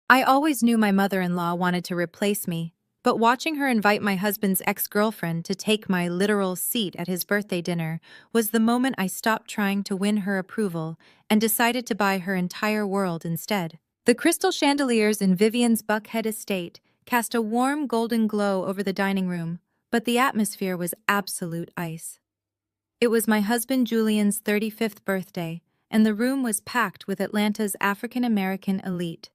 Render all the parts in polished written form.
I always knew my mother-in-law wanted to replace me, but watching her invite my husband's ex-girlfriend to take my literal seat at his birthday dinner was the moment I stopped trying to win her approval and decided to buy her entire world instead. The crystal chandeliers in Vivian's Buckhead estate cast a warm golden glow over the dining room, but the atmosphere was absolute ice. It was my husband Julian's 35th birthday, and the room was packed with Atlanta's African-American elite.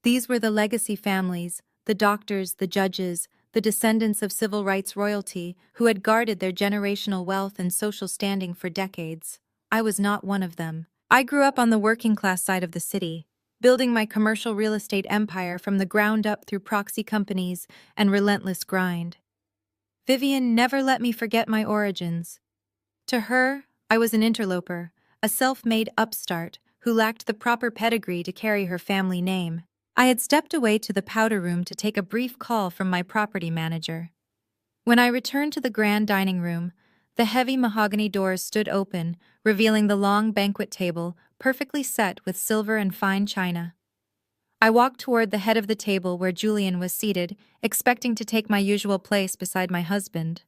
These were the legacy families, the doctors, the judges, the descendants of civil rights royalty who had guarded their generational wealth and social standing for decades. I was not one of them. I grew up on the working-class side of the city, building my commercial real estate empire from the ground up through proxy companies and relentless grind. Vivian never let me forget my origins. To her, I was an interloper, a self-made upstart who lacked the proper pedigree to carry her family name. I had stepped away to the powder room to take a brief call from my property manager. When I returned to the grand dining room, the heavy mahogany doors stood open, revealing the long banquet table, perfectly set with silver and fine china. I walked toward the head of the table where Julian was seated, expecting to take my usual place beside my husband.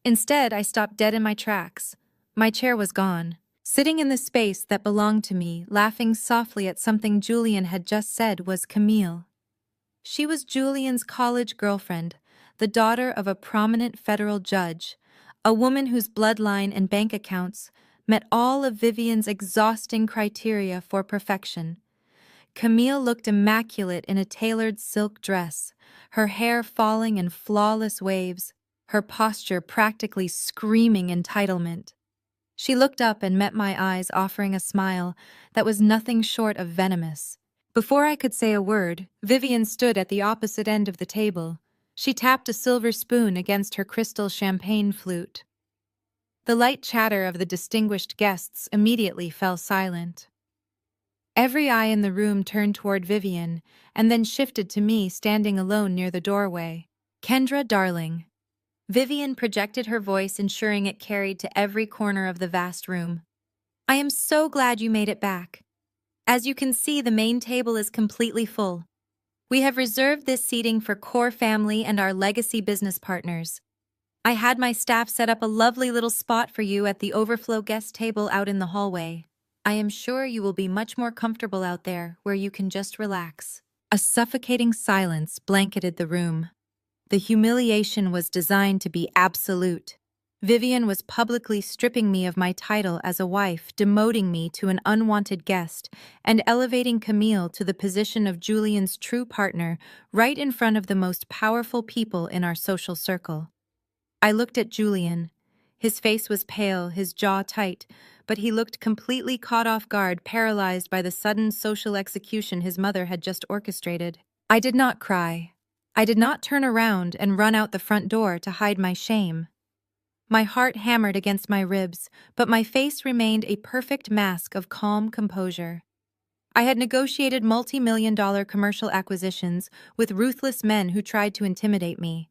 Instead, I stopped dead in my tracks. My chair was gone. Sitting in the space that belonged to me, laughing softly at something Julian had just said, was Camille. She was Julian's college girlfriend, the daughter of a prominent federal judge, a woman whose bloodline and bank accounts met all of Vivian's exhausting criteria for perfection. Camille looked immaculate in a tailored silk dress, her hair falling in flawless waves, her posture practically screaming entitlement. She looked up and met my eyes, offering a smile that was nothing short of venomous. Before I could say a word, Vivian stood at the opposite end of the table. She tapped a silver spoon against her crystal champagne flute. The light chatter of the distinguished guests immediately fell silent. Every eye in the room turned toward Vivian, and then shifted to me standing alone near the doorway. "Kendra, darling." Vivian projected her voice, ensuring it carried to every corner of the vast room. "I am so glad you made it back. As you can see, the main table is completely full. We have reserved this seating for core family and our legacy business partners. I had my staff set up a lovely little spot for you at the overflow guest table out in the hallway. I am sure you will be much more comfortable out there, where you can just relax." A suffocating silence blanketed the room. The humiliation was designed to be absolute. Vivian was publicly stripping me of my title as a wife, demoting me to an unwanted guest, and elevating Camille to the position of Julian's true partner right in front of the most powerful people in our social circle. I looked at Julian. His face was pale, his jaw tight, but he looked completely caught off guard, paralyzed by the sudden social execution his mother had just orchestrated. I did not cry. I did not turn around and run out the front door to hide my shame. My heart hammered against my ribs, but my face remained a perfect mask of calm composure. I had negotiated multi-million-dollar commercial acquisitions with ruthless men who tried to intimidate me.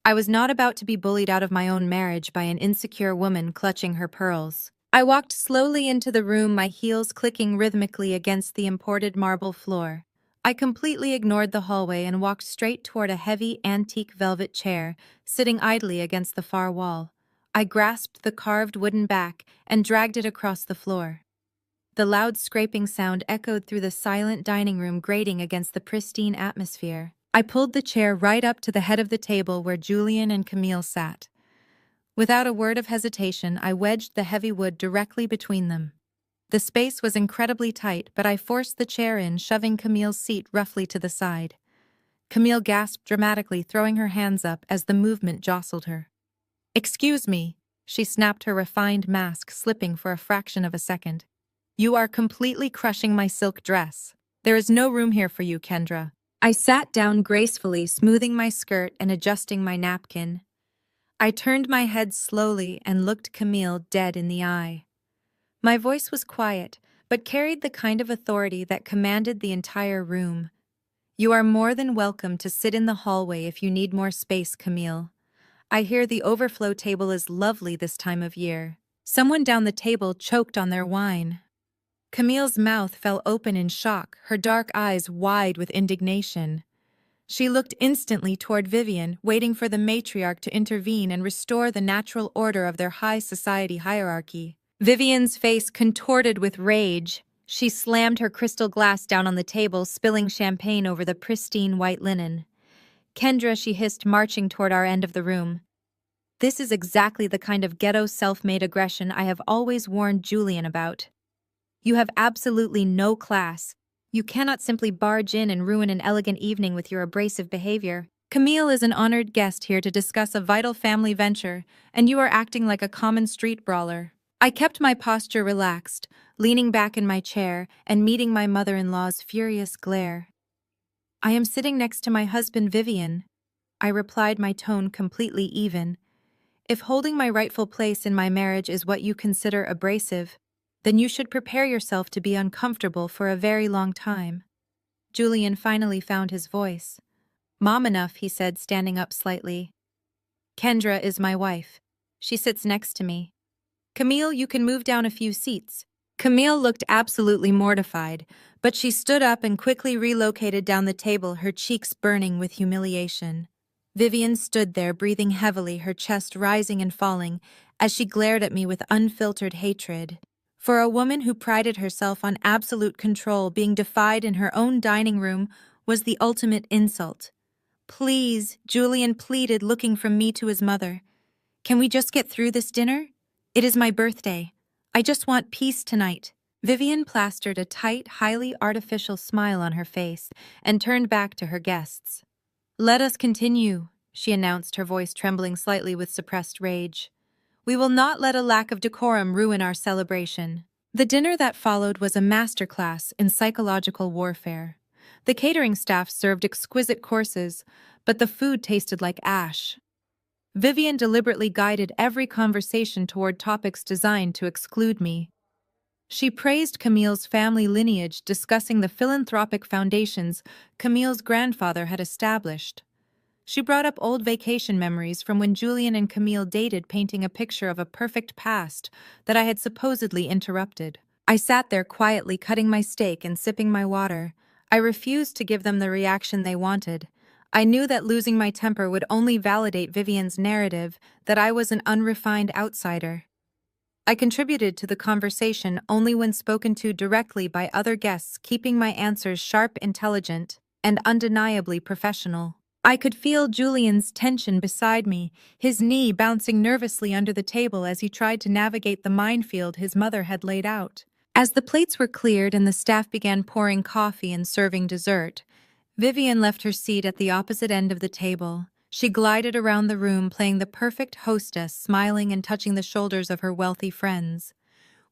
I was not about to be bullied out of my own marriage by an insecure woman clutching her pearls. I walked slowly into the room, my heels clicking rhythmically against the imported marble floor. I completely ignored the hallway and walked straight toward a heavy antique velvet chair, sitting idly against the far wall. I grasped the carved wooden back and dragged it across the floor. The loud scraping sound echoed through the silent dining room, grating against the pristine atmosphere. I pulled the chair right up to the head of the table where Julian and Camille sat. Without a word of hesitation, I wedged the heavy wood directly between them. The space was incredibly tight, but I forced the chair in, shoving Camille's seat roughly to the side. Camille gasped dramatically, throwing her hands up as the movement jostled her. "Excuse me," she snapped, her refined mask slipping for a fraction of a second. "You are completely crushing my silk dress. There is no room here for you, Kendra." I sat down gracefully, smoothing my skirt and adjusting my napkin. I turned my head slowly and looked Camille dead in the eye. My voice was quiet, but carried the kind of authority that commanded the entire room. "You are more than welcome to sit in the hallway if you need more space, Camille. I hear the overflow table is lovely this time of year." Someone down the table choked on their wine. Camille's mouth fell open in shock, her dark eyes wide with indignation. She looked instantly toward Vivian, waiting for the matriarch to intervene and restore the natural order of their high society hierarchy. Vivian's face contorted with rage. She slammed her crystal glass down on the table, spilling champagne over the pristine white linen. "Kendra," she hissed, marching toward our end of the room. "This is exactly the kind of ghetto self-made aggression I have always warned Julian about. You have absolutely no class. You cannot simply barge in and ruin an elegant evening with your abrasive behavior. Camille is an honored guest here to discuss a vital family venture, and you are acting like a common street brawler." I kept my posture relaxed, leaning back in my chair and meeting my mother-in-law's furious glare. "I am sitting next to my husband Vivian," I replied, my tone completely even. "If holding my rightful place in my marriage is what you consider abrasive, then you should prepare yourself to be uncomfortable for a very long time." Julian finally found his voice. "Mom enough," he said, standing up slightly. "Kendra is my wife. She sits next to me. Camille, you can move down a few seats." Camille looked absolutely mortified, but she stood up and quickly relocated down the table, her cheeks burning with humiliation. Vivian stood there, breathing heavily, her chest rising and falling, as she glared at me with unfiltered hatred. For a woman who prided herself on absolute control, being defied in her own dining room was the ultimate insult. "Please," Julian pleaded, looking from me to his mother. "Can we just get through this dinner? It is my birthday. I just want peace tonight." Vivian plastered a tight, highly artificial smile on her face and turned back to her guests. "Let us continue," she announced, her voice trembling slightly with suppressed rage. "We will not let a lack of decorum ruin our celebration." The dinner that followed was a masterclass in psychological warfare. The catering staff served exquisite courses, but the food tasted like ash. Vivian deliberately guided every conversation toward topics designed to exclude me. She praised Camille's family lineage, discussing the philanthropic foundations Camille's grandfather had established. She brought up old vacation memories from when Julian and Camille dated, painting a picture of a perfect past that I had supposedly interrupted. I sat there quietly, cutting my steak and sipping my water. I refused to give them the reaction they wanted. I knew that losing my temper would only validate Vivian's narrative that I was an unrefined outsider. I contributed to the conversation only when spoken to directly by other guests, keeping my answers sharp, intelligent, and undeniably professional. I could feel Julian's tension beside me, his knee bouncing nervously under the table as he tried to navigate the minefield his mother had laid out. As the plates were cleared and the staff began pouring coffee and serving dessert, Vivian left her seat at the opposite end of the table. She glided around the room, playing the perfect hostess, smiling and touching the shoulders of her wealthy friends.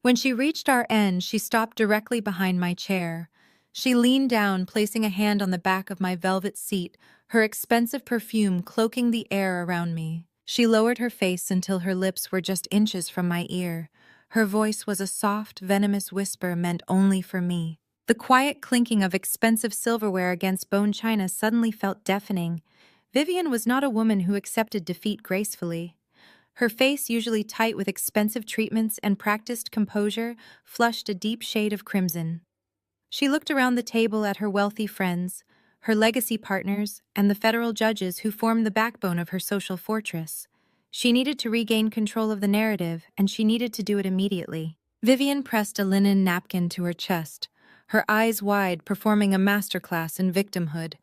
When she reached our end, she stopped directly behind my chair. She leaned down, placing a hand on the back of my velvet seat, her expensive perfume cloaking the air around me. She lowered her face until her lips were just inches from my ear. Her voice was a soft, venomous whisper meant only for me. The quiet clinking of expensive silverware against bone china suddenly felt deafening. Vivian was not a woman who accepted defeat gracefully. Her face, usually tight with expensive treatments and practiced composure, flushed a deep shade of crimson. She looked around the table at her wealthy friends, her legacy partners, and the federal judges who formed the backbone of her social fortress. She needed to regain control of the narrative, and she needed to do it immediately. Vivian pressed a linen napkin to her chest, her eyes wide, performing a masterclass in victimhood.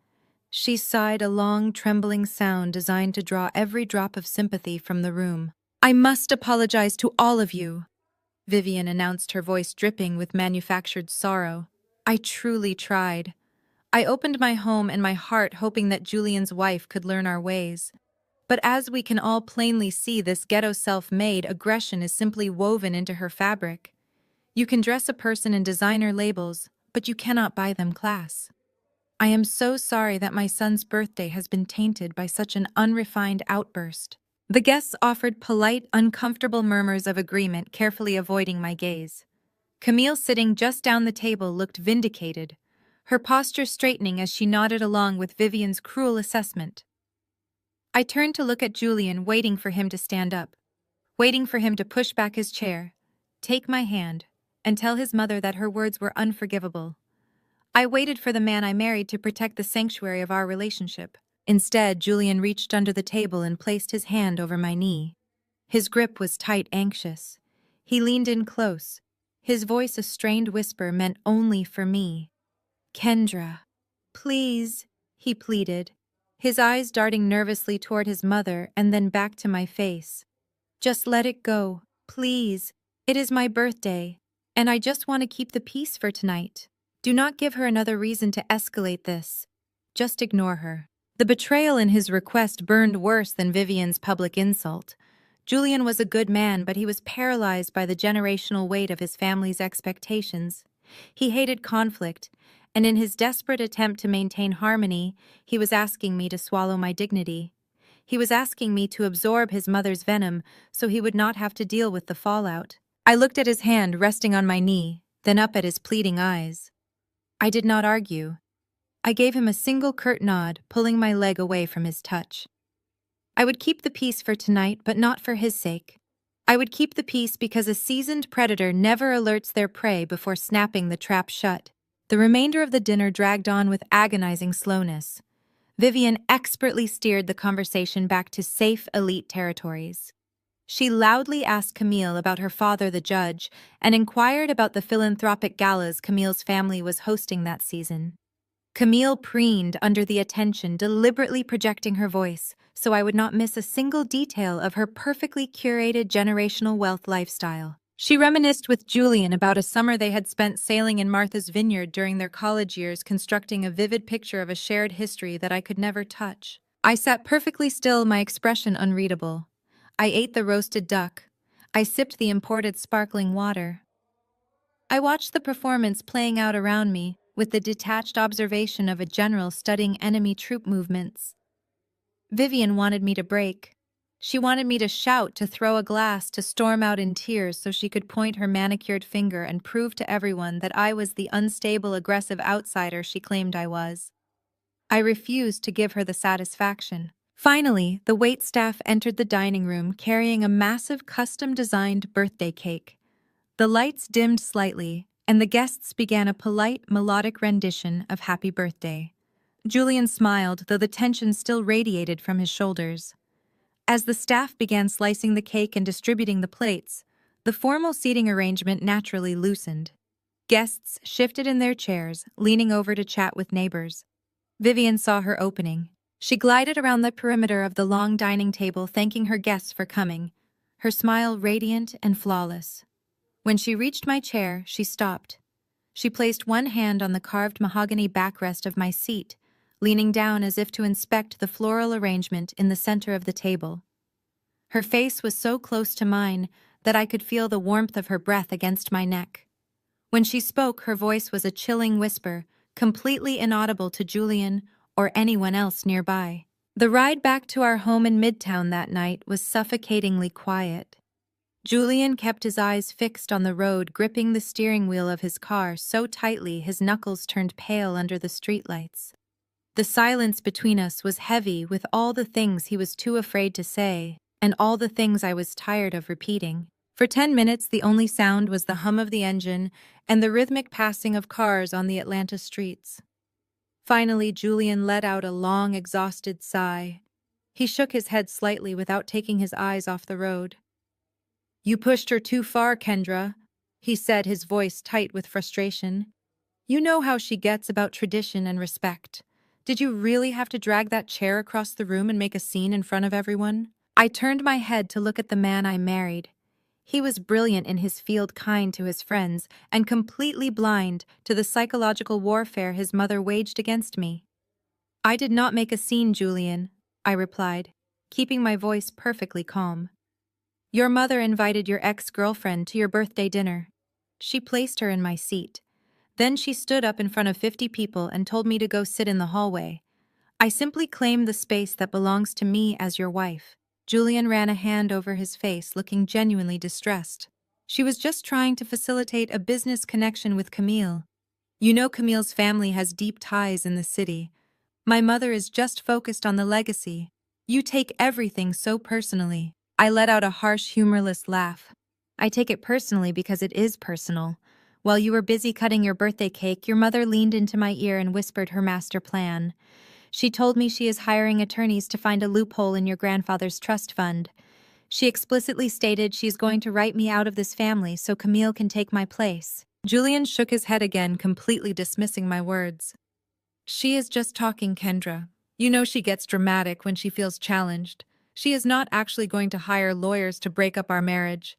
She sighed, a long, trembling sound designed to draw every drop of sympathy from the room. "I must apologize to all of you," Vivian announced, her voice dripping with manufactured sorrow. "I truly tried. I opened my home and my heart hoping that Julian's wife could learn our ways. But as we can all plainly see, this ghetto self-made aggression is simply woven into her fabric. You can dress a person in designer labels, but you cannot buy them class. I am so sorry that my son's birthday has been tainted by such an unrefined outburst." The guests offered polite, uncomfortable murmurs of agreement, carefully avoiding my gaze. Camille, sitting just down the table, looked vindicated, her posture straightening as she nodded along with Vivian's cruel assessment. I turned to look at Julian, waiting for him to stand up, waiting for him to push back his chair, take my hand, and tell his mother that her words were unforgivable. I waited for the man I married to protect the sanctuary of our relationship. Instead, Julian reached under the table and placed his hand over my knee. His grip was tight, anxious. He leaned in close, his voice a strained whisper meant only for me. "Kendra, please," he pleaded, his eyes darting nervously toward his mother and then back to my face. "Just let it go, please. It is my birthday, and I just want to keep the peace for tonight. Do not give her another reason to escalate this. Just ignore her." The betrayal in his request burned worse than Vivian's public insult. Julian was a good man, but he was paralyzed by the generational weight of his family's expectations. He hated conflict, and in his desperate attempt to maintain harmony, he was asking me to swallow my dignity. He was asking me to absorb his mother's venom so he would not have to deal with the fallout. I looked at his hand resting on my knee, then up at his pleading eyes. I did not argue. I gave him a single curt nod, pulling my leg away from his touch. I would keep the peace for tonight, but not for his sake. I would keep the peace because a seasoned predator never alerts their prey before snapping the trap shut. The remainder of the dinner dragged on with agonizing slowness. Vivian expertly steered the conversation back to safe elite territories. She loudly asked Camille about her father, the judge, and inquired about the philanthropic galas Camille's family was hosting that season. Camille preened under the attention, deliberately projecting her voice, so I would not miss a single detail of her perfectly curated generational wealth lifestyle. She reminisced with Julian about a summer they had spent sailing in Martha's Vineyard during their college years, constructing a vivid picture of a shared history that I could never touch. I sat perfectly still, my expression unreadable. I ate the roasted duck. I sipped the imported sparkling water. I watched the performance playing out around me, with the detached observation of a general studying enemy troop movements. Vivian wanted me to break. She wanted me to shout, to throw a glass, to storm out in tears so she could point her manicured finger and prove to everyone that I was the unstable, aggressive outsider she claimed I was. I refused to give her the satisfaction. Finally, the waitstaff entered the dining room carrying a massive custom-designed birthday cake. The lights dimmed slightly, and the guests began a polite, melodic rendition of Happy Birthday. Julian smiled, though the tension still radiated from his shoulders. As the staff began slicing the cake and distributing the plates, the formal seating arrangement naturally loosened. Guests shifted in their chairs, leaning over to chat with neighbors. Vivian saw her opening. She glided around the perimeter of the long dining table, thanking her guests for coming, her smile radiant and flawless. When she reached my chair, she stopped. She placed one hand on the carved mahogany backrest of my seat, leaning down as if to inspect the floral arrangement in the center of the table. Her face was so close to mine that I could feel the warmth of her breath against my neck. When she spoke, her voice was a chilling whisper, completely inaudible to Julian or anyone else nearby. The ride back to our home in Midtown that night was suffocatingly quiet. Julian kept his eyes fixed on the road, gripping the steering wheel of his car so tightly his knuckles turned pale under the streetlights. The silence between us was heavy with all the things he was too afraid to say, and all the things I was tired of repeating. For 10 minutes, the only sound was the hum of the engine and the rhythmic passing of cars on the Atlanta streets. Finally, Julian let out a long, exhausted sigh. He shook his head slightly without taking his eyes off the road. "You pushed her too far, Kendra," he said, his voice tight with frustration. "You know how she gets about tradition and respect. Did you really have to drag that chair across the room and make a scene in front of everyone?" I turned my head to look at the man I married. He was brilliant in his field, kind to his friends, and completely blind to the psychological warfare his mother waged against me. "I did not make a scene, Julian," I replied, keeping my voice perfectly calm. "Your mother invited your ex-girlfriend to your birthday dinner. She placed her in my seat. Then she stood up in front of 50 people and told me to go sit in the hallway. I simply claimed the space that belongs to me as your wife." Julian ran a hand over his face, looking genuinely distressed. "She was just trying to facilitate a business connection with Camille. You know Camille's family has deep ties in the city. My mother is just focused on the legacy. You take everything so personally." I let out a harsh, humorless laugh. "I take it personally because it is personal. While you were busy cutting your birthday cake, your mother leaned into my ear and whispered her master plan. She told me she is hiring attorneys to find a loophole in your grandfather's trust fund. She explicitly stated she is going to write me out of this family so Camille can take my place. Julian shook his head again, completely dismissing my words. She is just talking, Kendra. You know she gets dramatic when she feels challenged. She is not actually going to hire lawyers to break up our marriage.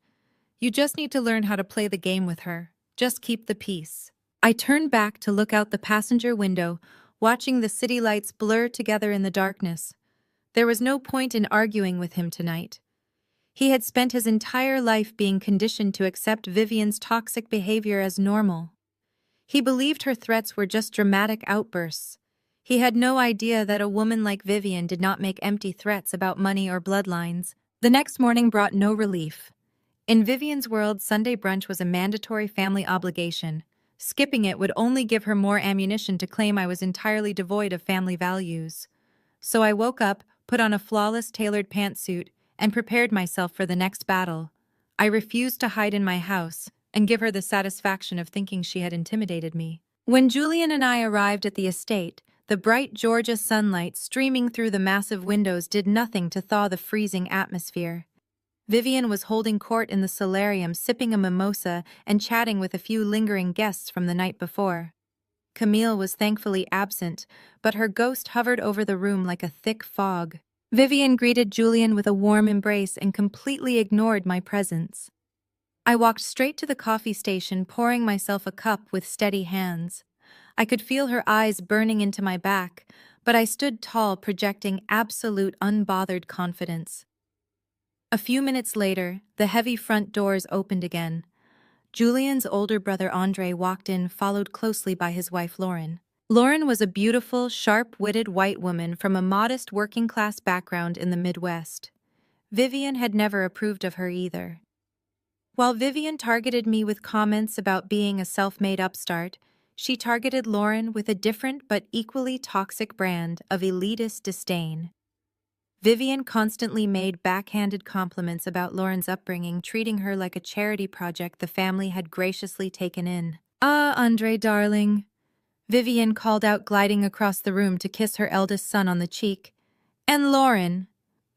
You just need to learn how to play the game with her. Just keep the peace. I turned back to look out the passenger window, watching the city lights blur together in the darkness. There was no point in arguing with him tonight. He had spent his entire life being conditioned to accept Vivian's toxic behavior as normal. He believed her threats were just dramatic outbursts. He had no idea that a woman like Vivian did not make empty threats about money or bloodlines. The next morning brought no relief. In Vivian's world, Sunday brunch was a mandatory family obligation. Skipping it would only give her more ammunition to claim I was entirely devoid of family values. So I woke up, put on a flawless tailored pantsuit, and prepared myself for the next battle. I refused to hide in my house and give her the satisfaction of thinking she had intimidated me. When Julian and I arrived at the estate, the bright Georgia sunlight streaming through the massive windows did nothing to thaw the freezing atmosphere. Vivian was holding court in the solarium, sipping a mimosa and chatting with a few lingering guests from the night before. Camille was thankfully absent, but her ghost hovered over the room like a thick fog. Vivian greeted Julian with a warm embrace and completely ignored my presence. I walked straight to the coffee station, pouring myself a cup with steady hands. I could feel her eyes burning into my back, but I stood tall, projecting absolute unbothered confidence. A few minutes later, the heavy front doors opened again. Julian's older brother Andre walked in, followed closely by his wife Lauren. Lauren was a beautiful, sharp-witted white woman from a modest working-class background in the Midwest. Vivian had never approved of her either. While Vivian targeted me with comments about being a self-made upstart, she targeted Lauren with a different but equally toxic brand of elitist disdain. Vivian constantly made backhanded compliments about Lauren's upbringing, treating her like a charity project the family had graciously taken in. "Ah, Andre, darling," Vivian called out, gliding across the room to kiss her eldest son on the cheek. "And Lauren."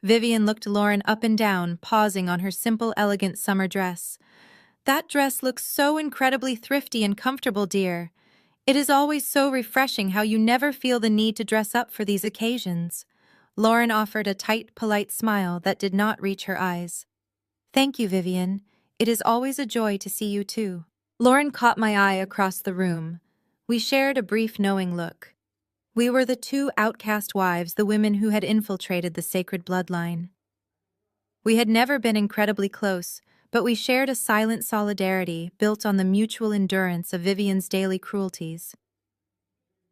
Vivian looked Lauren up and down, pausing on her simple, elegant summer dress. "That dress looks so incredibly thrifty and comfortable, dear. It is always so refreshing how you never feel the need to dress up for these occasions." Lauren offered a tight, polite smile that did not reach her eyes. "Thank you, Vivian. It is always a joy to see you too." Lauren caught my eye across the room. We shared a brief knowing look. We were the two outcast wives, the women who had infiltrated the sacred bloodline. We had never been incredibly close, but we shared a silent solidarity built on the mutual endurance of Vivian's daily cruelties.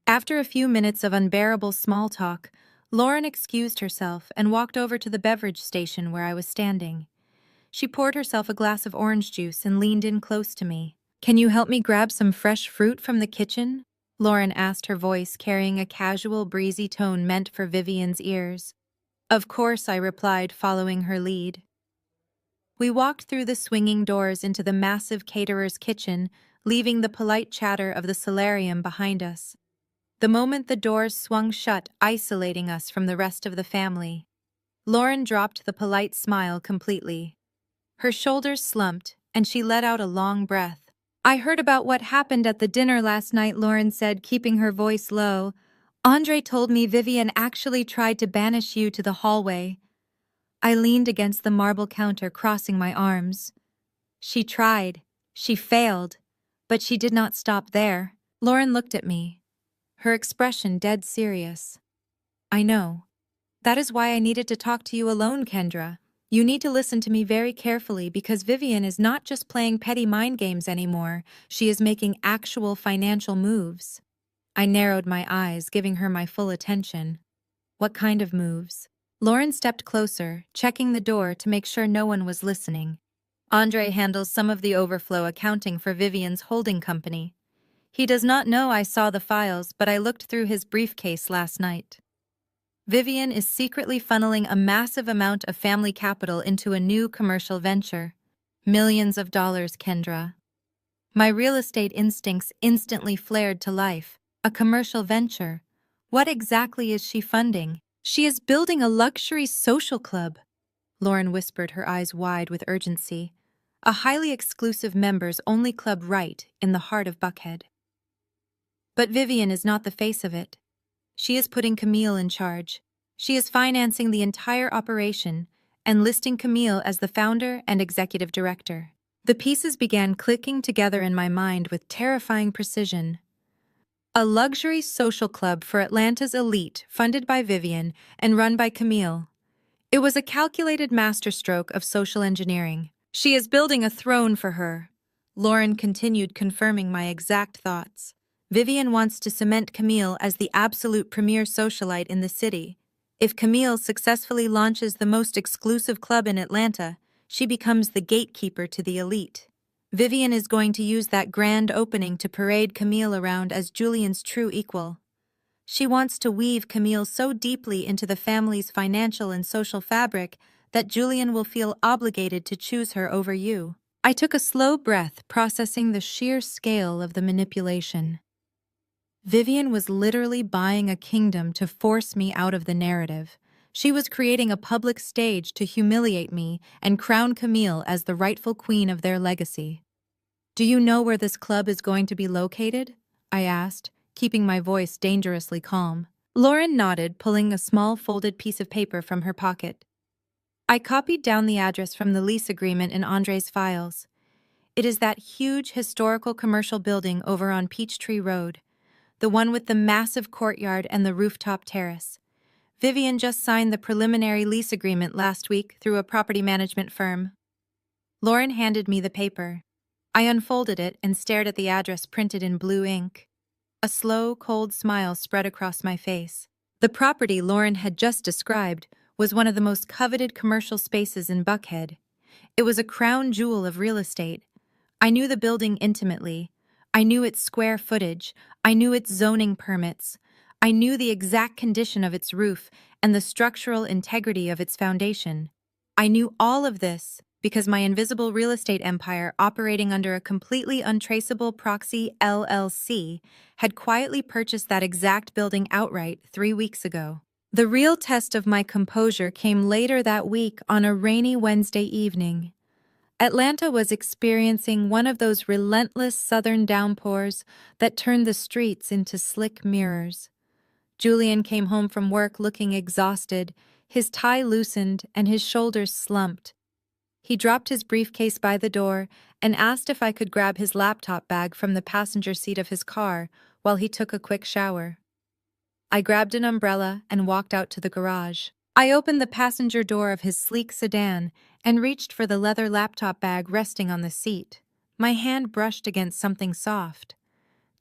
After a few minutes of unbearable small talk, Lauren excused herself and walked over to the beverage station where I was standing. She poured herself a glass of orange juice and leaned in close to me. "Can you help me grab some fresh fruit from the kitchen?" Lauren asked, her voice carrying a casual, breezy tone meant for Vivian's ears. "Of course," I replied, following her lead. We walked through the swinging doors into the massive caterer's kitchen, leaving the polite chatter of the solarium behind us. The moment the doors swung shut, isolating us from the rest of the family, Lauren dropped the polite smile completely. Her shoulders slumped, and she let out a long breath. "I heard about what happened at the dinner last night," Lauren said, keeping her voice low. "Andre told me Vivian actually tried to banish you to the hallway." I leaned against the marble counter, crossing my arms. "She tried. She failed. But she did not stop there." Lauren looked at me, her expression dead serious. "I know. That is why I needed to talk to you alone, Kendra. You need to listen to me very carefully because Vivian is not just playing petty mind games anymore. She is making actual financial moves." I narrowed my eyes, giving her my full attention. "What kind of moves?" Lauren stepped closer, checking the door to make sure no one was listening. "Andre handles some of the overflow accounting for Vivian's holding company. He does not know I saw the files, but I looked through his briefcase last night. Vivian is secretly funneling a massive amount of family capital into a new commercial venture. Millions of dollars, Kendra." My real estate instincts instantly flared to life. A commercial venture. What exactly is she funding? She is building a luxury social club, Lauren whispered, her eyes wide with urgency. A highly exclusive members-only club right in the heart of Buckhead. But Vivian is not the face of it. She is putting Camille in charge. She is financing the entire operation and listing Camille as the founder and executive director. The pieces began clicking together in my mind with terrifying precision. A luxury social club for Atlanta's elite, funded by Vivian and run by Camille. It was a calculated masterstroke of social engineering. She is building a throne for her. Lauren continued, confirming my exact thoughts. Vivian wants to cement Camille as the absolute premier socialite in the city. If Camille successfully launches the most exclusive club in Atlanta, she becomes the gatekeeper to the elite. Vivian is going to use that grand opening to parade Camille around as Julian's true equal. She wants to weave Camille so deeply into the family's financial and social fabric that Julian will feel obligated to choose her over you. I took a slow breath, processing the sheer scale of the manipulation. Vivian was literally buying a kingdom to force me out of the narrative. She was creating a public stage to humiliate me and crown Camille as the rightful queen of their legacy. "Do you know where this club is going to be located?" I asked, keeping my voice dangerously calm. Lauren nodded, pulling a small folded piece of paper from her pocket. I copied down the address from the lease agreement in Andre's files. It is that huge historical commercial building over on Peachtree Road, the one with the massive courtyard and the rooftop terrace. Vivian just signed the preliminary lease agreement last week through a property management firm. Lauren handed me the paper. I unfolded it and stared at the address printed in blue ink. A slow, cold smile spread across my face. The property Lauren had just described was one of the most coveted commercial spaces in Buckhead. It was a crown jewel of real estate. I knew the building intimately. I knew its square footage. I knew its zoning permits. I knew the exact condition of its roof and the structural integrity of its foundation. I knew all of this because my invisible real estate empire, operating under a completely untraceable proxy LLC, had quietly purchased that exact building outright 3 weeks ago. The real test of my composure came later that week on a rainy Wednesday evening. Atlanta was experiencing one of those relentless southern downpours that turned the streets into slick mirrors. Julian came home from work looking exhausted, his tie loosened and his shoulders slumped. He dropped his briefcase by the door and asked if I could grab his laptop bag from the passenger seat of his car while he took a quick shower. I grabbed an umbrella and walked out to the garage. I opened the passenger door of his sleek sedan and reached for the leather laptop bag resting on the seat. My hand brushed against something soft.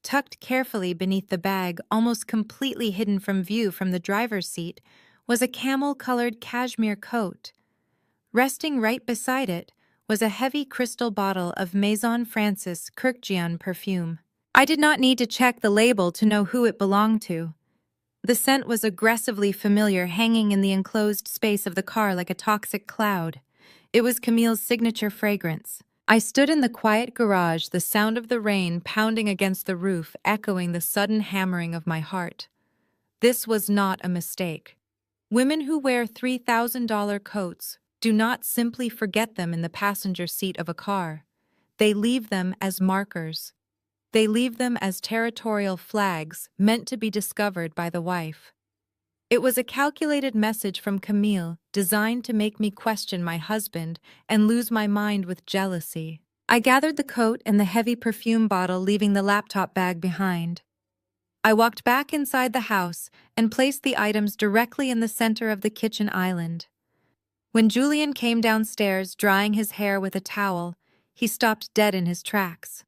Tucked carefully beneath the bag, almost completely hidden from view from the driver's seat, was a camel-colored cashmere coat. Resting right beside it was a heavy crystal bottle of Maison Francis Kurkdjian perfume. I did not need to check the label to know who it belonged to. The scent was aggressively familiar, hanging in the enclosed space of the car like a toxic cloud. It was Camille's signature fragrance. I stood in the quiet garage, the sound of the rain pounding against the roof echoing the sudden hammering of my heart. This was not a mistake. Women who wear $3,000 coats do not simply forget them in the passenger seat of a car. They leave them as markers. They leave them as territorial flags meant to be discovered by the wife. It was a calculated message from Camille designed to make me question my husband and lose my mind with jealousy. I gathered the coat and the heavy perfume bottle, leaving the laptop bag behind. I walked back inside the house and placed the items directly in the center of the kitchen island. When Julian came downstairs, drying his hair with a towel, he stopped dead in his tracks.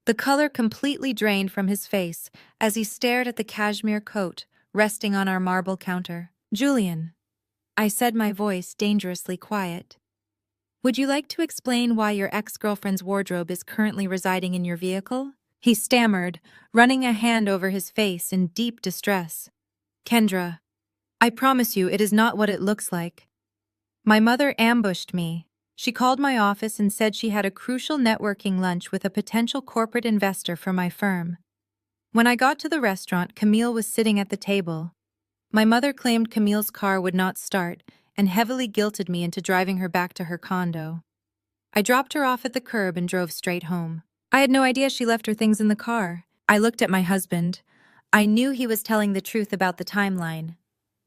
The color completely drained from his face as he stared at the cashmere coat resting on our marble counter. "Julian," I said, my voice dangerously quiet, "would you like to explain why your ex-girlfriend's wardrobe is currently residing in your vehicle?" He stammered, running a hand over his face in deep distress. "Kendra, I promise you it is not what it looks like. My mother ambushed me. She called my office and said she had a crucial networking lunch with a potential corporate investor for my firm. When I got to the restaurant, Camille was sitting at the table. My mother claimed Camille's car would not start and heavily guilted me into driving her back to her condo. I dropped her off at the curb and drove straight home. I had no idea she left her things in the car. I looked at my husband. I knew he was telling the truth about the timeline.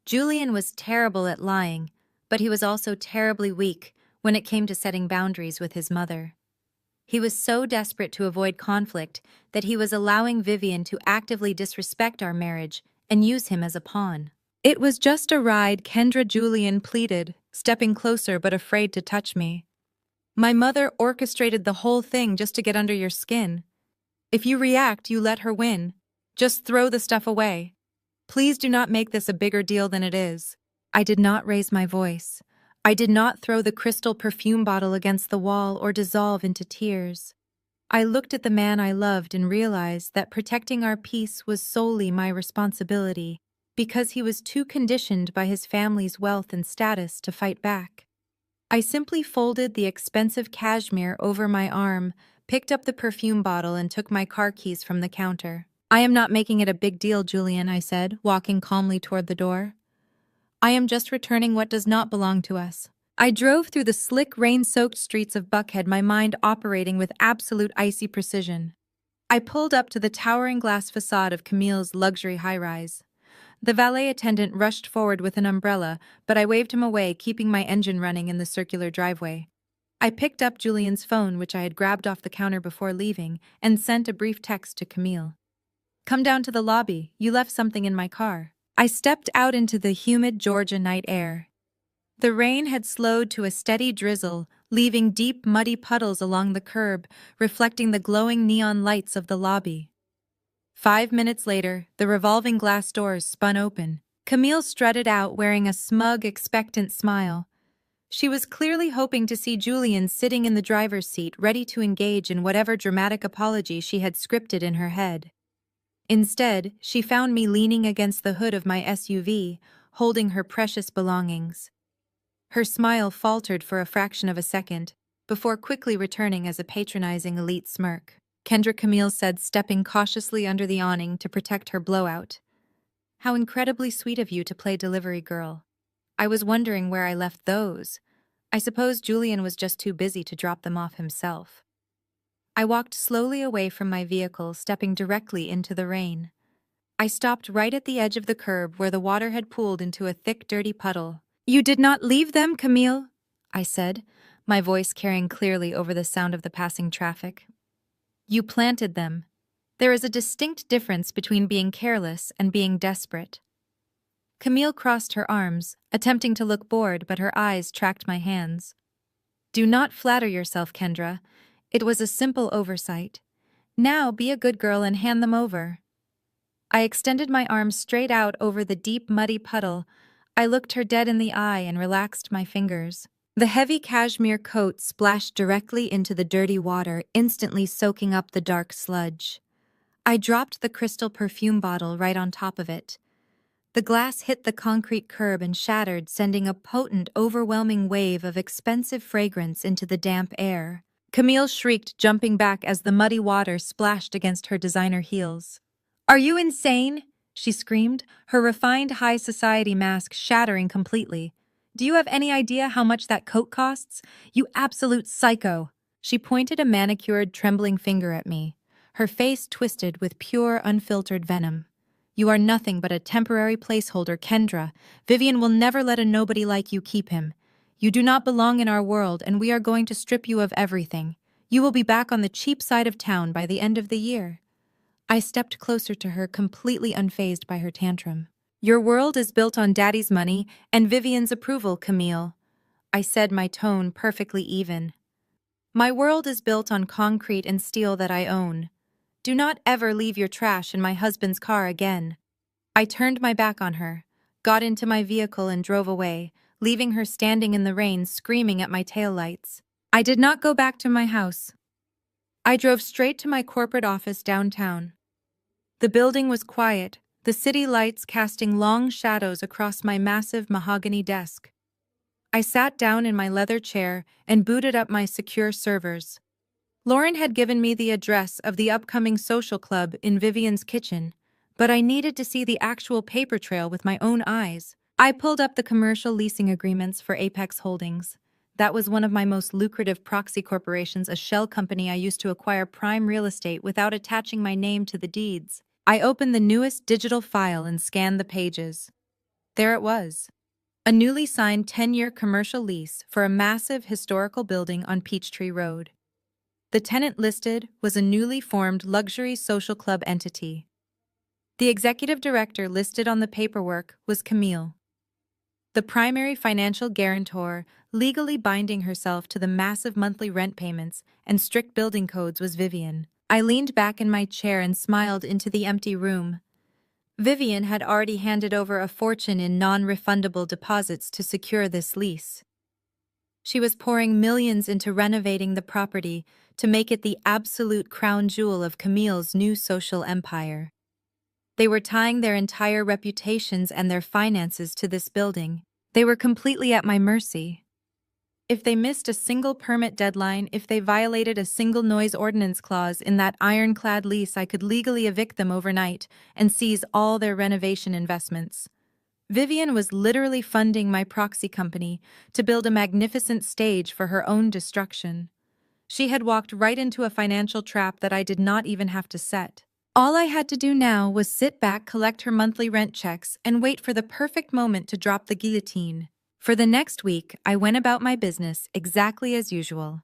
Julian was terrible at lying, but he was also terribly weak when it came to setting boundaries with his mother. He was so desperate to avoid conflict that he was allowing Vivian to actively disrespect our marriage and use him as a pawn. "It was just a ride," Kendra Julian pleaded, stepping closer but afraid to touch me. "My mother orchestrated the whole thing just to get under your skin. If you react, you let her win. Just throw the stuff away. Please do not make this a bigger deal than it is." I did not raise my voice. I did not throw the crystal perfume bottle against the wall or dissolve into tears. I looked at the man I loved and realized that protecting our peace was solely my responsibility because he was too conditioned by his family's wealth and status to fight back. I simply folded the expensive cashmere over my arm, picked up the perfume bottle, and took my car keys from the counter. "I am not making it a big deal, Julian," I said, walking calmly toward the door. "I am just returning what does not belong to us." I drove through the slick, rain-soaked streets of Buckhead, my mind operating with absolute icy precision. I pulled up to the towering glass facade of Camille's luxury high-rise. The valet attendant rushed forward with an umbrella, but I waved him away, keeping my engine running in the circular driveway. I picked up Julian's phone, which I had grabbed off the counter before leaving, and sent a brief text to Camille. "Come down to the lobby. You left something in my car." I stepped out into the humid Georgia night air. The rain had slowed to a steady drizzle, leaving deep, muddy puddles along the curb, reflecting the glowing neon lights of the lobby. 5 minutes later, the revolving glass doors spun open. Camille strutted out wearing a smug, expectant smile. She was clearly hoping to see Julian sitting in the driver's seat, ready to engage in whatever dramatic apology she had scripted in her head. Instead, she found me leaning against the hood of my SUV, holding her precious belongings. Her smile faltered for a fraction of a second, before quickly returning as a patronizing elite smirk. "Kendra," Camille said, stepping cautiously under the awning to protect her blowout. "How incredibly sweet of you to play delivery girl. I was wondering where I left those. I suppose Julian was just too busy to drop them off himself." I walked slowly away from my vehicle, stepping directly into the rain. I stopped right at the edge of the curb where the water had pooled into a thick, dirty puddle. "You did not leave them, Camille," I said, my voice carrying clearly over the sound of the passing traffic. "You planted them. There is a distinct difference between being careless and being desperate." Camille crossed her arms, attempting to look bored, but her eyes tracked my hands. "Do not flatter yourself, Kendra. It was a simple oversight. Now be a good girl and hand them over." I extended my arms straight out over the deep, muddy puddle. I looked her dead in the eye and relaxed my fingers. The heavy cashmere coat splashed directly into the dirty water, instantly soaking up the dark sludge. I dropped the crystal perfume bottle right on top of it. The glass hit the concrete curb and shattered, sending a potent, overwhelming wave of expensive fragrance into the damp air. Camille shrieked, jumping back as the muddy water splashed against her designer heels. "Are you insane?" she screamed, her refined high society mask shattering completely. "Do you have any idea how much that coat costs? You absolute psycho!" She pointed a manicured, trembling finger at me, her face twisted with pure, unfiltered venom. "You are nothing but a temporary placeholder, Kendra. Vivian will never let a nobody like you keep him. You do not belong in our world, and we are going to strip you of everything. You will be back on the cheap side of town by the end of the year." I stepped closer to her, completely unfazed by her tantrum. "Your world is built on Daddy's money and Vivian's approval, Camille," I said, my tone perfectly even. "My world is built on concrete and steel that I own. Do not ever leave your trash in my husband's car again." I turned my back on her, got into my vehicle and drove away, leaving her standing in the rain screaming at my taillights. I did not go back to my house. I drove straight to my corporate office downtown. The building was quiet, the city lights casting long shadows across my massive mahogany desk. I sat down in my leather chair and booted up my secure servers. Lauren had given me the address of the upcoming social club in Vivian's kitchen, but I needed to see the actual paper trail with my own eyes. I pulled up the commercial leasing agreements for Apex Holdings. That was one of my most lucrative proxy corporations, a shell company I used to acquire prime real estate without attaching my name to the deeds. I opened the newest digital file and scanned the pages. There it was. A newly signed 10-year commercial lease for a massive historical building on Peachtree Road. The tenant listed was a newly formed luxury social club entity. The executive director listed on the paperwork was Camille. The primary financial guarantor, legally binding herself to the massive monthly rent payments and strict building codes, was Vivian. I leaned back in my chair and smiled into the empty room. Vivian had already handed over a fortune in non-refundable deposits to secure this lease. She was pouring millions into renovating the property to make it the absolute crown jewel of Camille's new social empire. They were tying their entire reputations and their finances to this building. They were completely at my mercy. If they missed a single permit deadline, if they violated a single noise ordinance clause in that ironclad lease, I could legally evict them overnight and seize all their renovation investments. Vivian was literally funding my proxy company to build a magnificent stage for her own destruction. She had walked right into a financial trap that I did not even have to set. All I had to do now was sit back, collect her monthly rent checks, and wait for the perfect moment to drop the guillotine. For the next week, I went about my business exactly as usual.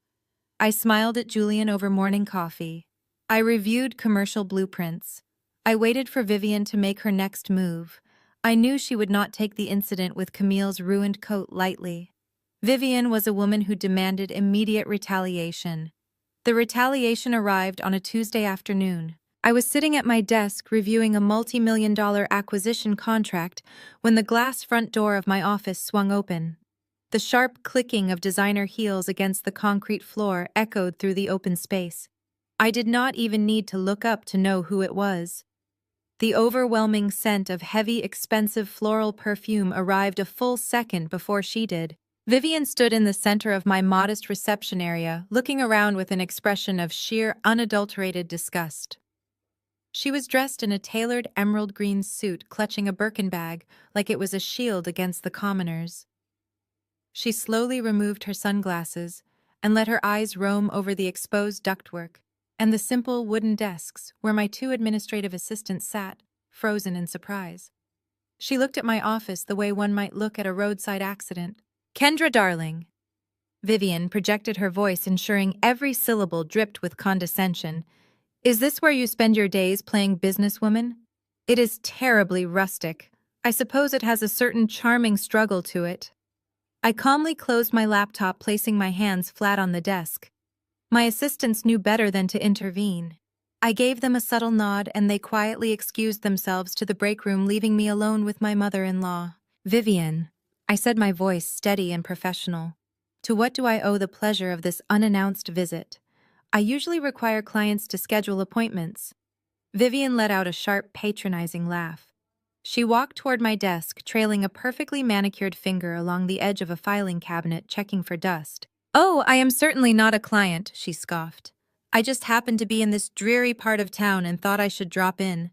I smiled at Julian over morning coffee. I reviewed commercial blueprints. I waited for Vivian to make her next move. I knew she would not take the incident with Camille's ruined coat lightly. Vivian was a woman who demanded immediate retaliation. The retaliation arrived on a Tuesday afternoon. I was sitting at my desk reviewing a multi-million-dollar acquisition contract when the glass front door of my office swung open. The sharp clicking of designer heels against the concrete floor echoed through the open space. I did not even need to look up to know who it was. The overwhelming scent of heavy, expensive floral perfume arrived a full second before she did. Vivian stood in the center of my modest reception area, looking around with an expression of sheer, unadulterated disgust. She was dressed in a tailored emerald green suit, clutching a Birkin bag like it was a shield against the commoners. She slowly removed her sunglasses and let her eyes roam over the exposed ductwork and the simple wooden desks where my two administrative assistants sat, frozen in surprise. She looked at my office the way one might look at a roadside accident. "Kendra, darling." Vivian projected her voice, ensuring every syllable dripped with condescension. "Is this where you spend your days playing businesswoman? It is terribly rustic. I suppose it has a certain charming struggle to it." I calmly closed my laptop, placing my hands flat on the desk. My assistants knew better than to intervene. I gave them a subtle nod and they quietly excused themselves to the break room, leaving me alone with my mother-in-law. "Vivian," I said, my voice steady and professional, "to what do I owe the pleasure of this unannounced visit? I usually require clients to schedule appointments." Vivian let out a sharp, patronizing laugh. She walked toward my desk, trailing a perfectly manicured finger along the edge of a filing cabinet, checking for dust. "Oh, I am certainly not a client," she scoffed. "I just happened to be in this dreary part of town and thought I should drop in.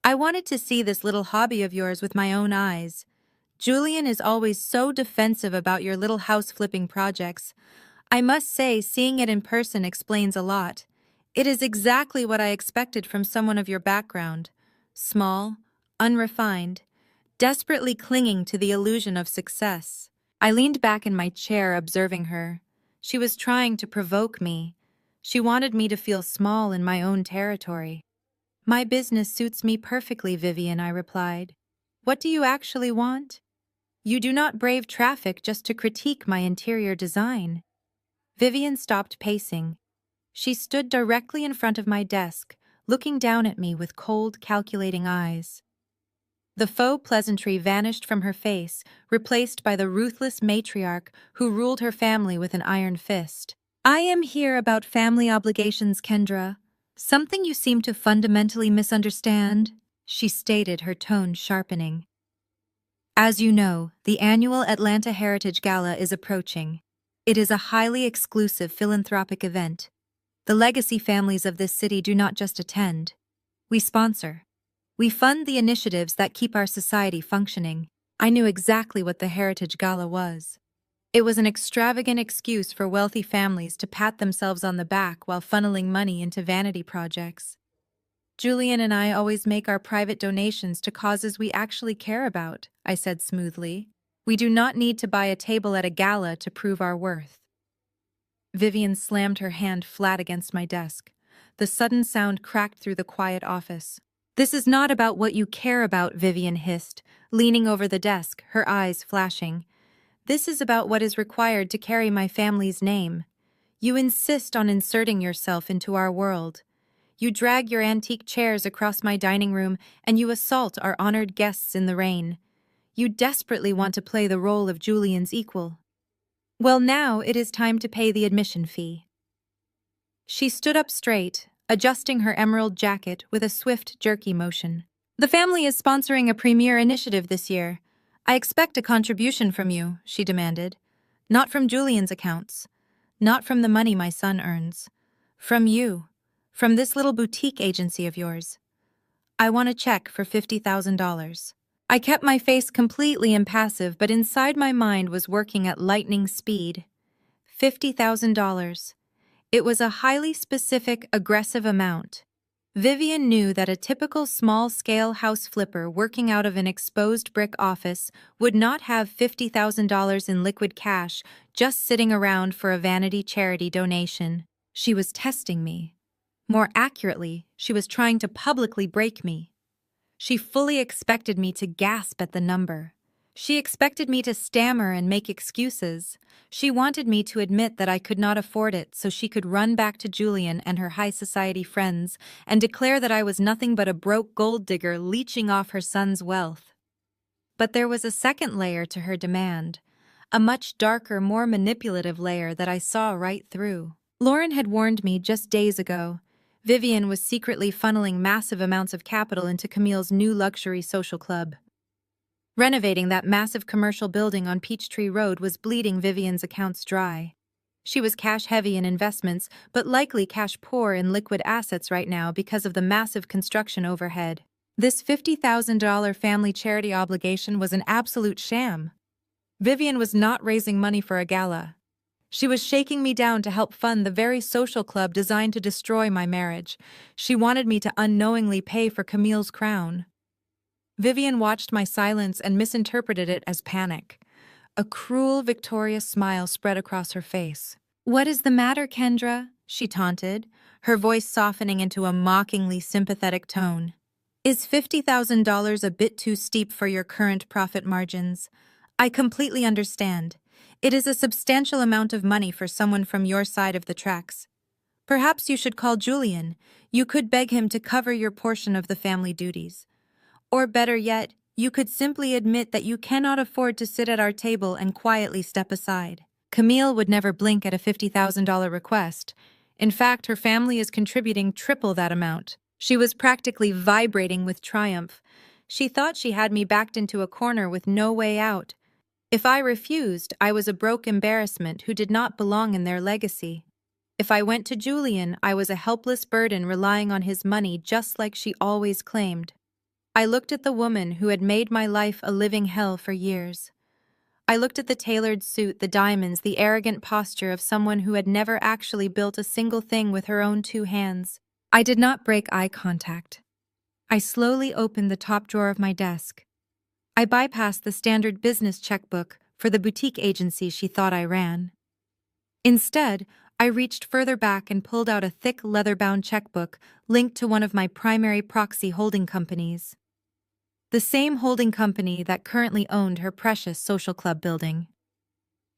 I wanted to see this little hobby of yours with my own eyes. Julian is always so defensive about your little house-flipping projects. I must say, seeing it in person explains a lot. It is exactly what I expected from someone of your background. Small, unrefined, desperately clinging to the illusion of success." I leaned back in my chair, observing her. She was trying to provoke me. She wanted me to feel small in my own territory. "My business suits me perfectly, Vivian," I replied. "What do you actually want? You do not brave traffic just to critique my interior design." Vivian stopped pacing. She stood directly in front of my desk, looking down at me with cold, calculating eyes. The faux pleasantry vanished from her face, replaced by the ruthless matriarch who ruled her family with an iron fist. "I am here about family obligations, Kendra. Something you seem to fundamentally misunderstand," she stated, her tone sharpening. As you know, the annual Atlanta Heritage Gala is approaching. It is a highly exclusive philanthropic event. The legacy families of this city do not just attend. We sponsor. We fund the initiatives that keep our society functioning. I knew exactly what the Heritage Gala was. It was an extravagant excuse for wealthy families to pat themselves on the back while funneling money into vanity projects. Julian and I always make our private donations to causes we actually care about, I said smoothly. We do not need to buy a table at a gala to prove our worth. Vivian slammed her hand flat against my desk. The sudden sound cracked through the quiet office. This is not about what you care about, Vivian hissed, leaning over the desk, her eyes flashing. This is about what is required to carry my family's name. You insist on inserting yourself into our world. You drag your antique chairs across my dining room, and you assault our honored guests in the rain. You desperately want to play the role of Julian's equal. Well, now it is time to pay the admission fee. She stood up straight, adjusting her emerald jacket with a swift, jerky motion. The family is sponsoring a premier initiative this year. I expect a contribution from you, she demanded. Not from Julian's accounts. Not from the money my son earns. From you. From this little boutique agency of yours. I want a check for $50,000. I kept my face completely impassive, but inside my mind was working at lightning speed. $50,000. It was a highly specific, aggressive amount. Vivian knew that a typical small-scale house flipper working out of an exposed brick office would not have $50,000 in liquid cash just sitting around for a vanity charity donation. She was testing me. More accurately, she was trying to publicly break me. She fully expected me to gasp at the number. She expected me to stammer and make excuses. She wanted me to admit that I could not afford it so she could run back to Julian and her high society friends and declare that I was nothing but a broke gold digger leeching off her son's wealth. But there was a second layer to her demand, a much darker, more manipulative layer that I saw right through. Lauren had warned me just days ago. Vivian was secretly funneling massive amounts of capital into Camille's new luxury social club. Renovating that massive commercial building on Peachtree Road was bleeding Vivian's accounts dry. She was cash-heavy in investments, but likely cash-poor in liquid assets right now because of the massive construction overhead. This $50,000 family charity obligation was an absolute sham. Vivian was not raising money for a gala. She was shaking me down to help fund the very social club designed to destroy my marriage. She wanted me to unknowingly pay for Camille's crown. Vivian watched my silence and misinterpreted it as panic. A cruel, victorious smile spread across her face. "What is the matter, Kendra?" she taunted, her voice softening into a mockingly sympathetic tone. "Is $50,000 a bit too steep for your current profit margins? I completely understand. It is a substantial amount of money for someone from your side of the tracks. Perhaps you should call Julian. You could beg him to cover your portion of the family duties. Or better yet, you could simply admit that you cannot afford to sit at our table and quietly step aside." Camille would never blink at a $50,000 request. In fact, her family is contributing triple that amount. She was practically vibrating with triumph. She thought she had me backed into a corner with no way out. If I refused, I was a broke embarrassment who did not belong in their legacy. If I went to Julian, I was a helpless burden relying on his money just like she always claimed. I looked at the woman who had made my life a living hell for years. I looked at the tailored suit, the diamonds, the arrogant posture of someone who had never actually built a single thing with her own two hands. I did not break eye contact. I slowly opened the top drawer of my desk. I bypassed the standard business checkbook for the boutique agency she thought I ran. Instead, I reached further back and pulled out a thick leather-bound checkbook linked to one of my primary proxy holding companies. The same holding company that currently owned her precious social club building.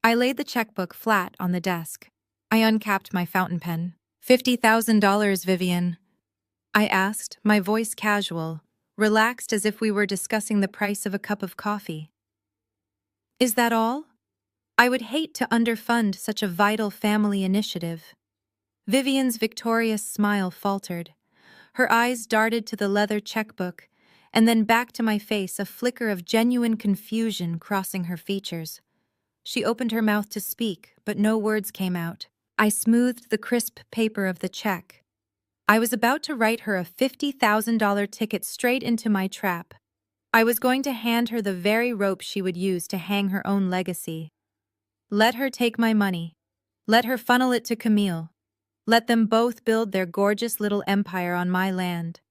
I laid the checkbook flat on the desk. I uncapped my fountain pen. $50,000, Vivian. I asked, my voice casual, relaxed as if we were discussing the price of a cup of coffee. Is that all? I would hate to underfund such a vital family initiative. Vivian's victorious smile faltered. Her eyes darted to the leather checkbook, and then back to my face, a flicker of genuine confusion crossing her features. She opened her mouth to speak, but no words came out. I smoothed the crisp paper of the check. I was about to write her a $50,000 ticket straight into my trap. I was going to hand her the very rope she would use to hang her own legacy. Let her take my money. Let her funnel it to Camille. Let them both build their gorgeous little empire on my land.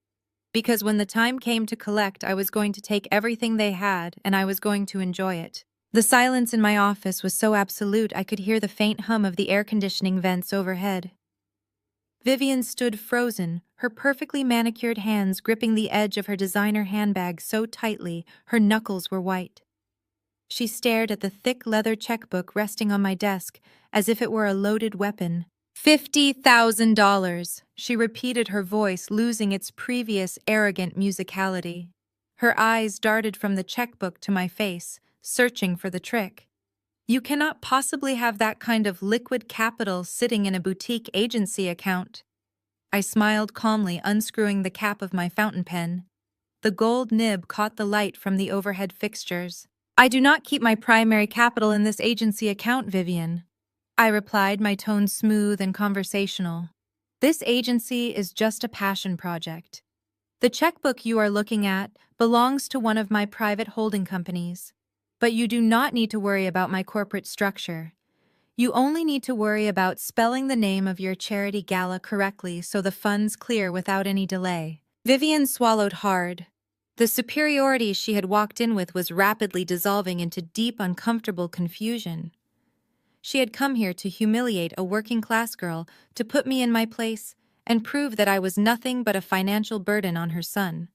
Because when the time came to collect, I was going to take everything they had, and I was going to enjoy it. The silence in my office was so absolute I could hear the faint hum of the air conditioning vents overhead. Vivian stood frozen, her perfectly manicured hands gripping the edge of her designer handbag so tightly her knuckles were white. She stared at the thick leather checkbook resting on my desk as if it were a loaded weapon. $50,000, she repeated, her voice losing its previous arrogant musicality. Her eyes darted from the checkbook to my face, searching for the trick. You cannot possibly have that kind of liquid capital sitting in a boutique agency account. I smiled calmly, unscrewing the cap of my fountain pen. The gold nib caught the light from the overhead fixtures. I do not keep my primary capital in this agency account, Vivian, I replied, my tone smooth and conversational. This agency is just a passion project. The checkbook you are looking at belongs to one of my private holding companies. But you do not need to worry about my corporate structure. You only need to worry about spelling the name of your charity gala correctly so the funds clear without any delay. Vivian swallowed hard. The superiority she had walked in with was rapidly dissolving into deep, uncomfortable confusion. She had come here to humiliate a working-class girl, to put me in my place, and prove that I was nothing but a financial burden on her son.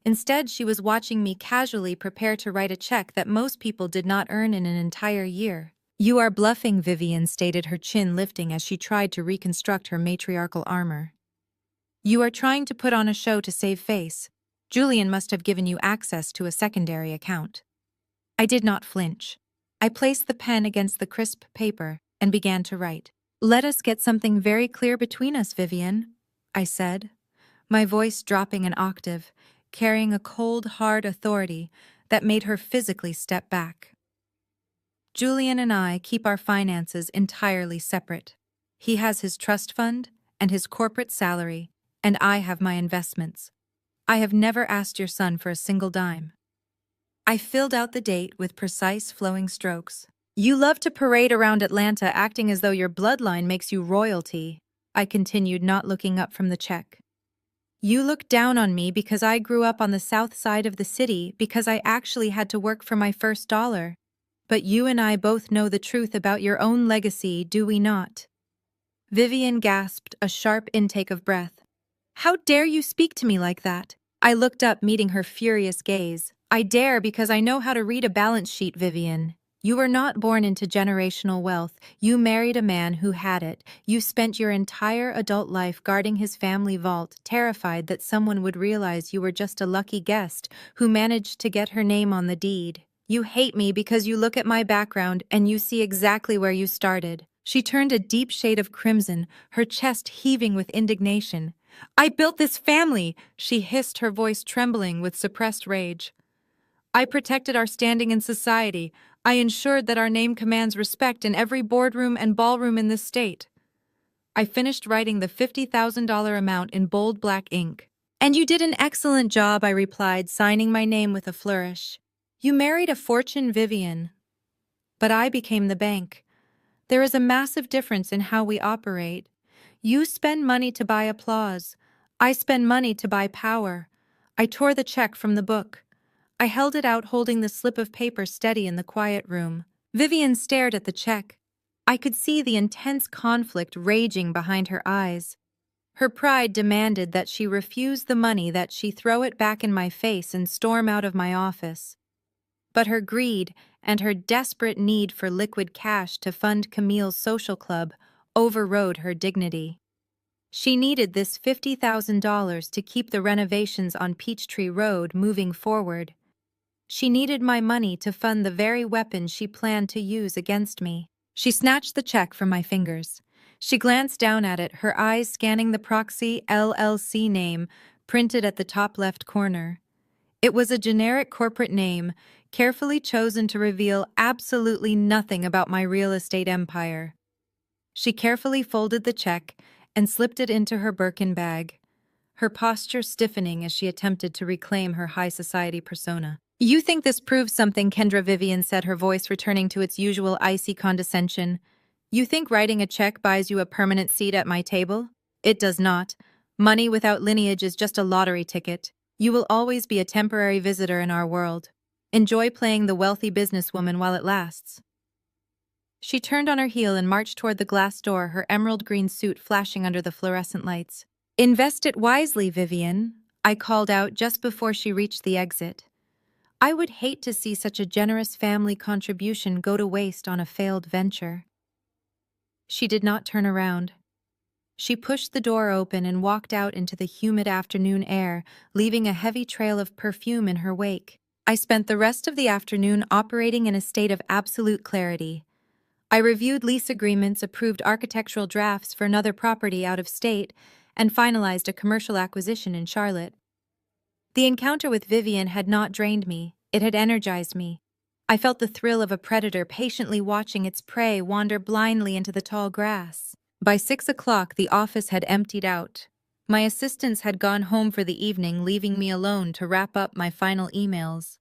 Instead, she was watching me casually prepare to write a check that most people did not earn in an entire year. You are bluffing, Vivian stated, her chin lifting as she tried to reconstruct her matriarchal armor. You are trying to put on a show to save face. Julian must have given you access to a secondary account. I did not flinch. I placed the pen against the crisp paper and began to write. Let us get something very clear between us, Vivian, I said, my voice dropping an octave, carrying a cold, hard authority that made her physically step back. Julian and I keep our finances entirely separate. He has his trust fund and his corporate salary, and I have my investments. I have never asked your son for a single dime. I filled out the date with precise flowing strokes. You love to parade around Atlanta acting as though your bloodline makes you royalty, I continued, not looking up from the check. You look down on me because I grew up on the south side of the city, because I actually had to work for my first dollar. But you and I both know the truth about your own legacy, do we not? Vivian gasped, a sharp intake of breath. How dare you speak to me like that? I looked up, meeting her furious gaze. I dare because I know how to read a balance sheet, Vivian. You were not born into generational wealth. You married a man who had it. You spent your entire adult life guarding his family vault, terrified that someone would realize you were just a lucky guest who managed to get her name on the deed. You hate me because you look at my background and you see exactly where you started. She turned a deep shade of crimson, her chest heaving with indignation. I built this family, she hissed, her voice trembling with suppressed rage. I protected our standing in society. I ensured that our name commands respect in every boardroom and ballroom in this state. I finished writing the $50,000 amount in bold black ink. And you did an excellent job, I replied, signing my name with a flourish. You married a fortune, Vivian. But I became the bank. There is a massive difference in how we operate. You spend money to buy applause. I spend money to buy power. I tore the check from the book. I held it out, holding the slip of paper steady in the quiet room. Vivian stared at the check. I could see the intense conflict raging behind her eyes. Her pride demanded that she refuse the money, that she throw it back in my face and storm out of my office. But her greed and her desperate need for liquid cash to fund Camille's social club overrode her dignity. She needed this $50,000 to keep the renovations on Peachtree Road moving forward. She needed my money to fund the very weapon she planned to use against me. She snatched the check from my fingers. She glanced down at it, her eyes scanning the Proxy LLC name printed at the top left corner. It was a generic corporate name, carefully chosen to reveal absolutely nothing about my real estate empire. She carefully folded the check and slipped it into her Birkin bag, her posture stiffening as she attempted to reclaim her high society persona. "You think this proves something," Kendra Vivian said, her voice returning to its usual icy condescension. "You think writing a check buys you a permanent seat at my table? It does not. Money without lineage is just a lottery ticket. You will always be a temporary visitor in our world. Enjoy playing the wealthy businesswoman while it lasts." She turned on her heel and marched toward the glass door, her emerald green suit flashing under the fluorescent lights. "Invest it wisely, Vivian," I called out just before she reached the exit. I would hate to see such a generous family contribution go to waste on a failed venture. She did not turn around. She pushed the door open and walked out into the humid afternoon air, leaving a heavy trail of perfume in her wake. I spent the rest of the afternoon operating in a state of absolute clarity. I reviewed lease agreements, approved architectural drafts for another property out of state, and finalized a commercial acquisition in Charlotte. The encounter with Vivian had not drained me, it had energized me. I felt the thrill of a predator patiently watching its prey wander blindly into the tall grass. By 6 o'clock, the office had emptied out. My assistants had gone home for the evening, leaving me alone to wrap up my final emails.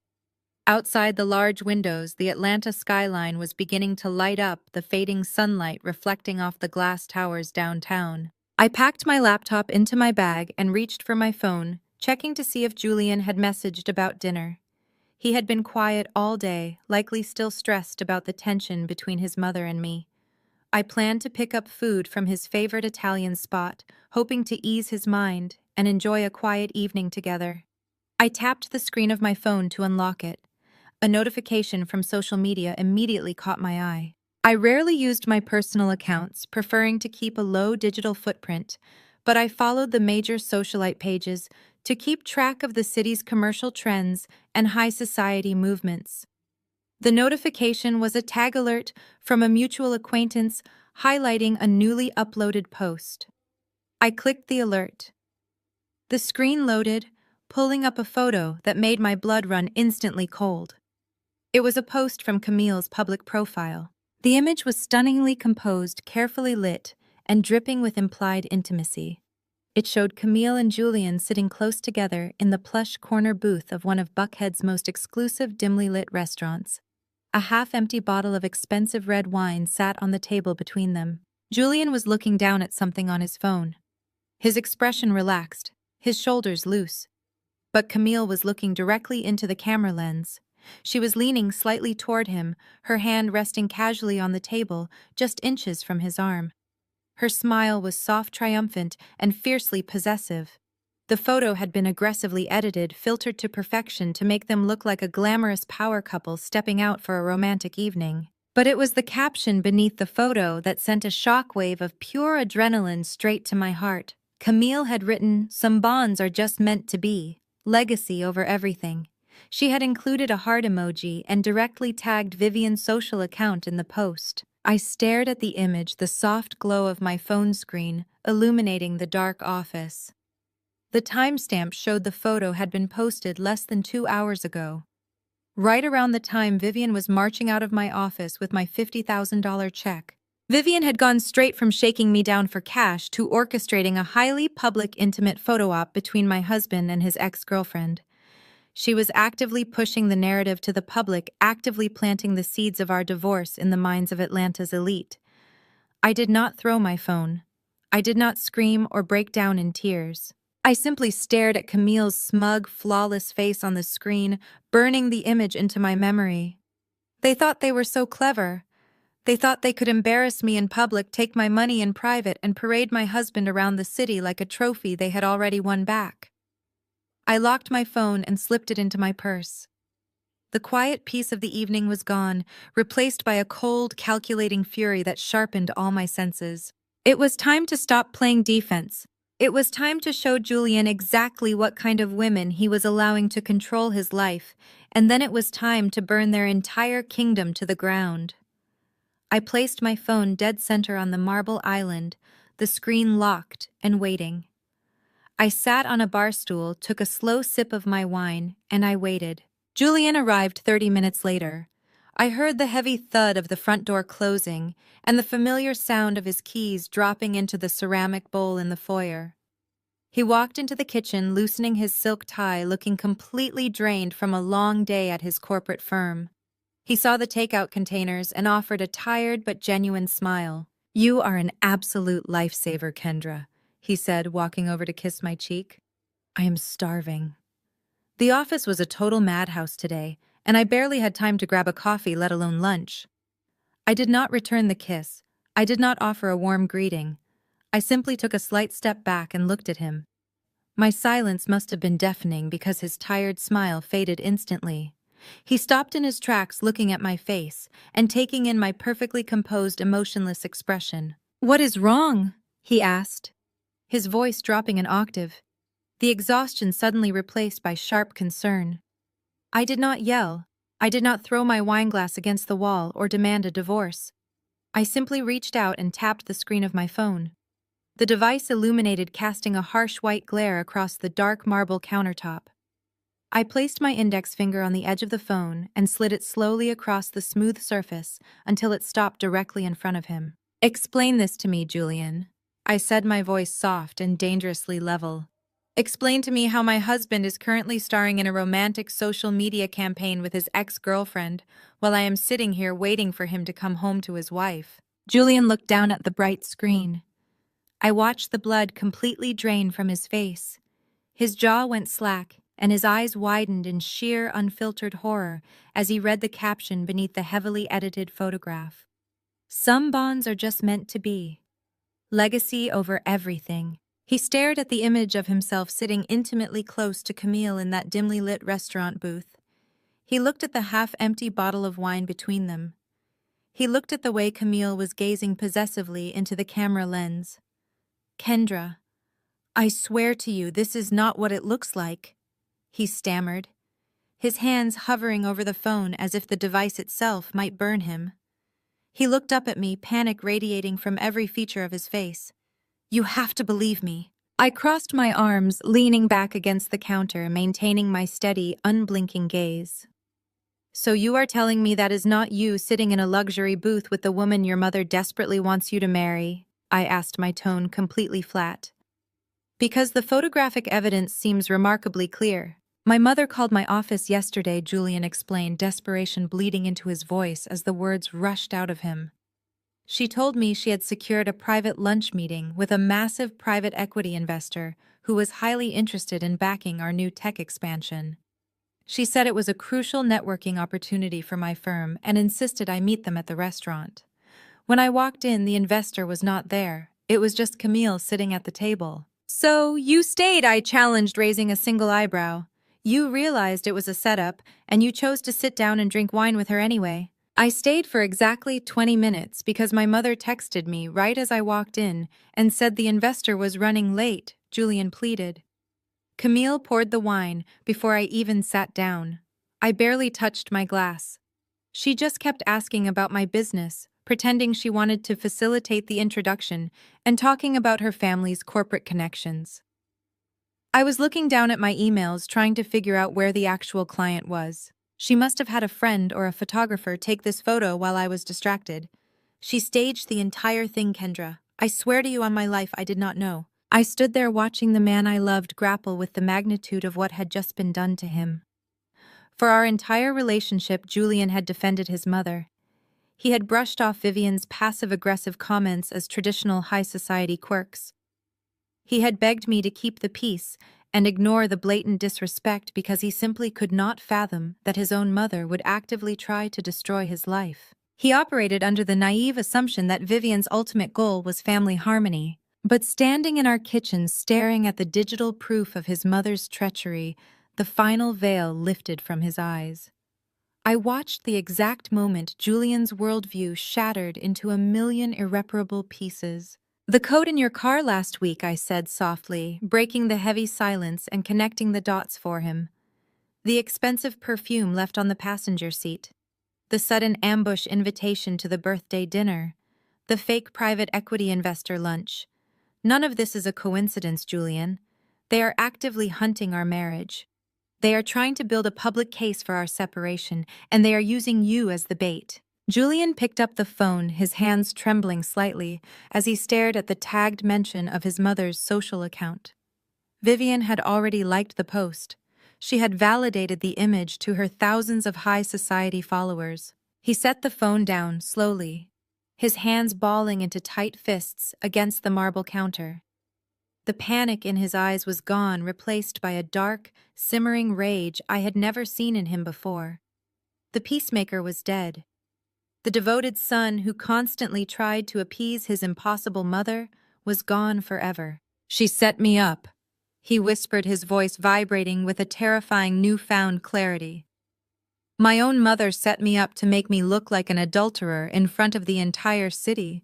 Outside the large windows, the Atlanta skyline was beginning to light up, the fading sunlight reflecting off the glass towers downtown. I packed my laptop into my bag and reached for my phone, checking to see if Julian had messaged about dinner. He had been quiet all day, likely still stressed about the tension between his mother and me. I planned to pick up food from his favorite Italian spot, hoping to ease his mind and enjoy a quiet evening together. I tapped the screen of my phone to unlock it. A notification from social media immediately caught my eye. I rarely used my personal accounts, preferring to keep a low digital footprint, but I followed the major socialite pages to keep track of the city's commercial trends and high society movements. The notification was a tag alert from a mutual acquaintance highlighting a newly uploaded post. I clicked the alert. The screen loaded, pulling up a photo that made my blood run instantly cold. It was a post from Camille's public profile. The image was stunningly composed, carefully lit, and dripping with implied intimacy. It showed Camille and Julian sitting close together in the plush corner booth of one of Buckhead's most exclusive dimly lit restaurants. A half-empty bottle of expensive red wine sat on the table between them. Julian was looking down at something on his phone. His expression relaxed, his shoulders loose. But Camille was looking directly into the camera lens. She was leaning slightly toward him, her hand resting casually on the table, just inches from his arm. Her smile was soft, triumphant, and fiercely possessive. The photo had been aggressively edited, filtered to perfection to make them look like a glamorous power couple stepping out for a romantic evening. But it was the caption beneath the photo that sent a shockwave of pure adrenaline straight to my heart. Camille had written, "Some bonds are just meant to be. Legacy over everything." She had included a heart emoji and directly tagged Vivian's social account in the post. I stared at the image, the soft glow of my phone screen illuminating the dark office. The timestamp showed the photo had been posted less than 2 hours ago. Right around the time Vivian was marching out of my office with my $50,000 check. Vivian had gone straight from shaking me down for cash to orchestrating a highly public, intimate photo op between my husband and his ex-girlfriend. She was actively pushing the narrative to the public, actively planting the seeds of our divorce in the minds of Atlanta's elite. I did not throw my phone. I did not scream or break down in tears. I simply stared at Camille's smug, flawless face on the screen, burning the image into my memory. They thought they were so clever. They thought they could embarrass me in public, take my money in private, and parade my husband around the city like a trophy they had already won back. I locked my phone and slipped it into my purse. The quiet peace of the evening was gone, replaced by a cold, calculating fury that sharpened all my senses. It was time to stop playing defense. It was time to show Julian exactly what kind of women he was allowing to control his life, and then it was time to burn their entire kingdom to the ground. I placed my phone dead center on the marble island, the screen locked and waiting. I sat on a bar stool, took a slow sip of my wine, and I waited. Julian arrived 30 minutes later. I heard the heavy thud of the front door closing and the familiar sound of his keys dropping into the ceramic bowl in the foyer. He walked into the kitchen, loosening his silk tie, looking completely drained from a long day at his corporate firm. He saw the takeout containers and offered a tired but genuine smile. "You are an absolute lifesaver, Kendra," he said, walking over to kiss my cheek. "I am starving." The office was a total madhouse today, and I barely had time to grab a coffee, let alone lunch. I did not return the kiss. I did not offer a warm greeting. I simply took a slight step back and looked at him. My silence must have been deafening because his tired smile faded instantly. He stopped in his tracks, looking at my face and taking in my perfectly composed, emotionless expression. "What is wrong?" he asked, his voice dropping an octave, the exhaustion suddenly replaced by sharp concern. I did not yell. I did not throw my wineglass against the wall or demand a divorce. I simply reached out and tapped the screen of my phone. The device illuminated, casting a harsh white glare across the dark marble countertop. I placed my index finger on the edge of the phone and slid it slowly across the smooth surface until it stopped directly in front of him. "Explain this to me, Julian," I said, my voice soft and dangerously level. "Explain to me how my husband is currently starring in a romantic social media campaign with his ex-girlfriend while I am sitting here waiting for him to come home to his wife." Julian looked down at the bright screen. I watched the blood completely drain from his face. His jaw went slack, and his eyes widened in sheer, unfiltered horror as he read the caption beneath the heavily edited photograph. "Some bonds are just meant to be. Legacy over everything." He stared at the image of himself sitting intimately close to Camille in that dimly lit restaurant booth. He looked at the half-empty bottle of wine between them. He looked at the way Camille was gazing possessively into the camera lens. "Kendra, I swear to you, this is not what it looks like," he stammered, his hands hovering over the phone as if the device itself might burn him. He looked up at me, panic radiating from every feature of his face. "You have to believe me." I crossed my arms, leaning back against the counter, maintaining my steady, unblinking gaze. "So you are telling me that is not you sitting in a luxury booth with the woman your mother desperately wants you to marry?" I asked, my tone completely flat. "Because the photographic evidence seems remarkably clear. My mother called my office yesterday," Julian explained, desperation bleeding into his voice as the words rushed out of him. "She told me she had secured a private lunch meeting with a massive private equity investor who was highly interested in backing our new tech expansion. She said it was a crucial networking opportunity for my firm and insisted I meet them at the restaurant. When I walked in, the investor was not there. It was just Camille sitting at the table." "So you stayed," I challenged, raising a single eyebrow. "You realized it was a setup, and you chose to sit down and drink wine with her anyway." "I stayed for exactly 20 minutes because my mother texted me right as I walked in and said the investor was running late," Julian pleaded. Camille poured the wine before I even sat down. I barely touched my glass. She just kept asking about my business, pretending she wanted to facilitate the introduction and talking about her family's corporate connections. I was looking down at my emails, trying to figure out where the actual client was. She must have had a friend or a photographer take this photo while I was distracted. "She staged the entire thing, Kendra. I swear to you on my life I did not know." I stood there watching the man I loved grapple with the magnitude of what had just been done to him. For our entire relationship, Julian had defended his mother. He had brushed off Vivian's passive-aggressive comments as traditional high society quirks. He had begged me to keep the peace and ignore the blatant disrespect because he simply could not fathom that his own mother would actively try to destroy his life. He operated under the naive assumption that Vivian's ultimate goal was family harmony. But standing in our kitchen staring at the digital proof of his mother's treachery, the final veil lifted from his eyes. I watched the exact moment Julian's worldview shattered into a million irreparable pieces. "The code in your car last week," I said softly, breaking the heavy silence and connecting the dots for him. The expensive perfume left on the passenger seat. The sudden ambush invitation to the birthday dinner. The fake private equity investor lunch. None of this is a coincidence, Julian. They are actively hunting our marriage. They are trying to build a public case for our separation, and they are using you as the bait." Julian picked up the phone, his hands trembling slightly, as he stared at the tagged mention of his mother's social account. Vivian had already liked the post. She had validated the image to her thousands of high society followers. He set the phone down slowly, his hands balling into tight fists against the marble counter. The panic in his eyes was gone, replaced by a dark, simmering rage I had never seen in him before. The peacemaker was dead. The devoted son who constantly tried to appease his impossible mother was gone forever. "She set me up," he whispered, his voice vibrating with a terrifying newfound clarity. "My own mother set me up to make me look like an adulterer in front of the entire city.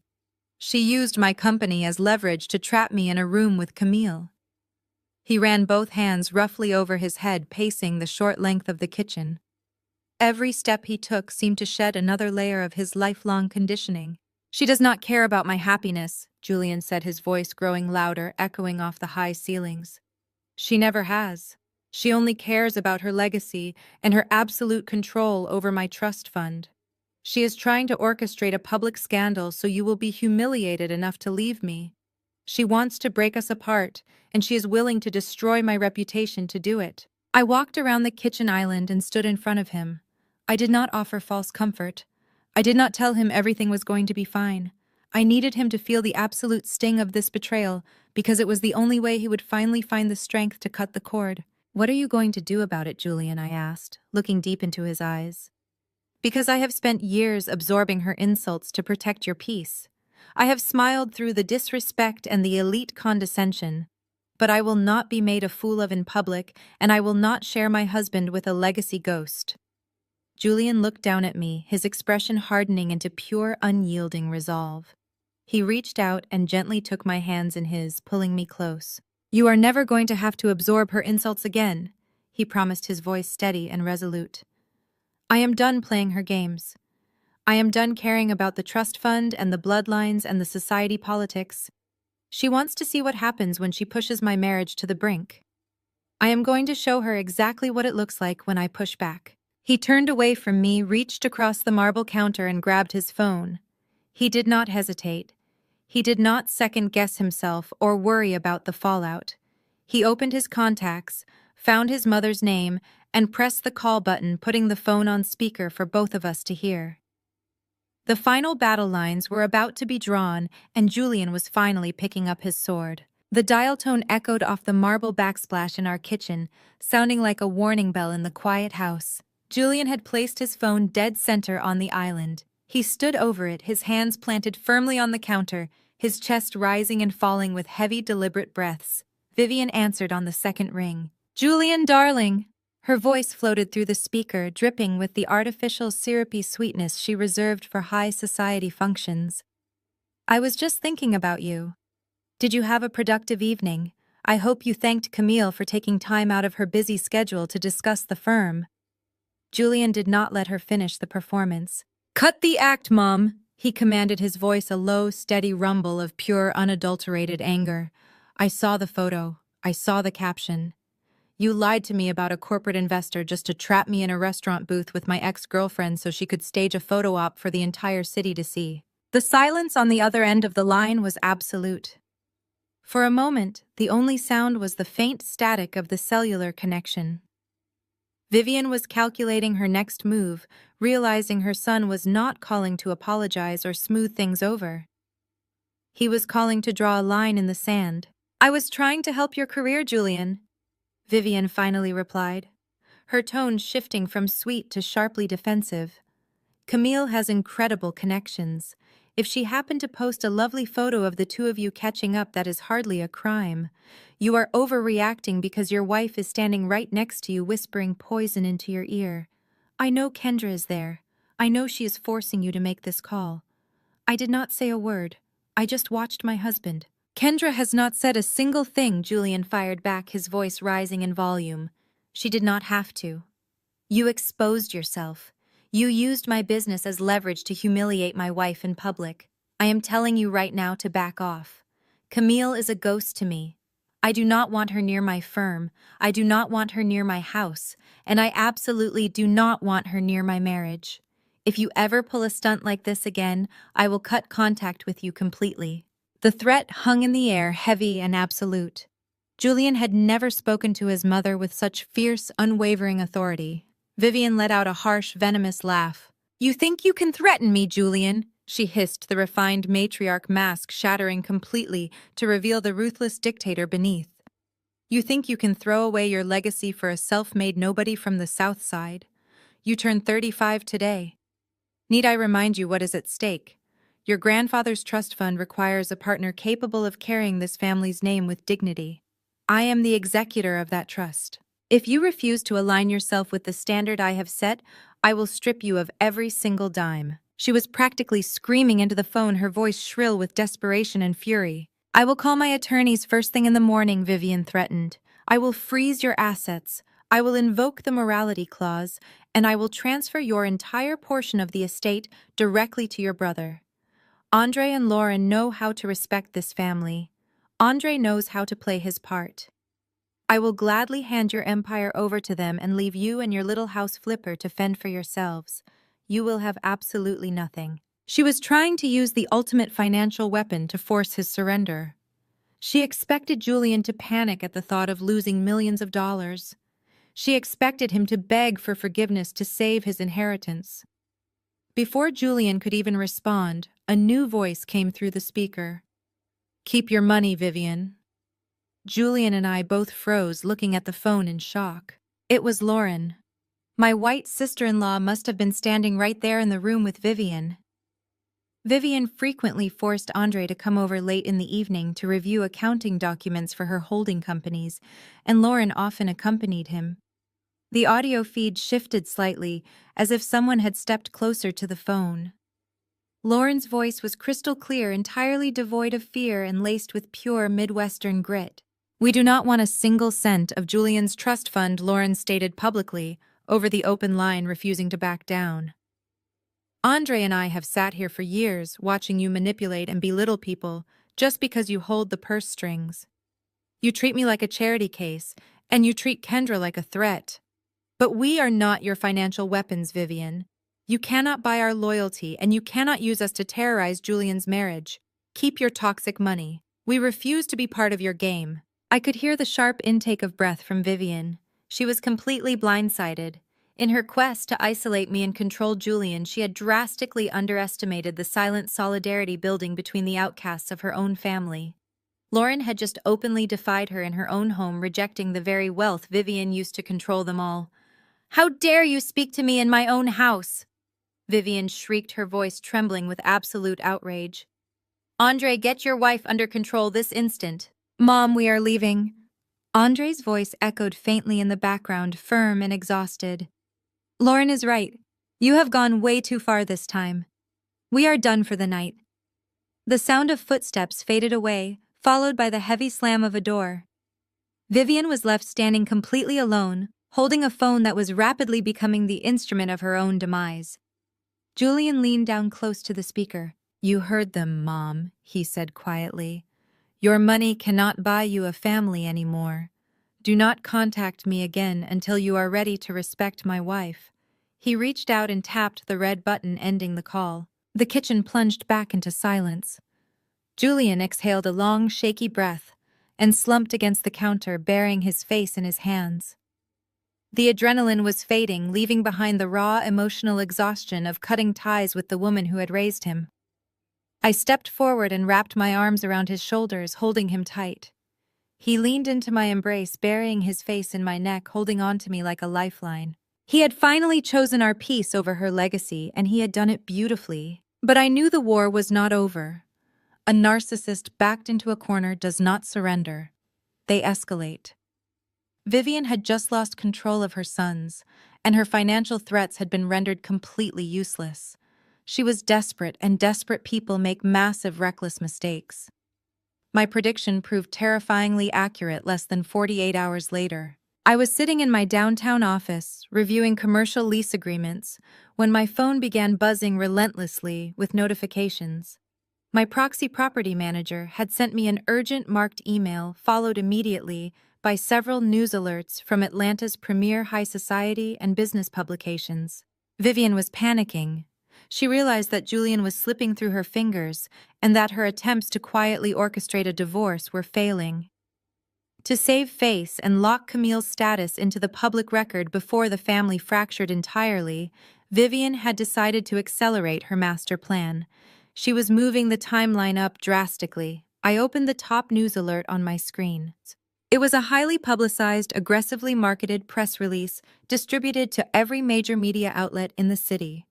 She used my company as leverage to trap me in a room with Camille." He ran both hands roughly over his head, pacing the short length of the kitchen. Every step he took seemed to shed another layer of his lifelong conditioning. "She does not care about my happiness," Julian said, his voice growing louder, echoing off the high ceilings. "She never has. She only cares about her legacy and her absolute control over my trust fund. She is trying to orchestrate a public scandal so you will be humiliated enough to leave me. She wants to break us apart, and she is willing to destroy my reputation to do it." I walked around the kitchen island and stood in front of him. I did not offer false comfort. I did not tell him everything was going to be fine. I needed him to feel the absolute sting of this betrayal, because it was the only way he would finally find the strength to cut the cord. "What are you going to do about it, Julian?" I asked, looking deep into his eyes. "Because I have spent years absorbing her insults to protect your peace. I have smiled through the disrespect and the elite condescension. But I will not be made a fool of in public, and I will not share my husband with a legacy ghost." Julian looked down at me, his expression hardening into pure, unyielding resolve. He reached out and gently took my hands in his, pulling me close. "You are never going to have to absorb her insults again," he promised, his voice steady and resolute. "I am done playing her games. I am done caring about the trust fund and the bloodlines and the society politics. She wants to see what happens when she pushes my marriage to the brink. I am going to show her exactly what it looks like when I push back." He turned away from me, reached across the marble counter and grabbed his phone. He did not hesitate. He did not second-guess himself or worry about the fallout. He opened his contacts, found his mother's name, and pressed the call button, putting the phone on speaker for both of us to hear. The final battle lines were about to be drawn, and Julian was finally picking up his sword. The dial tone echoed off the marble backsplash in our kitchen, sounding like a warning bell in the quiet house. Julian had placed his phone dead center on the island. He stood over it, his hands planted firmly on the counter, his chest rising and falling with heavy, deliberate breaths. Vivian answered on the second ring. "Julian, darling." Her voice floated through the speaker, dripping with the artificial syrupy sweetness she reserved for high society functions. "I was just thinking about you. Did you have a productive evening? I hope you thanked Camille for taking time out of her busy schedule to discuss the firm." Julian did not let her finish the performance. "Cut the act, Mom," he commanded, his voice a low, steady rumble of pure, unadulterated anger. "I saw the photo. I saw the caption. You lied to me about a corporate investor just to trap me in a restaurant booth with my ex-girlfriend so she could stage a photo op for the entire city to see." The silence on the other end of the line was absolute. For a moment, the only sound was the faint static of the cellular connection. Vivian was calculating her next move, realizing her son was not calling to apologize or smooth things over. He was calling to draw a line in the sand. "I was trying to help your career, Julian," Vivian finally replied, her tone shifting from sweet to sharply defensive. "Camille has incredible connections. If she happened to post a lovely photo of the two of you catching up, that is hardly a crime. You are overreacting because your wife is standing right next to you, whispering poison into your ear. I know Kendra is there. I know she is forcing you to make this call. I did not say a word. I just watched my husband." "Kendra has not said a single thing," Julian fired back, his voice rising in volume. "She did not have to. You exposed yourself. You used my business as leverage to humiliate my wife in public. I am telling you right now to back off. Camille is a ghost to me. I do not want her near my firm, I do not want her near my house, and I absolutely do not want her near my marriage. If you ever pull a stunt like this again, I will cut contact with you completely." The threat hung in the air, heavy and absolute. Julian had never spoken to his mother with such fierce, unwavering authority. Vivian let out a harsh, venomous laugh. "You think you can threaten me, Julian?" she hissed, the refined matriarch mask shattering completely to reveal the ruthless dictator beneath. "You think you can throw away your legacy for a self-made nobody from the South Side? You turned 35 today. Need I remind you what is at stake? Your grandfather's trust fund requires a partner capable of carrying this family's name with dignity. I am the executor of that trust. If you refuse to align yourself with the standard I have set, I will strip you of every single dime." She was practically screaming into the phone, her voice shrill with desperation and fury. "I will call my attorneys first thing in the morning," Vivian threatened. "I will freeze your assets. I will invoke the morality clause, and I will transfer your entire portion of the estate directly to your brother. Andre and Lauren know how to respect this family. Andre knows how to play his part. I will gladly hand your empire over to them and leave you and your little house flipper to fend for yourselves. You will have absolutely nothing." She was trying to use the ultimate financial weapon to force his surrender. She expected Julian to panic at the thought of losing millions of dollars. She expected him to beg for forgiveness to save his inheritance. Before Julian could even respond, a new voice came through the speaker. "Keep your money, Vivian." Julian and I both froze, looking at the phone in shock. It was Lauren. My white sister-in-law must have been standing right there in the room with Vivian. Vivian frequently forced Andre to come over late in the evening to review accounting documents for her holding companies, and Lauren often accompanied him. The audio feed shifted slightly, as if someone had stepped closer to the phone. Lauren's voice was crystal clear, entirely devoid of fear and laced with pure Midwestern grit. "We do not want a single cent of Julian's trust fund," Lauren stated publicly, over the open line, refusing to back down. "Andre and I have sat here for years, watching you manipulate and belittle people just because you hold the purse strings. You treat me like a charity case, and you treat Kendra like a threat. But we are not your financial weapons, Vivian. You cannot buy our loyalty, and you cannot use us to terrorize Julian's marriage. Keep your toxic money. We refuse to be part of your game." I could hear the sharp intake of breath from Vivian. She was completely blindsided. In her quest to isolate me and control Julian, she had drastically underestimated the silent solidarity building between the outcasts of her own family. Lauren had just openly defied her in her own home, rejecting the very wealth Vivian used to control them all. "How dare you speak to me in my own house?" Vivian shrieked, her voice trembling with absolute outrage. "Andre, get your wife under control this instant." "Mom, we are leaving." Andre's voice echoed faintly in the background, firm and exhausted. "Lauren is right. You have gone way too far this time. We are done for the night." The sound of footsteps faded away, followed by the heavy slam of a door. Vivian was left standing completely alone, holding a phone that was rapidly becoming the instrument of her own demise. Julian leaned down close to the speaker. "You heard them, Mom," he said quietly. "Your money cannot buy you a family anymore. Do not contact me again until you are ready to respect my wife." He reached out and tapped the red button ending the call. The kitchen plunged back into silence. Julian exhaled a long, shaky breath and slumped against the counter, burying his face in his hands. The adrenaline was fading, leaving behind the raw, emotional exhaustion of cutting ties with the woman who had raised him. I stepped forward and wrapped my arms around his shoulders, holding him tight. He leaned into my embrace, burying his face in my neck, holding on to me like a lifeline. He had finally chosen our peace over her legacy, and he had done it beautifully. But I knew the war was not over. A narcissist backed into a corner does not surrender. They escalate. Vivian had just lost control of her sons, and her financial threats had been rendered completely useless. She was desperate, and desperate people make massive, reckless mistakes. My prediction proved terrifyingly accurate less than 48 hours later. I was sitting in my downtown office, reviewing commercial lease agreements, when my phone began buzzing relentlessly with notifications. My proxy property manager had sent me an urgent marked email followed immediately by several news alerts from Atlanta's premier high society and business publications. Vivian was panicking. She realized that Julian was slipping through her fingers and that her attempts to quietly orchestrate a divorce were failing. To save face and lock Camille's status into the public record before the family fractured entirely, Vivian had decided to accelerate her master plan. She was moving the timeline up drastically. I opened the top news alert on my screen. It was a highly publicized, aggressively marketed press release distributed to every major media outlet in the city.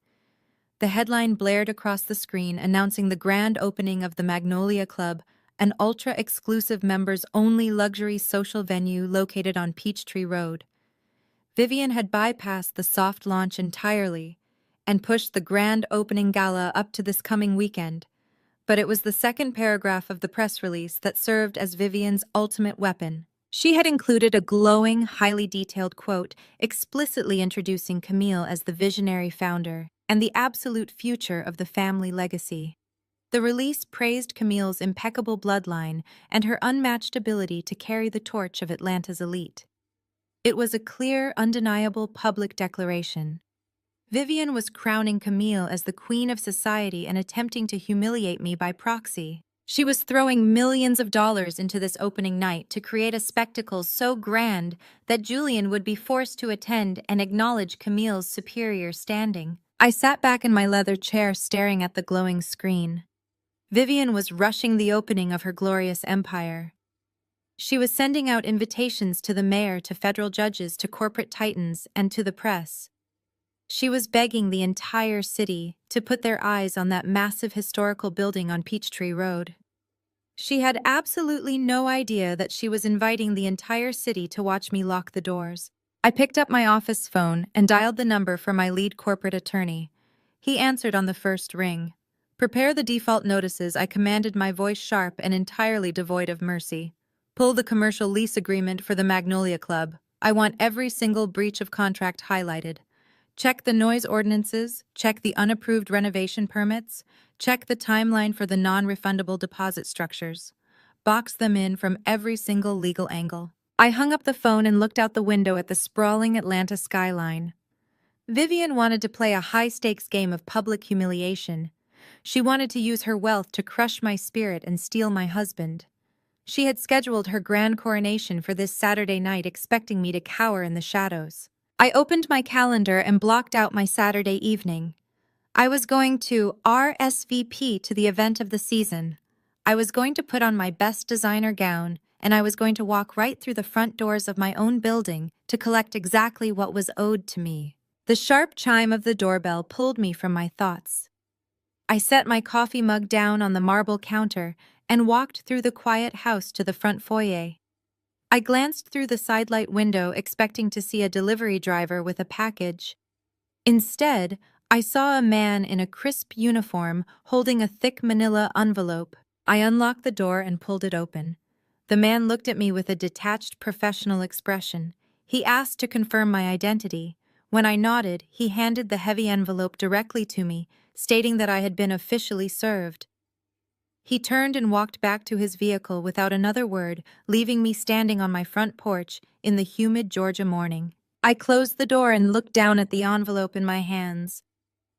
The headline blared across the screen announcing the grand opening of the Magnolia Club, an ultra-exclusive members-only luxury social venue located on Peachtree Road. Vivian had bypassed the soft launch entirely and pushed the grand opening gala up to this coming weekend, but it was the second paragraph of the press release that served as Vivian's ultimate weapon. She had included a glowing, highly detailed quote explicitly introducing Camille as the visionary founder and the absolute future of the family legacy. The release praised Camille's impeccable bloodline and her unmatched ability to carry the torch of Atlanta's elite. It was a clear, undeniable public declaration. Vivian was crowning Camille as the queen of society and attempting to humiliate me by proxy. She was throwing millions of dollars into this opening night to create a spectacle so grand that Julian would be forced to attend and acknowledge Camille's superior standing. I sat back in my leather chair staring at the glowing screen. Vivian was rushing the opening of her glorious empire. She was sending out invitations to the mayor, to federal judges, to corporate titans, and to the press. She was begging the entire city to put their eyes on that massive historical building on Peachtree Road. She had absolutely no idea that she was inviting the entire city to watch me lock the doors. I picked up my office phone and dialed the number for my lead corporate attorney. He answered on the first ring. "Prepare the default notices," I commanded, my voice sharp and entirely devoid of mercy. "Pull the commercial lease agreement for the Magnolia Club. I want every single breach of contract highlighted. Check the noise ordinances, check the unapproved renovation permits, check the timeline for the non-refundable deposit structures. Box them in from every single legal angle." I hung up the phone and looked out the window at the sprawling Atlanta skyline. Vivian wanted to play a high-stakes game of public humiliation. She wanted to use her wealth to crush my spirit and steal my husband. She had scheduled her grand coronation for this Saturday night, expecting me to cower in the shadows. I opened my calendar and blocked out my Saturday evening. I was going to RSVP to the event of the season. I was going to put on my best designer gown, and I was going to walk right through the front doors of my own building to collect exactly what was owed to me. The sharp chime of the doorbell pulled me from my thoughts. I set my coffee mug down on the marble counter and walked through the quiet house to the front foyer. I glanced through the sidelight window, expecting to see a delivery driver with a package. Instead, I saw a man in a crisp uniform holding a thick manila envelope. I unlocked the door and pulled it open. The man looked at me with a detached, professional expression. He asked to confirm my identity. When I nodded, he handed the heavy envelope directly to me, stating that I had been officially served. He turned and walked back to his vehicle without another word, leaving me standing on my front porch in the humid Georgia morning. I closed the door and looked down at the envelope in my hands.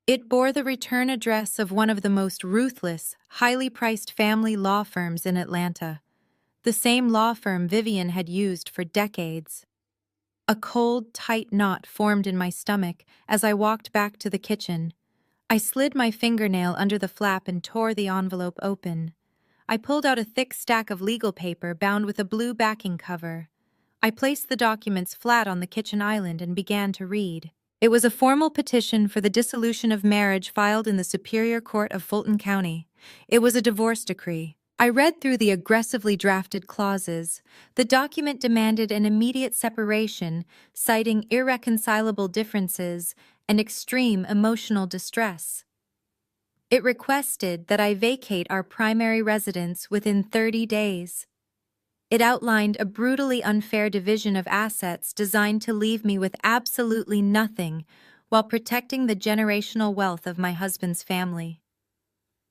It bore the return address of one of the most ruthless, highly priced family law firms in Atlanta. The same law firm Vivian had used for decades. A cold, tight knot formed in my stomach as I walked back to the kitchen. I slid my fingernail under the flap and tore the envelope open. I pulled out a thick stack of legal paper bound with a blue backing cover. I placed the documents flat on the kitchen island and began to read. It was a formal petition for the dissolution of marriage filed in the Superior Court of Fulton County. It was a divorce decree. I read through the aggressively drafted clauses. The document demanded an immediate separation, citing irreconcilable differences and extreme emotional distress. It requested that I vacate our primary residence within 30 days. It outlined a brutally unfair division of assets designed to leave me with absolutely nothing while protecting the generational wealth of my husband's family.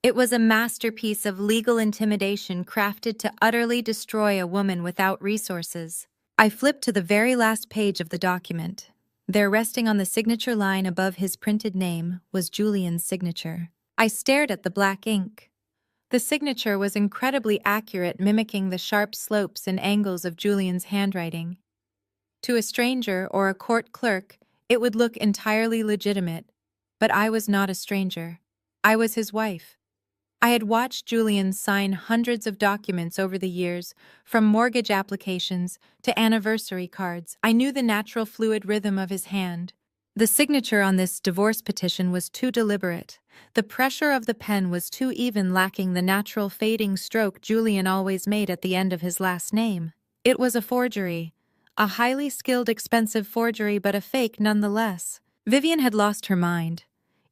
It was a masterpiece of legal intimidation crafted to utterly destroy a woman without resources. I flipped to the very last page of the document. There, resting on the signature line above his printed name, was Julian's signature. I stared at the black ink. The signature was incredibly accurate, mimicking the sharp slopes and angles of Julian's handwriting. To a stranger or a court clerk, it would look entirely legitimate, but I was not a stranger. I was his wife. I had watched Julian sign hundreds of documents over the years, from mortgage applications to anniversary cards. I knew the natural fluid rhythm of his hand. The signature on this divorce petition was too deliberate. The pressure of the pen was too even, lacking the natural fading stroke Julian always made at the end of his last name. It was a forgery. A highly skilled, expensive forgery, but a fake nonetheless. Vivian had lost her mind.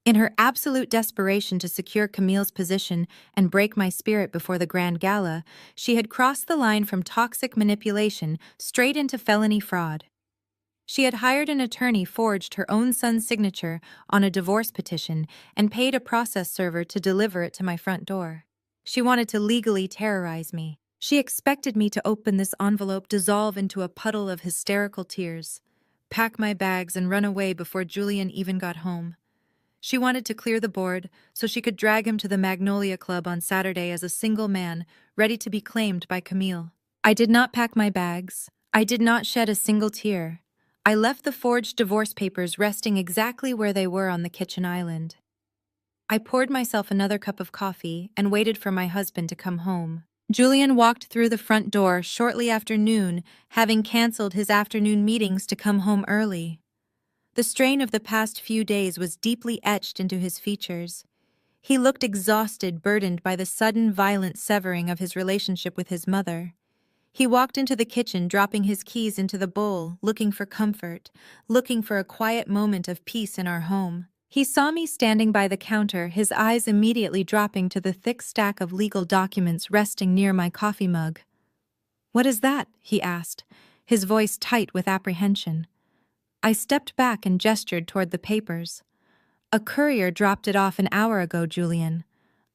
In her absolute desperation to secure Camille's position and break my spirit before the grand gala, she had crossed the line from toxic manipulation straight into felony fraud. She had hired an attorney, forged her own son's signature on a divorce petition, and paid a process server to deliver it to my front door. She wanted to legally terrorize me. She expected me to open this envelope, dissolve into a puddle of hysterical tears, pack my bags, and run away before Julian even got home. She wanted to clear the board so she could drag him to the Magnolia Club on Saturday as a single man, ready to be claimed by Camille. I did not pack my bags. I did not shed a single tear. I left the forged divorce papers resting exactly where they were on the kitchen island. I poured myself another cup of coffee and waited for my husband to come home. Julian walked through the front door shortly after noon, having canceled his afternoon meetings to come home early. The strain of the past few days was deeply etched into his features. He looked exhausted, burdened by the sudden, violent severing of his relationship with his mother. He walked into the kitchen, dropping his keys into the bowl, looking for comfort, looking for a quiet moment of peace in our home. He saw me standing by the counter, his eyes immediately dropping to the thick stack of legal documents resting near my coffee mug. "What is that?" he asked, his voice tight with apprehension. I stepped back and gestured toward the papers. "A courier dropped it off an hour ago, Julian.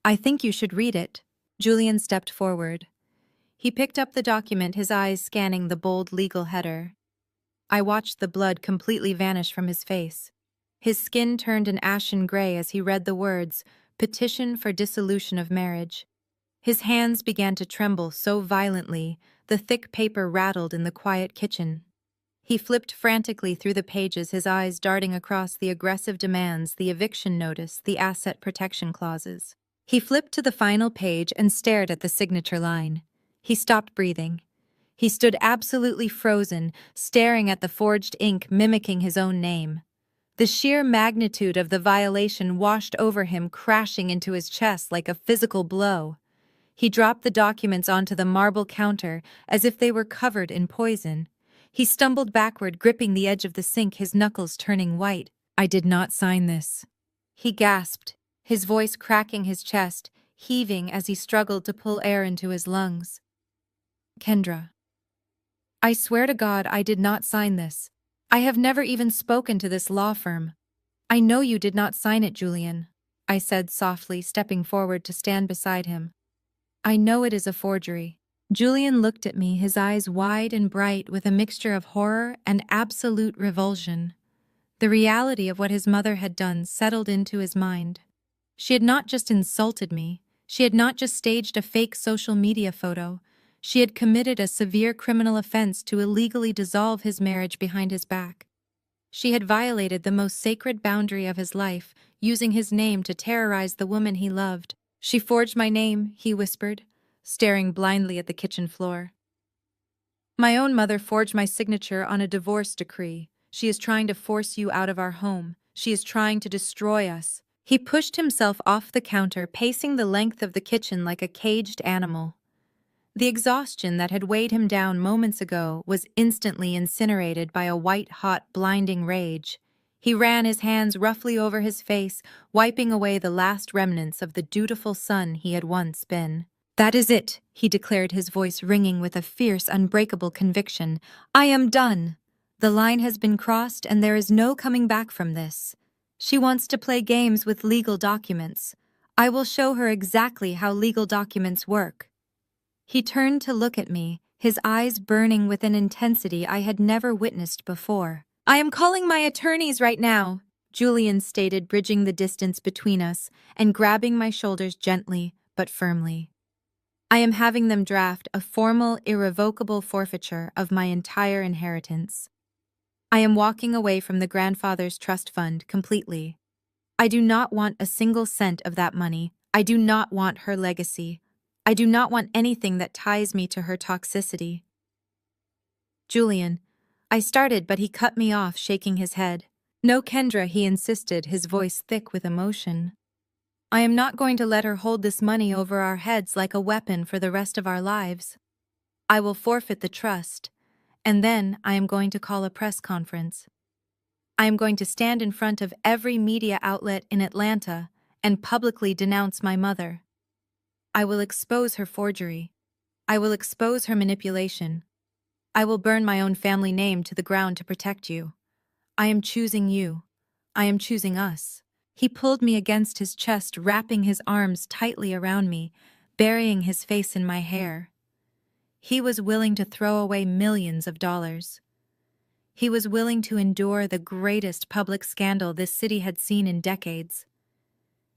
I think you should read it." Julian stepped forward. He picked up the document, his eyes scanning the bold legal header. I watched the blood completely vanish from his face. His skin turned an ashen gray as he read the words, "Petition for dissolution of marriage." His hands began to tremble so violently, the thick paper rattled in the quiet kitchen. He flipped frantically through the pages, his eyes darting across the aggressive demands, the eviction notice, the asset protection clauses. He flipped to the final page and stared at the signature line. He stopped breathing. He stood absolutely frozen, staring at the forged ink mimicking his own name. The sheer magnitude of the violation washed over him, crashing into his chest like a physical blow. He dropped the documents onto the marble counter as if they were covered in poison. He stumbled backward, gripping the edge of the sink, his knuckles turning white. "I did not sign this," he gasped, his voice cracking his chest, heaving as he struggled to pull air into his lungs. "Kendra, I swear to God I did not sign this. I have never even spoken to this law firm." "I know you did not sign it, Julian," I said softly, stepping forward to stand beside him. "I know it is a forgery." Julian looked at me, his eyes wide and bright with a mixture of horror and absolute revulsion. The reality of what his mother had done settled into his mind. She had not just insulted me. She had not just staged a fake social media photo. She had committed a severe criminal offense to illegally dissolve his marriage behind his back. She had violated the most sacred boundary of his life, using his name to terrorize the woman he loved. "She forged my name," he whispered, staring blindly at the kitchen floor. "My own mother forged my signature on a divorce decree. She is trying to force you out of our home. She is trying to destroy us." He pushed himself off the counter, pacing the length of the kitchen like a caged animal. The exhaustion that had weighed him down moments ago was instantly incinerated by a white-hot, blinding rage. He ran his hands roughly over his face, wiping away the last remnants of the dutiful son he had once been. "That is it," he declared, his voice ringing with a fierce, unbreakable conviction. "I am done. The line has been crossed and there is no coming back from this. She wants to play games with legal documents. I will show her exactly how legal documents work." He turned to look at me, his eyes burning with an intensity I had never witnessed before. "I am calling my attorneys right now," Julian stated, bridging the distance between us and grabbing my shoulders gently but firmly. "I am having them draft a formal, irrevocable forfeiture of my entire inheritance. I am walking away from the grandfather's trust fund completely. I do not want a single cent of that money. I do not want her legacy. I do not want anything that ties me to her toxicity." "Julian," I started, but he cut me off, shaking his head. "No, Kendra," he insisted, his voice thick with emotion. "I am not going to let her hold this money over our heads like a weapon for the rest of our lives. I will forfeit the trust, and then I am going to call a press conference. I am going to stand in front of every media outlet in Atlanta and publicly denounce my mother. I will expose her forgery. I will expose her manipulation. I will burn my own family name to the ground to protect you. I am choosing you. I am choosing us." He pulled me against his chest, wrapping his arms tightly around me, burying his face in my hair. He was willing to throw away millions of dollars. He was willing to endure the greatest public scandal this city had seen in decades.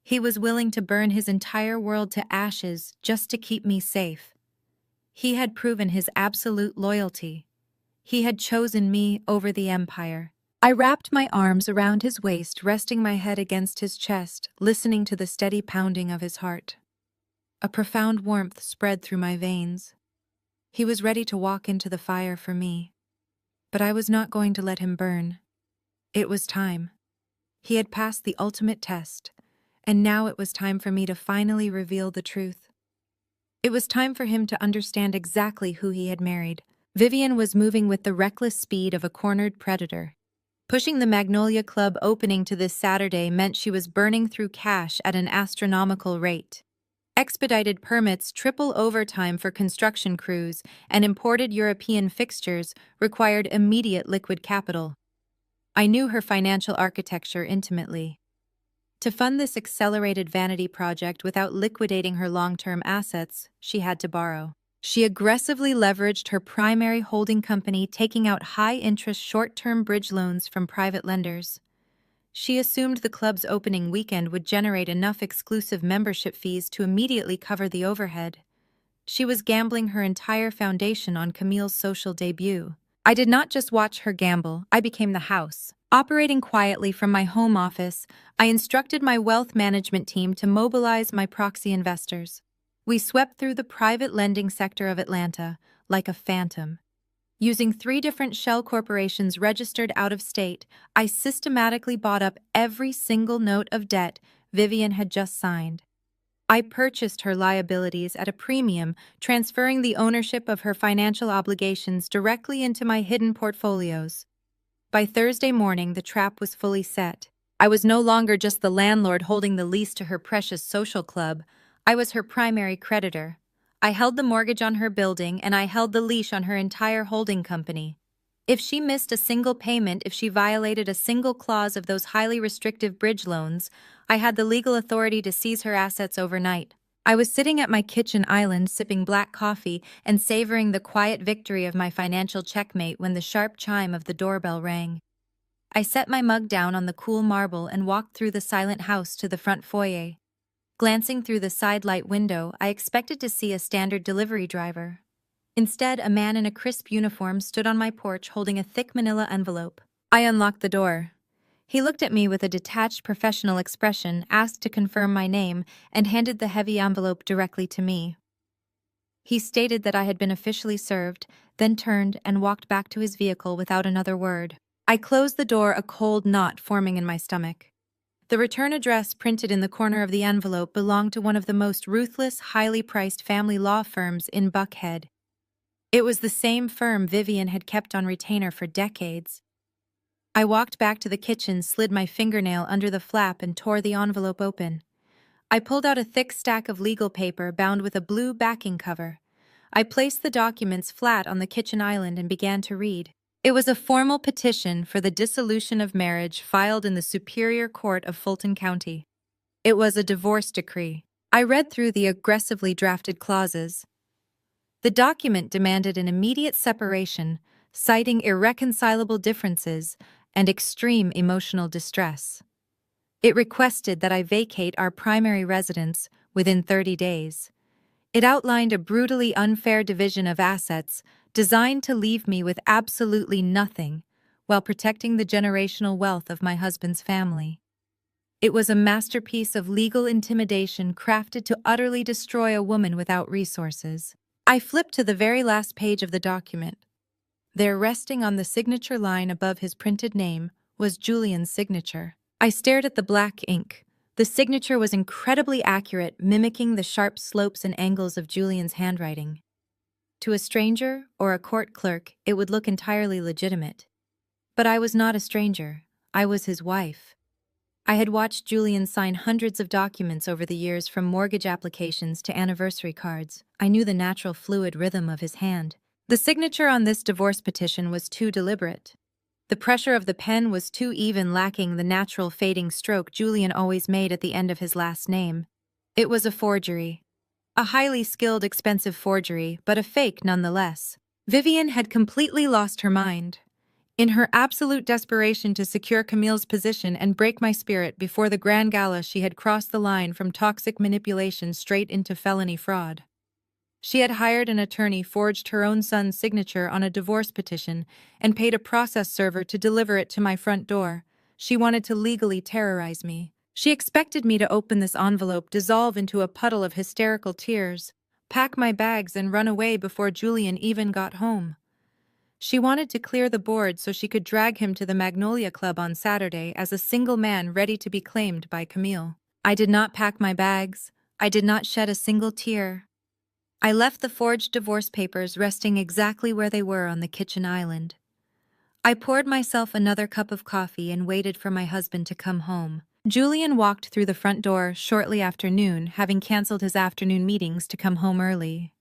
He was willing to burn his entire world to ashes just to keep me safe. He had proven his absolute loyalty. He had chosen me over the empire. I wrapped my arms around his waist, resting my head against his chest, listening to the steady pounding of his heart. A profound warmth spread through my veins. He was ready to walk into the fire for me. But I was not going to let him burn. It was time. He had passed the ultimate test, and now it was time for me to finally reveal the truth. It was time for him to understand exactly who he had married. Vivian was moving with the reckless speed of a cornered predator. Pushing the Magnolia Club opening to this Saturday meant she was burning through cash at an astronomical rate. Expedited permits, triple overtime for construction crews, and imported European fixtures required immediate liquid capital. I knew her financial architecture intimately. To fund this accelerated vanity project without liquidating her long-term assets, she had to borrow. She aggressively leveraged her primary holding company, taking out high-interest short-term bridge loans from private lenders. She assumed the club's opening weekend would generate enough exclusive membership fees to immediately cover the overhead. She was gambling her entire foundation on Camille's social debut. I did not just watch her gamble, I became the house. Operating quietly from my home office, I instructed my wealth management team to mobilize my proxy investors. We swept through the private lending sector of Atlanta like a phantom. Using 3 different shell corporations registered out of state, I systematically bought up every single note of debt Vivian had just signed. I purchased her liabilities at a premium, transferring the ownership of her financial obligations directly into my hidden portfolios. By Thursday morning, the trap was fully set. I was no longer just the landlord holding the lease to her precious social club. I was her primary creditor. I held the mortgage on her building, and I held the leash on her entire holding company. If she missed a single payment, if she violated a single clause of those highly restrictive bridge loans, I had the legal authority to seize her assets overnight. I was sitting at my kitchen island sipping black coffee and savoring the quiet victory of my financial checkmate when the sharp chime of the doorbell rang. I set my mug down on the cool marble and walked through the silent house to the front foyer. Glancing through the side-light window, I expected to see a standard delivery driver. Instead, a man in a crisp uniform stood on my porch holding a thick manila envelope. I unlocked the door. He looked at me with a detached professional expression, asked to confirm my name, and handed the heavy envelope directly to me. He stated that I had been officially served, then turned and walked back to his vehicle without another word. I closed the door, a cold knot forming in my stomach. The return address printed in the corner of the envelope belonged to one of the most ruthless, highly priced family law firms in Buckhead. It was the same firm Vivian had kept on retainer for decades. I walked back to the kitchen, slid my fingernail under the flap, and tore the envelope open. I pulled out a thick stack of legal paper bound with a blue backing cover. I placed the documents flat on the kitchen island and began to read. It was a formal petition for the dissolution of marriage filed in the Superior Court of Fulton County. It was a divorce decree. I read through the aggressively drafted clauses. The document demanded an immediate separation, citing irreconcilable differences and extreme emotional distress. It requested that I vacate our primary residence within 30 days. It outlined a brutally unfair division of assets designed to leave me with absolutely nothing while protecting the generational wealth of my husband's family. It was a masterpiece of legal intimidation crafted to utterly destroy a woman without resources. I flipped to the very last page of the document. There, resting on the signature line above his printed name, was Julian's signature. I stared at the black ink. The signature was incredibly accurate, mimicking the sharp slopes and angles of Julian's handwriting. To a stranger or a court clerk, it would look entirely legitimate. But I was not a stranger. I was his wife. I had watched Julian sign hundreds of documents over the years, from mortgage applications to anniversary cards. I knew the natural fluid rhythm of his hand. The signature on this divorce petition was too deliberate. The pressure of the pen was too even, lacking the natural fading stroke Julian always made at the end of his last name. It was a forgery. A highly skilled, expensive forgery, but a fake nonetheless. Vivian had completely lost her mind. In her absolute desperation to secure Camille's position and break my spirit before the grand gala, she had crossed the line from toxic manipulation straight into felony fraud. She had hired an attorney, forged her own son's signature on a divorce petition, and paid a process server to deliver it to my front door. She wanted to legally terrorize me. She expected me to open this envelope, dissolve into a puddle of hysterical tears, pack my bags, and run away before Julian even got home. She wanted to clear the board so she could drag him to the Magnolia Club on Saturday as a single man ready to be claimed by Camille. I did not pack my bags. I did not shed a single tear. I left the forged divorce papers resting exactly where they were on the kitchen island. I poured myself another cup of coffee and waited for my husband to come home. Julian walked through the front door shortly after noon, having canceled his afternoon meetings to come home early.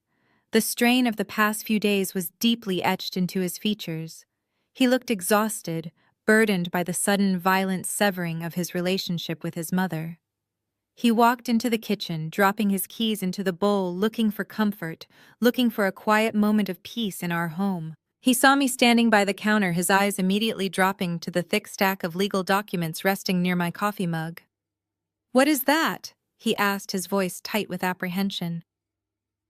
The strain of the past few days was deeply etched into his features. He looked exhausted, burdened by the sudden, violent severing of his relationship with his mother. He walked into the kitchen, dropping his keys into the bowl, looking for comfort, looking for a quiet moment of peace in our home. He saw me standing by the counter, his eyes immediately dropping to the thick stack of legal documents resting near my coffee mug. "What is that?" he asked, his voice tight with apprehension.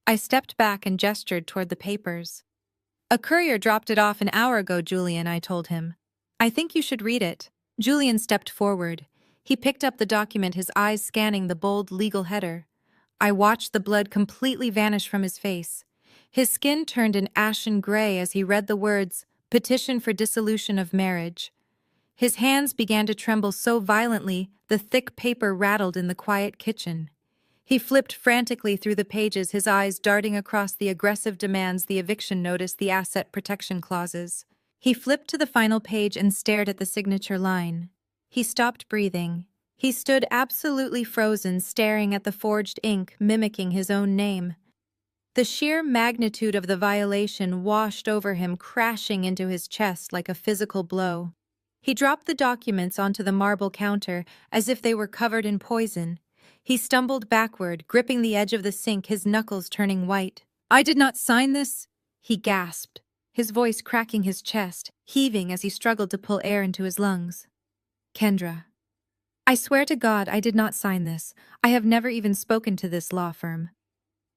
I stepped back and gestured toward the papers. "A courier dropped it off an hour ago, Julian," I told him. "I think you should read it." Julian stepped forward. He picked up the document, his eyes scanning the bold legal header. I watched the blood completely vanish from his face. His skin turned an ashen gray as he read the words, "Petition for dissolution of marriage." His hands began to tremble so violently the thick paper rattled in the quiet kitchen. He flipped frantically through the pages, his eyes darting across the aggressive demands, the eviction notice, the asset protection clauses. He flipped to the final page and stared at the signature line. He stopped breathing. He stood absolutely frozen, staring at the forged ink, mimicking his own name. The sheer magnitude of the violation washed over him, crashing into his chest like a physical blow. He dropped the documents onto the marble counter as if they were covered in poison. He stumbled backward, gripping the edge of the sink, his knuckles turning white. "I did not sign this," he gasped, his voice cracking his chest, heaving as he struggled to pull air into his lungs. "Kendra, I swear to God I did not sign this. I have never even spoken to this law firm."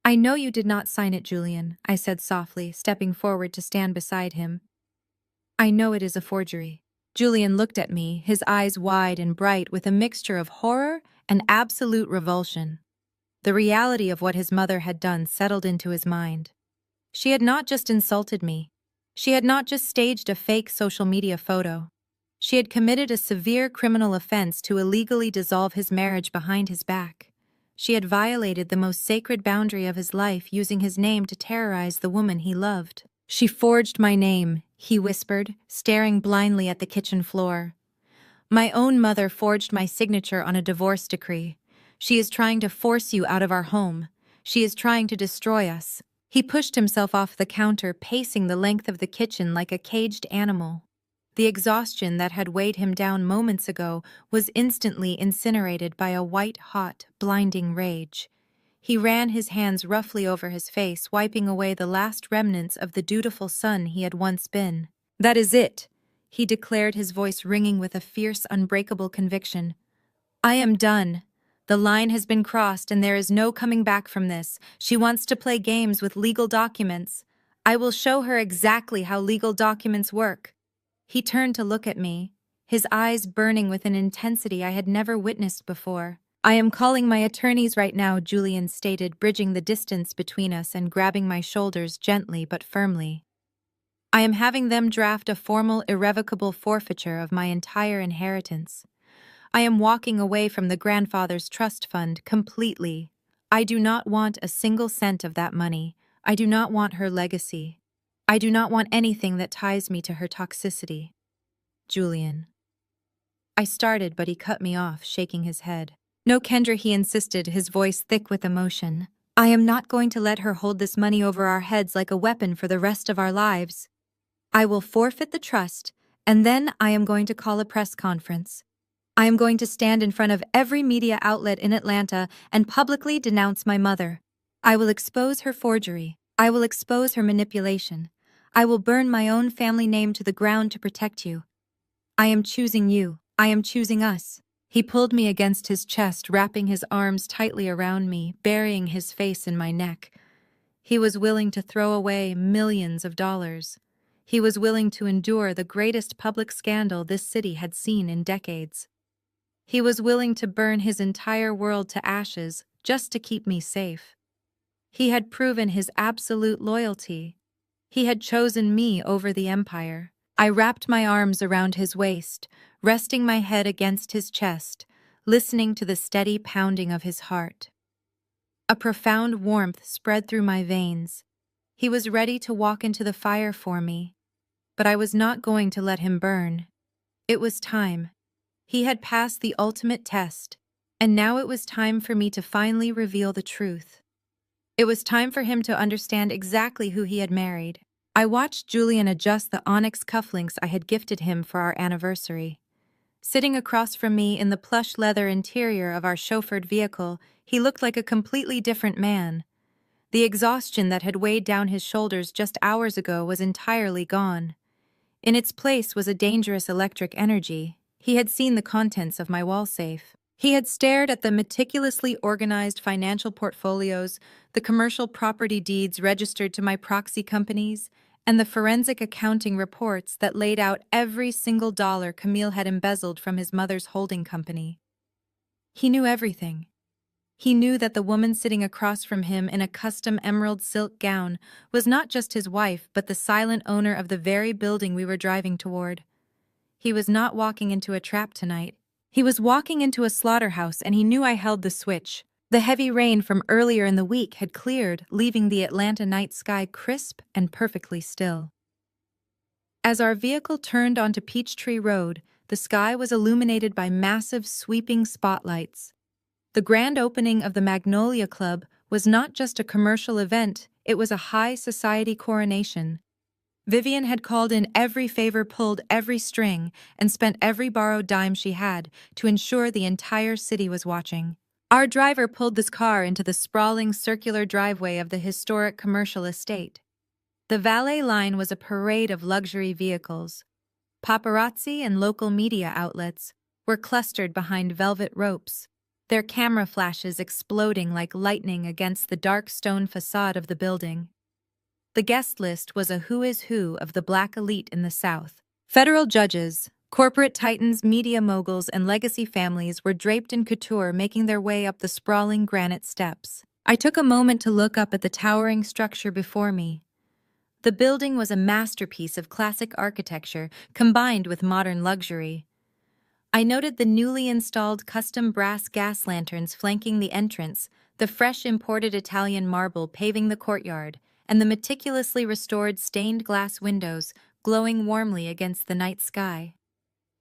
"I know you did not sign it, Julian," I said softly, stepping forward to stand beside him. "I know it is a forgery." Julian looked at me, his eyes wide and bright with a mixture of horror and absolute revulsion. The reality of what his mother had done settled into his mind. She had not just insulted me. She had not just staged a fake social media photo. She had committed a severe criminal offense to illegally dissolve his marriage behind his back. She had violated the most sacred boundary of his life, using his name to terrorize the woman he loved. "She forged my name," he whispered, staring blindly at the kitchen floor. "My own mother forged my signature on a divorce decree. She is trying to force you out of our home. She is trying to destroy us." He pushed himself off the counter, pacing the length of the kitchen like a caged animal. The exhaustion that had weighed him down moments ago was instantly incinerated by a white-hot, blinding rage. He ran his hands roughly over his face, wiping away the last remnants of the dutiful son he had once been. "That is it," he declared, his voice ringing with a fierce, unbreakable conviction. "I am done. The line has been crossed and there is no coming back from this. She wants to play games with legal documents. I will show her exactly how legal documents work." He turned to look at me, his eyes burning with an intensity I had never witnessed before. "I am calling my attorneys right now," Julian stated, bridging the distance between us and grabbing my shoulders gently but firmly. "I am having them draft a formal, irrevocable forfeiture of my entire inheritance. I am walking away from the grandfather's trust fund completely. I do not want a single cent of that money. I do not want her legacy. I do not want anything that ties me to her toxicity." "Julian." I started, but he cut me off, shaking his head. "No, Kendra," he insisted, his voice thick with emotion. "I am not going to let her hold this money over our heads like a weapon for the rest of our lives. I will forfeit the trust, and then I am going to call a press conference. I am going to stand in front of every media outlet in Atlanta and publicly denounce my mother. I will expose her forgery. I will expose her manipulation. I will burn my own family name to the ground to protect you. I am choosing you. I am choosing us." He pulled me against his chest, wrapping his arms tightly around me, burying his face in my neck. He was willing to throw away millions of dollars. He was willing to endure the greatest public scandal this city had seen in decades. He was willing to burn his entire world to ashes just to keep me safe. He had proven his absolute loyalty. He had chosen me over the empire. I wrapped my arms around his waist, resting my head against his chest, listening to the steady pounding of his heart. A profound warmth spread through my veins. He was ready to walk into the fire for me, but I was not going to let him burn. It was time. He had passed the ultimate test, and now it was time for me to finally reveal the truth. It was time for him to understand exactly who he had married. I watched Julian adjust the onyx cufflinks I had gifted him for our anniversary. Sitting across from me in the plush leather interior of our chauffeured vehicle, he looked like a completely different man. The exhaustion that had weighed down his shoulders just hours ago was entirely gone. In its place was a dangerous electric energy. He had seen the contents of my wall safe. He had stared at the meticulously organized financial portfolios, the commercial property deeds registered to my proxy companies, and the forensic accounting reports that laid out every single dollar Camille had embezzled from his mother's holding company. He knew everything. He knew that the woman sitting across from him in a custom emerald silk gown was not just his wife, but the silent owner of the very building we were driving toward. He was not walking into a trap tonight. He was walking into a slaughterhouse, and he knew I held the switch. The heavy rain from earlier in the week had cleared, leaving the Atlanta night sky crisp and perfectly still. As our vehicle turned onto Peachtree Road, the sky was illuminated by massive, sweeping spotlights. The grand opening of the Magnolia Club was not just a commercial event, it was a high society coronation. Vivian had called in every favor, pulled every string, and spent every borrowed dime she had to ensure the entire city was watching. Our driver pulled this car into the sprawling circular driveway of the historic commercial estate. The valet line was a parade of luxury vehicles. Paparazzi and local media outlets were clustered behind velvet ropes, their camera flashes exploding like lightning against the dark stone facade of the building. The guest list was a who is who of the black elite in the South. Federal judges, corporate titans, media moguls, and legacy families were draped in couture, making their way up the sprawling granite steps. I took a moment to look up at the towering structure before me. The building was a masterpiece of classic architecture combined with modern luxury. I noted the newly installed custom brass gas lanterns flanking the entrance, the fresh imported Italian marble paving the courtyard, and the meticulously restored stained glass windows glowing warmly against the night sky.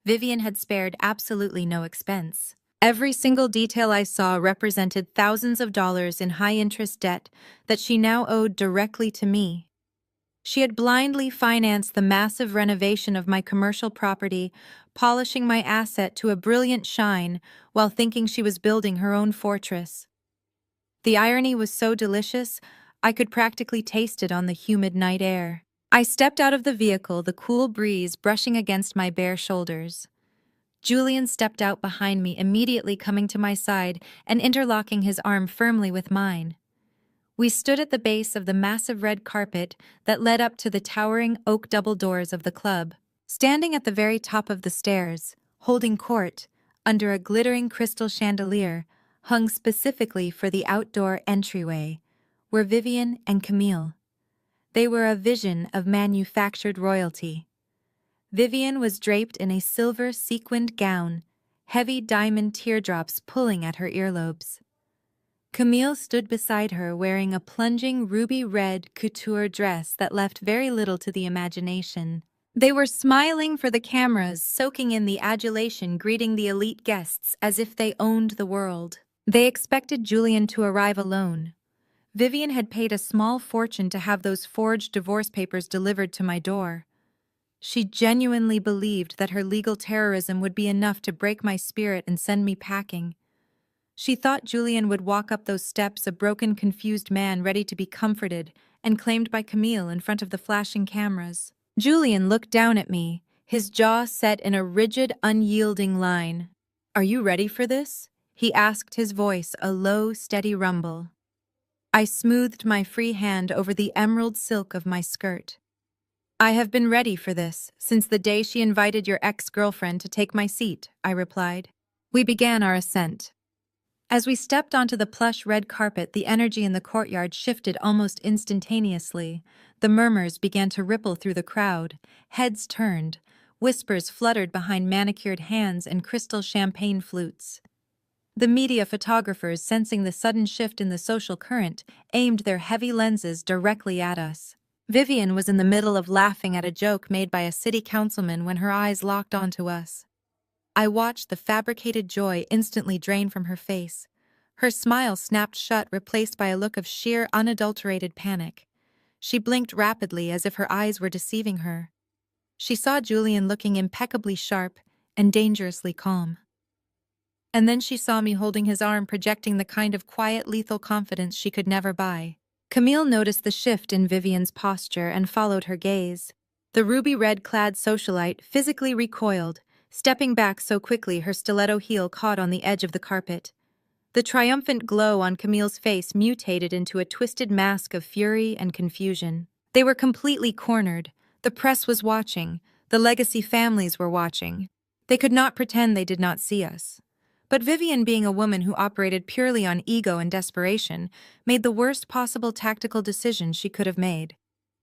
Vivian had spared absolutely no expense. Every single detail I saw represented thousands of dollars in high-interest debt that she now owed directly to me. She had blindly financed the massive renovation of my commercial property, polishing my asset to a brilliant shine while thinking she was building her own fortress. The irony was so delicious, I could practically taste it on the humid night air. I stepped out of the vehicle, the cool breeze brushing against my bare shoulders. Julian stepped out behind me, immediately coming to my side and interlocking his arm firmly with mine. We stood at the base of the massive red carpet that led up to the towering oak double doors of the club. Standing at the very top of the stairs, holding court, under a glittering crystal chandelier hung specifically for the outdoor entryway, were Vivian and Camille. They were a vision of manufactured royalty. Vivian was draped in a silver sequined gown, heavy diamond teardrops pulling at her earlobes. Camille stood beside her wearing a plunging ruby-red couture dress that left very little to the imagination. They were smiling for the cameras, soaking in the adulation, greeting the elite guests as if they owned the world. They expected Julian to arrive alone. Vivian had paid a small fortune to have those forged divorce papers delivered to my door. She genuinely believed that her legal terrorism would be enough to break my spirit and send me packing. She thought Julian would walk up those steps, a broken, confused man ready to be comforted and claimed by Camille in front of the flashing cameras. Julian looked down at me, his jaw set in a rigid, unyielding line. "Are you ready for this?" he asked, his voice a low, steady rumble. I smoothed my free hand over the emerald silk of my skirt. "I have been ready for this since the day she invited your ex-girlfriend to take my seat," I replied. We began our ascent. As we stepped onto the plush red carpet, the energy in the courtyard shifted almost instantaneously. The murmurs began to ripple through the crowd. Heads turned. Whispers fluttered behind manicured hands and crystal champagne flutes. The media photographers, sensing the sudden shift in the social current, aimed their heavy lenses directly at us. Vivian was in the middle of laughing at a joke made by a city councilman when her eyes locked onto us. I watched the fabricated joy instantly drain from her face. Her smile snapped shut, replaced by a look of sheer, unadulterated panic. She blinked rapidly as if her eyes were deceiving her. She saw Julian looking impeccably sharp and dangerously calm. And then she saw me holding his arm, projecting the kind of quiet, lethal confidence she could never buy. Camille noticed the shift in Vivian's posture and followed her gaze. The ruby-red-clad socialite physically recoiled, stepping back so quickly her stiletto heel caught on the edge of the carpet. The triumphant glow on Camille's face mutated into a twisted mask of fury and confusion. They were completely cornered. The press was watching. The legacy families were watching. They could not pretend they did not see us. But Vivian, being a woman who operated purely on ego and desperation, made the worst possible tactical decision she could have made.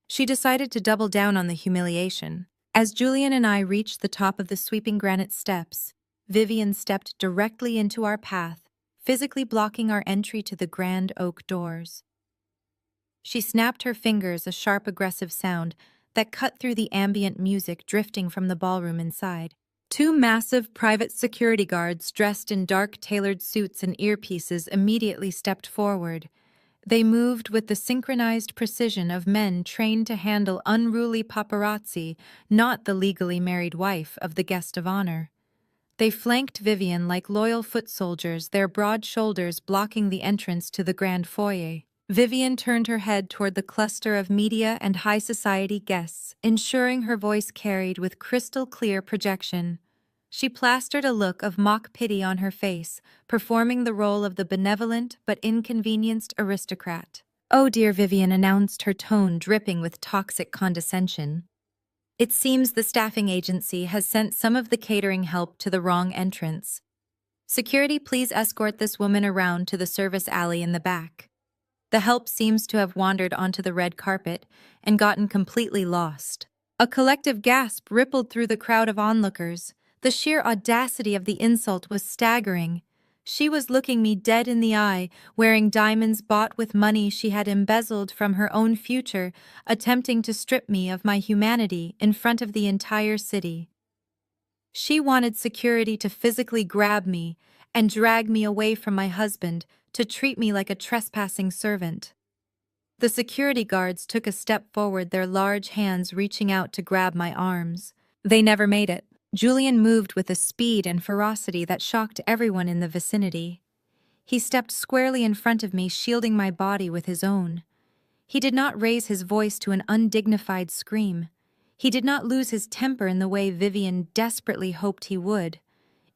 She decided to double down on the humiliation. As Julian and I reached the top of the sweeping granite steps, Vivian stepped directly into our path, physically blocking our entry to the grand oak doors. She snapped her fingers, a sharp, aggressive sound that cut through the ambient music drifting from the ballroom inside. Two massive private security guards dressed in dark tailored suits and earpieces immediately stepped forward. They moved with the synchronized precision of men trained to handle unruly paparazzi, not the legally married wife of the guest of honor. They flanked Vivian like loyal foot soldiers, their broad shoulders blocking the entrance to the grand foyer. Vivian turned her head toward the cluster of media and high society guests, ensuring her voice carried with crystal-clear projection. She plastered a look of mock pity on her face, performing the role of the benevolent but inconvenienced aristocrat. "Oh dear," Vivian announced, her tone dripping with toxic condescension. "It seems the staffing agency has sent some of the catering help to the wrong entrance. Security, please escort this woman around to the service alley in the back." The help seems to have wandered onto the red carpet and gotten completely lost. A collective gasp rippled through the crowd of onlookers. The sheer audacity of the insult was staggering. She was looking me dead in the eye, wearing diamonds bought with money she had embezzled from her own future, attempting to strip me of my humanity in front of the entire city. She wanted security to physically grab me and drag me away from my husband, to treat me like a trespassing servant. The security guards took a step forward, their large hands reaching out to grab my arms. They never made it. Julian moved with a speed and ferocity that shocked everyone in the vicinity. He stepped squarely in front of me, shielding my body with his own. He did not raise his voice to an undignified scream. He did not lose his temper in the way Vivian desperately hoped he would.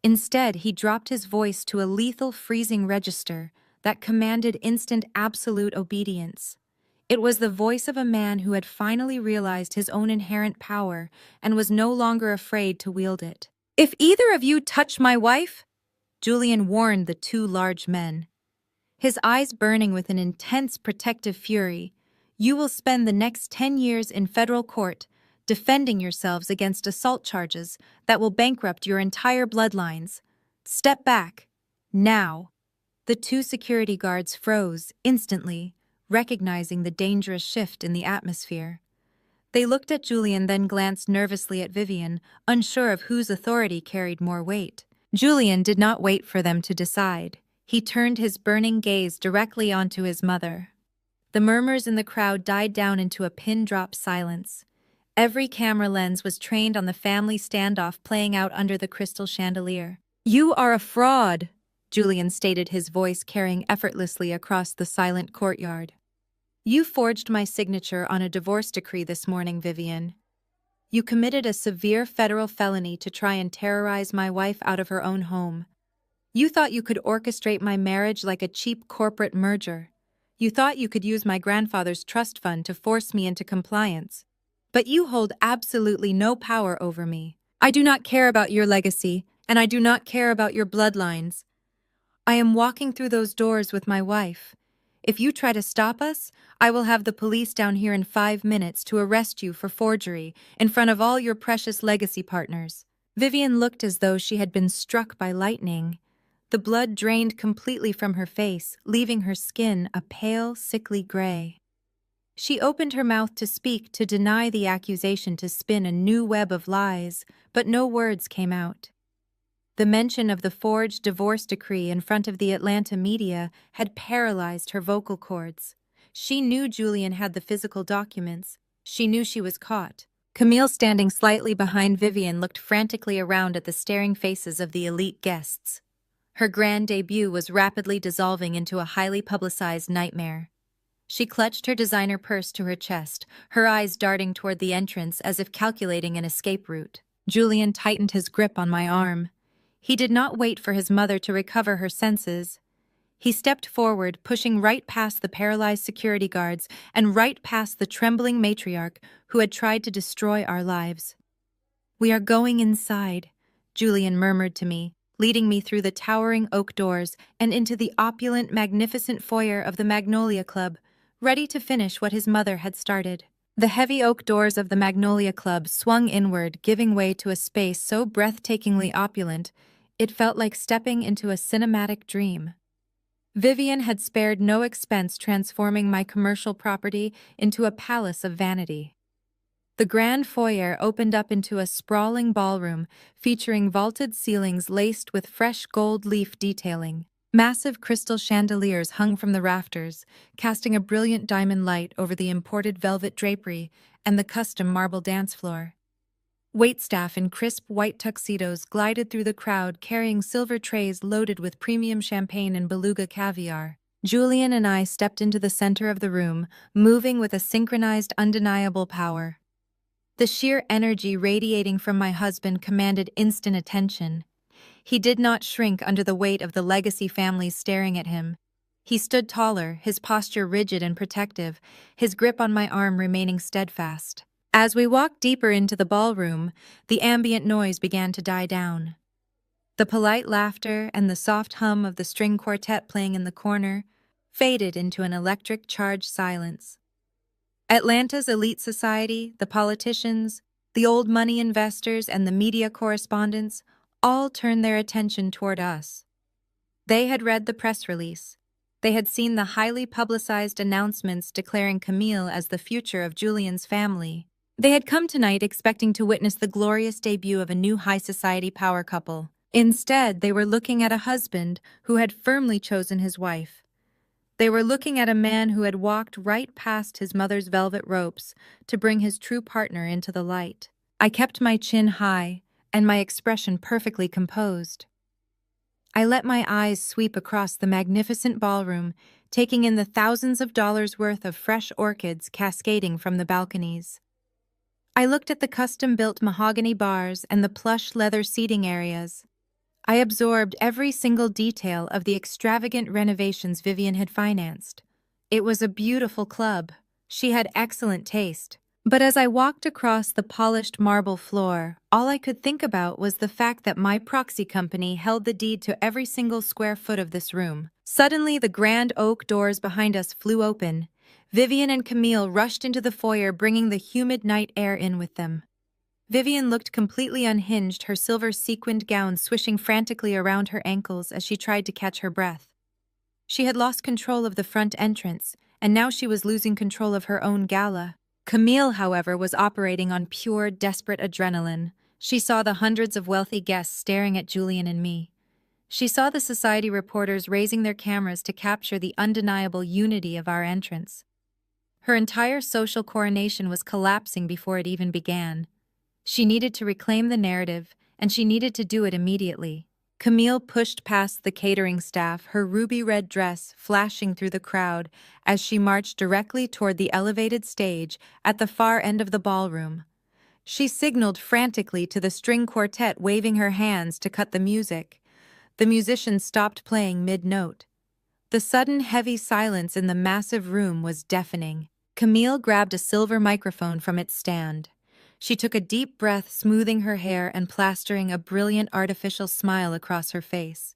Instead, he dropped his voice to a lethal freezing register that commanded instant absolute obedience. It was the voice of a man who had finally realized his own inherent power and was no longer afraid to wield it. "If either of you touch my wife," Julian warned the two large men, his eyes burning with an intense protective fury, "you will spend the next 10 years in federal court defending yourselves against assault charges that will bankrupt your entire bloodlines. Step back. Now." The two security guards froze instantly, recognizing the dangerous shift in the atmosphere. They looked at Julian, then glanced nervously at Vivian, unsure of whose authority carried more weight. Julian did not wait for them to decide. He turned his burning gaze directly onto his mother. The murmurs in the crowd died down into a pin-drop silence. Every camera lens was trained on the family standoff playing out under the crystal chandelier. "You are a fraud," Julian stated, his voice carrying effortlessly across the silent courtyard. "You forged my signature on a divorce decree this morning, Vivian. You committed a severe federal felony to try and terrorize my wife out of her own home. You thought you could orchestrate my marriage like a cheap corporate merger. You thought you could use my grandfather's trust fund to force me into compliance. But you hold absolutely no power over me. I do not care about your legacy, and I do not care about your bloodlines. I am walking through those doors with my wife. If you try to stop us, I will have the police down here in 5 minutes to arrest you for forgery in front of all your precious legacy partners." Vivian looked as though she had been struck by lightning. The blood drained completely from her face, leaving her skin a pale, sickly gray. She opened her mouth to speak, to deny the accusation, to spin a new web of lies, but no words came out. The mention of the forged divorce decree in front of the Atlanta media had paralyzed her vocal cords. She knew Julian had the physical documents. She knew she was caught. Camille, standing slightly behind Vivian, looked frantically around at the staring faces of the elite guests. Her grand debut was rapidly dissolving into a highly publicized nightmare. She clutched her designer purse to her chest, her eyes darting toward the entrance as if calculating an escape route. Julian tightened his grip on my arm. He did not wait for his mother to recover her senses. He stepped forward, pushing right past the paralyzed security guards and right past the trembling matriarch who had tried to destroy our lives. "We are going inside," Julian murmured to me, leading me through the towering oak doors and into the opulent, magnificent foyer of the Magnolia Club, ready to finish what his mother had started. The heavy oak doors of the Magnolia Club swung inward, giving way to a space so breathtakingly opulent it felt like stepping into a cinematic dream. Vivian had spared no expense transforming my commercial property into a palace of vanity. The grand foyer opened up into a sprawling ballroom featuring vaulted ceilings laced with fresh gold leaf detailing. Massive crystal chandeliers hung from the rafters, casting a brilliant diamond light over the imported velvet drapery and the custom marble dance floor. Waitstaff in crisp white tuxedos glided through the crowd carrying silver trays loaded with premium champagne and beluga caviar. Julian and I stepped into the center of the room, moving with a synchronized, undeniable power. The sheer energy radiating from my husband commanded instant attention. He did not shrink under the weight of the legacy families staring at him. He stood taller, his posture rigid and protective, his grip on my arm remaining steadfast. As we walked deeper into the ballroom, the ambient noise began to die down. The polite laughter and the soft hum of the string quartet playing in the corner faded into an electric-charged silence. Atlanta's elite society, the politicians, the old money investors, and the media correspondents all turned their attention toward us. They had read the press release. They had seen the highly publicized announcements declaring Camille as the future of Julian's family. They had come tonight expecting to witness the glorious debut of a new high society power couple. Instead, they were looking at a husband who had firmly chosen his wife. They were looking at a man who had walked right past his mother's velvet ropes to bring his true partner into the light. I kept my chin high and my expression perfectly composed. I let my eyes sweep across the magnificent ballroom, taking in the thousands of dollars worth of fresh orchids cascading from the balconies. I looked at the custom-built mahogany bars and the plush leather seating areas. I absorbed every single detail of the extravagant renovations Vivian had financed. It was a beautiful club. She had excellent taste. But as I walked across the polished marble floor, all I could think about was the fact that my proxy company held the deed to every single square foot of this room. Suddenly, the grand oak doors behind us flew open. Vivian and Camille rushed into the foyer, bringing the humid night air in with them. Vivian looked completely unhinged, her silver sequined gown swishing frantically around her ankles as she tried to catch her breath. She had lost control of the front entrance, and now she was losing control of her own gala. Camille, however, was operating on pure, desperate adrenaline. She saw the hundreds of wealthy guests staring at Julian and me. She saw the society reporters raising their cameras to capture the undeniable unity of our entrance. Her entire social coronation was collapsing before it even began. She needed to reclaim the narrative, and she needed to do it immediately. Camille pushed past the catering staff, her ruby-red dress flashing through the crowd as she marched directly toward the elevated stage at the far end of the ballroom. She signaled frantically to the string quartet, waving her hands to cut the music. The musicians stopped playing mid-note. The sudden heavy silence in the massive room was deafening. Camille grabbed a silver microphone from its stand. She took a deep breath, smoothing her hair and plastering a brilliant artificial smile across her face.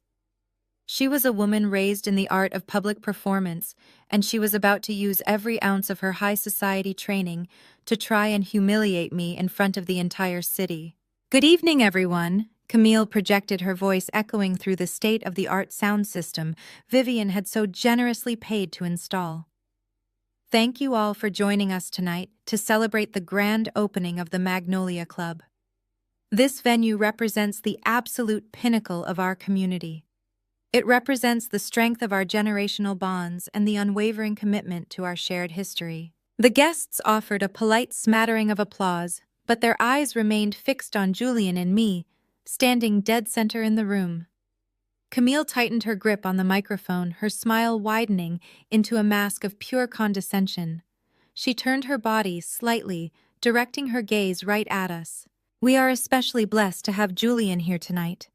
She was a woman raised in the art of public performance, and she was about to use every ounce of her high society training to try and humiliate me in front of the entire city. "Good evening, everyone," Camille projected, her voice echoing through the state-of-the-art sound system Vivian had so generously paid to install. "Thank you all for joining us tonight to celebrate the grand opening of the Magnolia Club. This venue represents the absolute pinnacle of our community. It represents the strength of our generational bonds and the unwavering commitment to our shared history." The guests offered a polite smattering of applause, but their eyes remained fixed on Julian and me, standing dead center in the room. Camille tightened her grip on the microphone, her smile widening into a mask of pure condescension. She turned her body slightly, directing her gaze right at us. "We are especially blessed to have Julian here tonight,"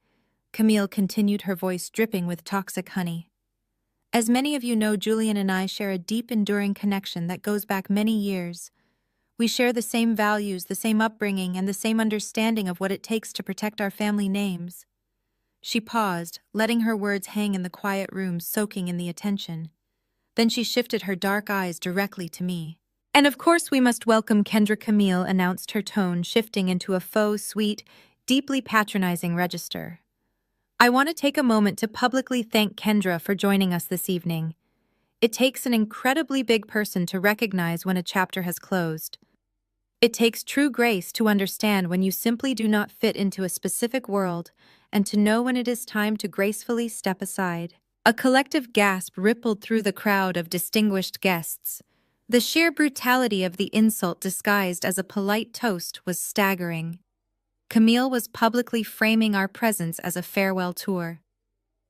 Camille continued, her voice dripping with toxic honey. "As many of you know, Julian and I share a deep, enduring connection that goes back many years. We share the same values, the same upbringing, and the same understanding of what it takes to protect our family names." She paused, letting her words hang in the quiet room, soaking in the attention. Then she shifted her dark eyes directly to me. "And of course we must welcome Kendra," Camille announced, her tone shifting into a faux, sweet, deeply patronizing register. "I want to take a moment to publicly thank Kendra for joining us this evening. It takes an incredibly big person to recognize when a chapter has closed. It takes true grace to understand when you simply do not fit into a specific world, and to know when it is time to gracefully step aside." A collective gasp rippled through the crowd of distinguished guests. The sheer brutality of the insult disguised as a polite toast was staggering. Camille was publicly framing our presence as a farewell tour.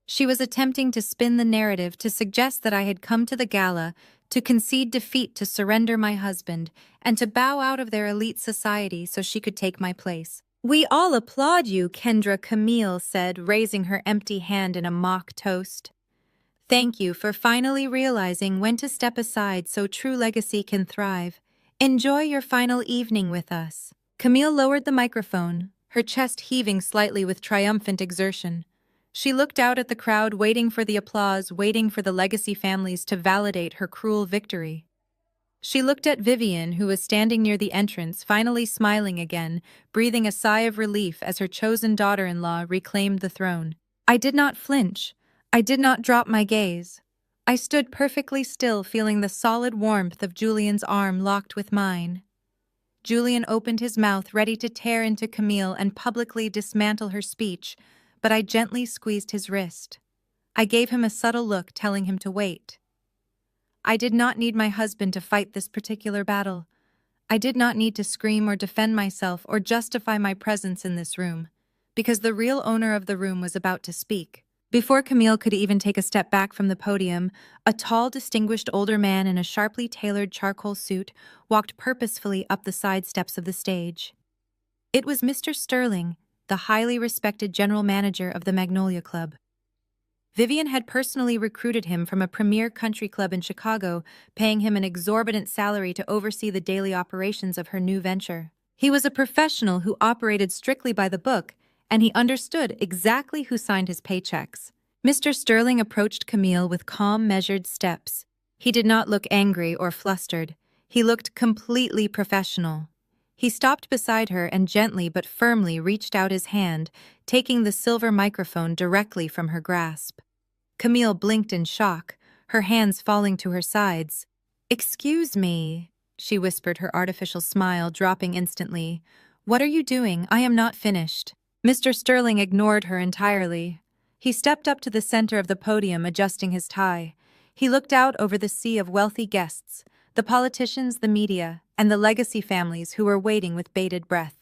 She was attempting to spin the narrative to suggest that I had come to the gala to concede defeat, to surrender my husband, and to bow out of their elite society so she could take my place. "We all applaud you," Kendra, Camille said, raising her empty hand in a mock toast. "Thank you for finally realizing when to step aside so true legacy can thrive. Enjoy your final evening with us." Camille lowered the microphone, her chest heaving slightly with triumphant exertion. She looked out at the crowd, waiting for the applause, waiting for the legacy families to validate her cruel victory. She looked at Vivian, who was standing near the entrance, finally smiling again, breathing a sigh of relief as her chosen daughter-in-law reclaimed the throne. I did not flinch. I did not drop my gaze. I stood perfectly still, feeling the solid warmth of Julian's arm locked with mine. Julian opened his mouth, ready to tear into Camille and publicly dismantle her speech, but I gently squeezed his wrist. I gave him a subtle look, telling him to wait. I did not need my husband to fight this particular battle. I did not need to scream or defend myself or justify my presence in this room, because the real owner of the room was about to speak. Before Camille could even take a step back from the podium, a tall, distinguished older man in a sharply tailored charcoal suit walked purposefully up the side steps of the stage. It was Mr. Sterling, the highly respected general manager of the Magnolia Club. Vivian had personally recruited him from a premier country club in Chicago, paying him an exorbitant salary to oversee the daily operations of her new venture. He was a professional who operated strictly by the book, and he understood exactly who signed his paychecks. Mr. Sterling approached Camille with calm, measured steps. He did not look angry or flustered. He looked completely professional. He stopped beside her and gently but firmly reached out his hand, taking the silver microphone directly from her grasp. Camille blinked in shock, her hands falling to her sides. "Excuse me," she whispered, her artificial smile dropping instantly. "What are you doing? I am not finished." Mr. Sterling ignored her entirely. He stepped up to the center of the podium, adjusting his tie. He looked out over the sea of wealthy guests, the politicians, the media, and the legacy families who were waiting with bated breath.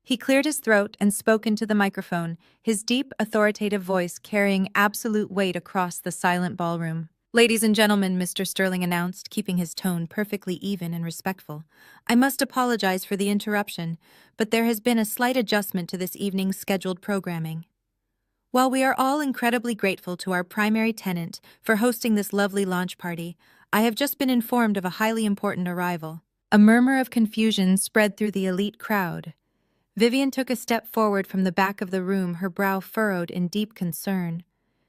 He cleared his throat and spoke into the microphone, his deep, authoritative voice carrying absolute weight across the silent ballroom. "Ladies and gentlemen," Mr. Sterling announced, keeping his tone perfectly even and respectful, "I must apologize for the interruption, but there has been a slight adjustment to this evening's scheduled programming. While we are all incredibly grateful to our primary tenant for hosting this lovely launch party, I have just been informed of a highly important arrival." A murmur of confusion spread through the elite crowd. Vivian took a step forward from the back of the room, her brow furrowed in deep concern.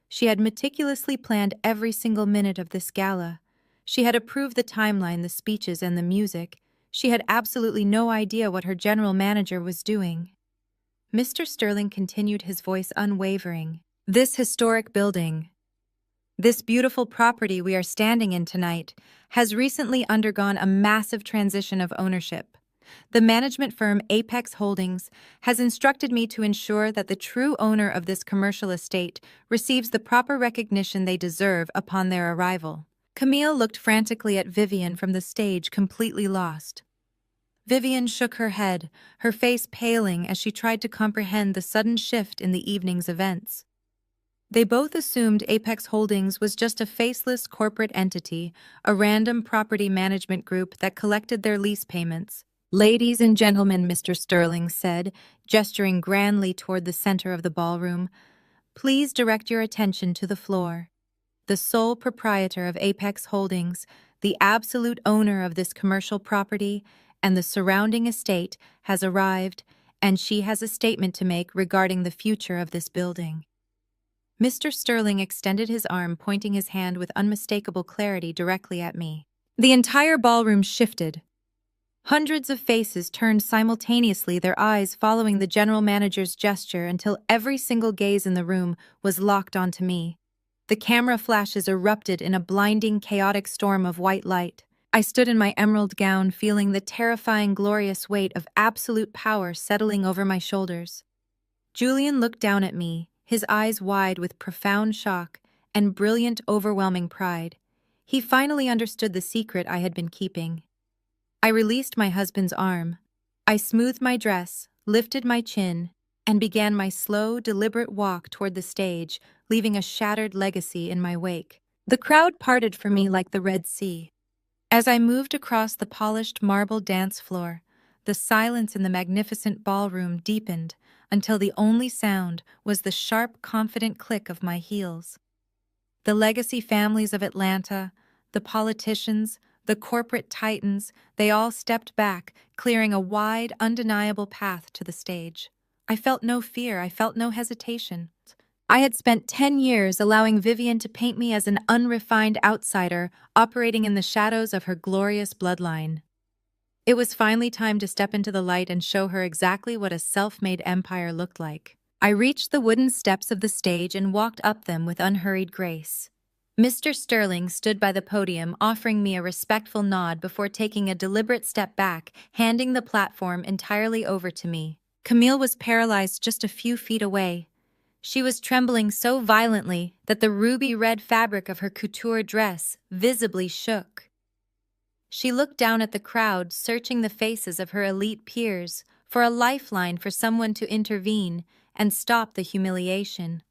She had meticulously planned every single minute of this gala. She had approved the timeline, the speeches, and the music. She had absolutely no idea what her general manager was doing. Mr. Sterling continued, his voice unwavering. "This historic building, this beautiful property we are standing in tonight, has recently undergone a massive transition of ownership. The management firm Apex Holdings has instructed me to ensure that the true owner of this commercial estate receives the proper recognition they deserve upon their arrival." Camille looked frantically at Vivian from the stage, completely lost. Vivian shook her head, her face paling as she tried to comprehend the sudden shift in the evening's events. They both assumed Apex Holdings was just a faceless corporate entity, a random property management group that collected their lease payments. "Ladies and gentlemen," Mr. Sterling said, gesturing grandly toward the center of the ballroom, "please direct your attention to the floor. The sole proprietor of Apex Holdings, the absolute owner of this commercial property and the surrounding estate, has arrived, and she has a statement to make regarding the future of this building." Mr. Sterling extended his arm, pointing his hand with unmistakable clarity directly at me. The entire ballroom shifted. Hundreds of faces turned simultaneously, their eyes following the general manager's gesture until every single gaze in the room was locked onto me. The camera flashes erupted in a blinding, chaotic storm of white light. I stood in my emerald gown, feeling the terrifying, glorious weight of absolute power settling over my shoulders. Julian looked down at me, his eyes wide with profound shock and brilliant, overwhelming pride. He finally understood the secret I had been keeping. I released my husband's arm. I smoothed my dress, lifted my chin, and began my slow, deliberate walk toward the stage, leaving a shattered legacy in my wake. The crowd parted for me like the Red Sea. As I moved across the polished marble dance floor, the silence in the magnificent ballroom deepened until the only sound was the sharp, confident click of my heels. The legacy families of Atlanta, the politicians, the corporate titans, they all stepped back, clearing a wide, undeniable path to the stage. I felt no fear, I felt no hesitation. I had spent 10 years allowing Vivian to paint me as an unrefined outsider, operating in the shadows of her glorious bloodline. It was finally time to step into the light and show her exactly what a self-made empire looked like. I reached the wooden steps of the stage and walked up them with unhurried grace. Mr. Sterling stood by the podium, offering me a respectful nod before taking a deliberate step back, handing the platform entirely over to me. Camille was paralyzed just a few feet away. She was trembling so violently that the ruby-red fabric of her couture dress visibly shook. She looked down at the crowd, searching the faces of her elite peers for a lifeline for someone to intervene and stop the humiliation.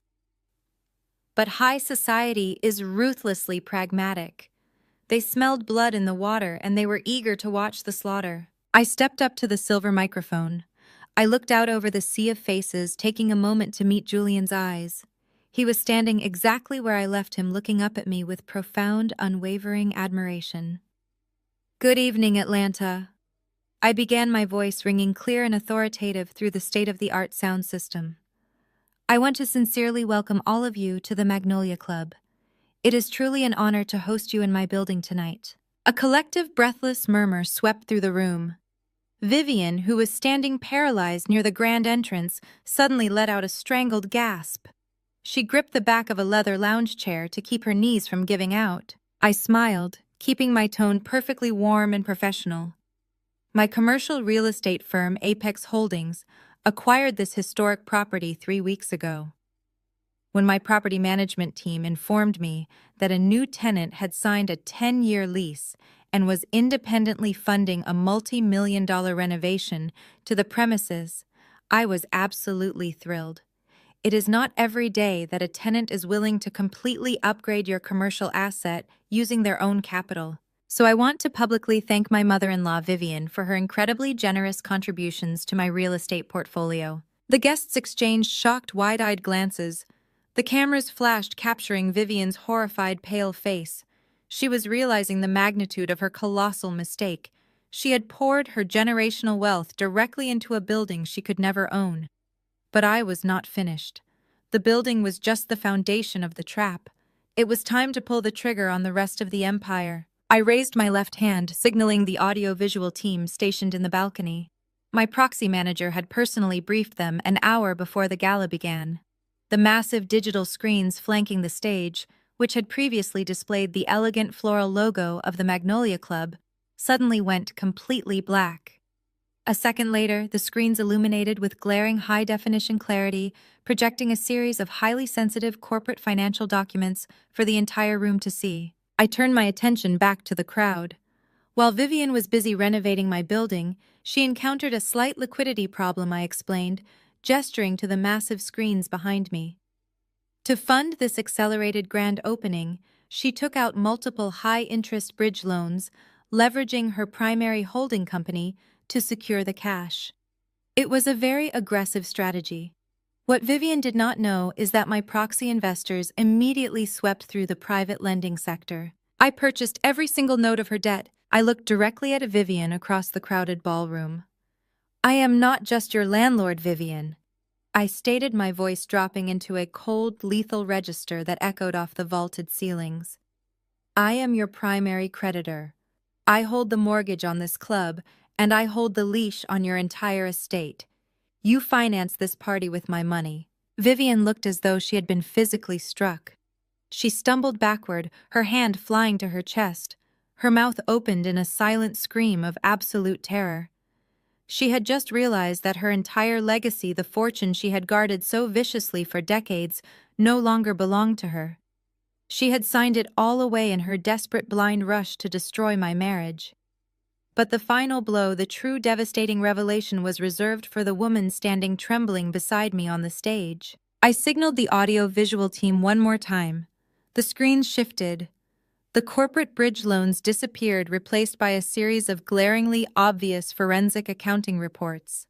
But high society is ruthlessly pragmatic. They smelled blood in the water and they were eager to watch the slaughter. I stepped up to the silver microphone. I looked out over the sea of faces, taking a moment to meet Julian's eyes. He was standing exactly where I left him, looking up at me with profound, unwavering admiration. "Good evening, Atlanta." I began, my voice ringing clear and authoritative through the state-of-the-art sound system. "I want to sincerely welcome all of you to the Magnolia Club. It is truly an honor to host you in my building tonight." A collective, breathless murmur swept through the room. Vivian, who was standing paralyzed near the grand entrance, suddenly let out a strangled gasp. She gripped the back of a leather lounge chair to keep her knees from giving out. I smiled, keeping my tone perfectly warm and professional. My commercial real estate firm, Apex Holdings, acquired this historic property 3 weeks ago. When my property management team informed me that a new tenant had signed a 10-year lease and was independently funding a multi-million-dollar renovation to the premises, I was absolutely thrilled. It is not every day that a tenant is willing to completely upgrade your commercial asset using their own capital. So I want to publicly thank my mother-in-law, Vivian, for her incredibly generous contributions to my real estate portfolio. The guests exchanged shocked, wide-eyed glances. The cameras flashed, capturing Vivian's horrified, pale face. She was realizing the magnitude of her colossal mistake. She had poured her generational wealth directly into a building she could never own. But I was not finished. The building was just the foundation of the trap. It was time to pull the trigger on the rest of the empire. I raised my left hand, signaling the audio-visual team stationed in the balcony. My proxy manager had personally briefed them an hour before the gala began. The massive digital screens flanking the stage, which had previously displayed the elegant floral logo of the Magnolia Club, suddenly went completely black. A second later, the screens illuminated with glaring high-definition clarity, projecting a series of highly sensitive corporate financial documents for the entire room to see. I turned my attention back to the crowd. While Vivian was busy renovating my building, she encountered a slight liquidity problem, I explained, gesturing to the massive screens behind me. To fund this accelerated grand opening, she took out multiple high-interest bridge loans, leveraging her primary holding company to secure the cash. It was a very aggressive strategy. What Vivian did not know is that my proxy investors immediately swept through the private lending sector. I purchased every single note of her debt. I looked directly at Vivian across the crowded ballroom. "I am not just your landlord, Vivian," I stated, my voice dropping into a cold, lethal register that echoed off the vaulted ceilings. "I am your primary creditor. I hold the mortgage on this club, and I hold the leash on your entire estate. You finance this party with my money." Vivian looked as though she had been physically struck. She stumbled backward, her hand flying to her chest. Her mouth opened in a silent scream of absolute terror. She had just realized that her entire legacy, the fortune she had guarded so viciously for decades, no longer belonged to her. She had signed it all away in her desperate blind rush to destroy my marriage. But the final blow, the true devastating revelation, was reserved for the woman standing trembling beside me on the stage. I signaled the audio-visual team one more time. The screens shifted. The corporate bridge loans disappeared, replaced by a series of glaringly obvious forensic accounting reports.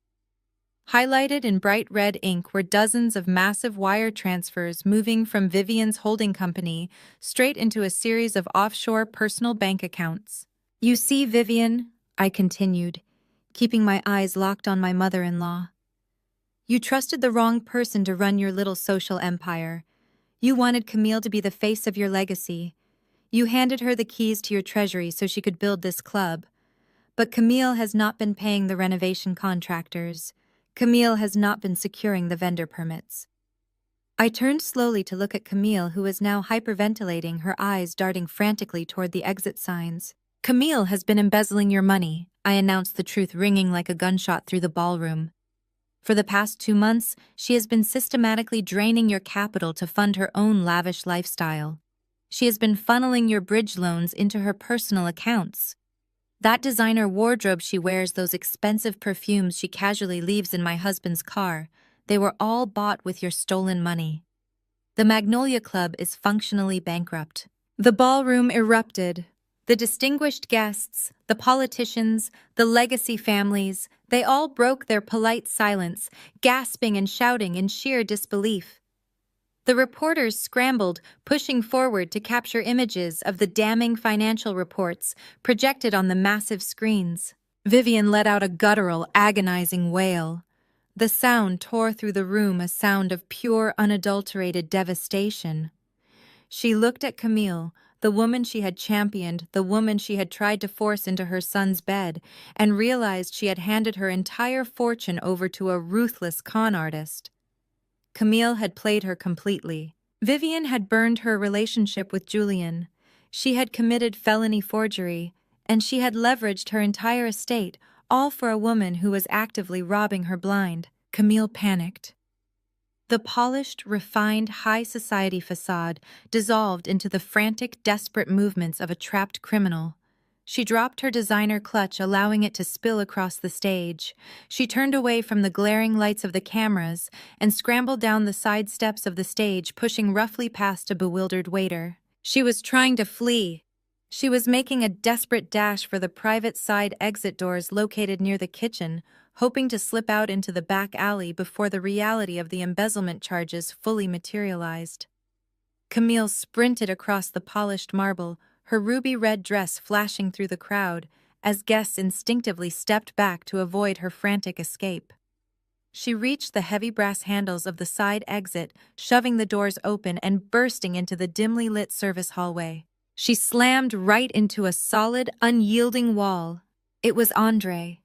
Highlighted in bright red ink were dozens of massive wire transfers moving from Vivian's holding company straight into a series of offshore personal bank accounts. "You see, Vivian," I continued, keeping my eyes locked on my mother-in-law. "You trusted the wrong person to run your little social empire. You wanted Camille to be the face of your legacy. You handed her the keys to your treasury so she could build this club. But Camille has not been paying the renovation contractors. Camille has not been securing the vendor permits." I turned slowly to look at Camille, who was now hyperventilating, her eyes darting frantically toward the exit signs. "Camille has been embezzling your money," I announced, the truth ringing like a gunshot through the ballroom. For the past 2 months, she has been systematically draining your capital to fund her own lavish lifestyle. She has been funneling your bridge loans into her personal accounts. That designer wardrobe she wears, those expensive perfumes she casually leaves in my husband's car, they were all bought with your stolen money. The Magnolia Club is functionally bankrupt. The ballroom erupted. The distinguished guests, the politicians, the legacy families, they all broke their polite silence, gasping and shouting in sheer disbelief. The reporters scrambled, pushing forward to capture images of the damning financial reports projected on the massive screens. Vivian let out a guttural, agonizing wail. The sound tore through the room, a sound of pure, unadulterated devastation. She looked at Camille, the woman she had championed, the woman she had tried to force into her son's bed, and realized she had handed her entire fortune over to a ruthless con artist. Camille had played her completely. Vivian had burned her relationship with Julian. She had committed felony forgery, and she had leveraged her entire estate, all for a woman who was actively robbing her blind. Camille panicked. The polished, refined, high society facade dissolved into the frantic, desperate movements of a trapped criminal. She dropped her designer clutch, allowing it to spill across the stage. She turned away from the glaring lights of the cameras and scrambled down the side steps of the stage, pushing roughly past a bewildered waiter. She was trying to flee. She was making a desperate dash for the private side exit doors located near the kitchen, hoping to slip out into the back alley before the reality of the embezzlement charges fully materialized. Camille sprinted across the polished marble, her ruby-red dress flashing through the crowd, as guests instinctively stepped back to avoid her frantic escape. She reached the heavy brass handles of the side exit, shoving the doors open and bursting into the dimly lit service hallway. She slammed right into a solid, unyielding wall. It was André.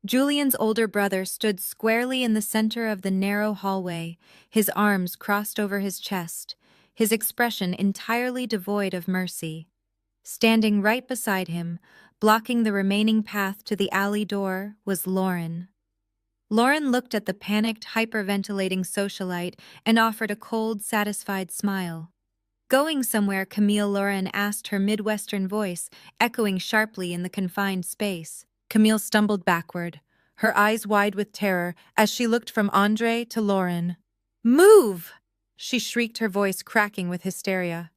Julian's older brother stood squarely in the center of the narrow hallway, his arms crossed over his chest, his expression entirely devoid of mercy. Standing right beside him, blocking the remaining path to the alley door, was Lauren. Lauren looked at the panicked, hyperventilating socialite and offered a cold, satisfied smile. "Going somewhere?" Camille Lauren asked, her Midwestern voice echoing sharply in the confined space. Camille stumbled backward, her eyes wide with terror as she looked from André to Lauren. "Move!" she shrieked, her voice cracking with hysteria.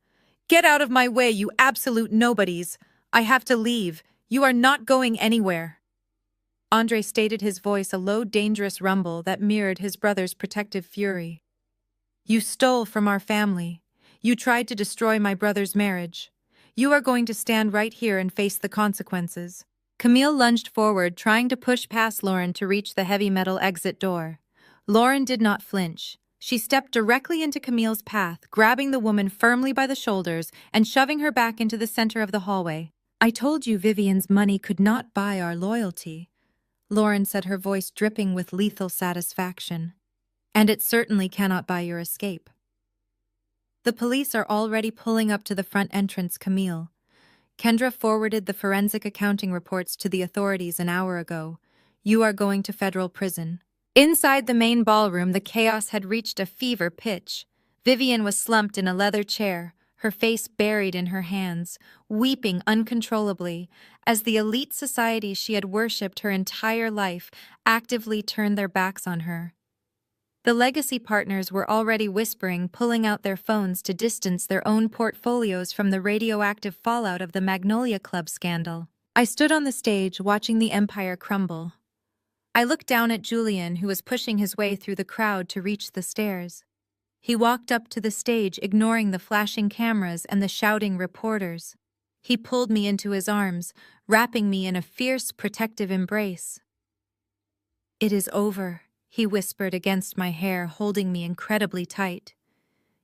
"Get out of my way, you absolute nobodies! I have to leave. You are not going anywhere." André stated, his voice a low, dangerous rumble that mirrored his brother's protective fury. "You stole from our family. You tried to destroy my brother's marriage. You are going to stand right here and face the consequences." Camille lunged forward, trying to push past Lauren to reach the heavy metal exit door. Lauren did not flinch. She stepped directly into Camille's path, grabbing the woman firmly by the shoulders and shoving her back into the center of the hallway. "I told you Vivian's money could not buy our loyalty," Lauren said, her voice dripping with lethal satisfaction. "And it certainly cannot buy your escape." "The police are already pulling up to the front entrance, Camille. Kendra forwarded the forensic accounting reports to the authorities an hour ago. You are going to federal prison." Inside the main ballroom, the chaos had reached a fever pitch. Vivian was slumped in a leather chair, her face buried in her hands, weeping uncontrollably, as the elite society she had worshipped her entire life actively turned their backs on her. The legacy partners were already whispering, pulling out their phones to distance their own portfolios from the radioactive fallout of the Magnolia Club scandal. I stood on the stage, watching the empire crumble. I looked down at Julian, who was pushing his way through the crowd to reach the stairs. He walked up to the stage, ignoring the flashing cameras and the shouting reporters. He pulled me into his arms, wrapping me in a fierce, protective embrace. "It is over," he whispered against my hair, holding me incredibly tight.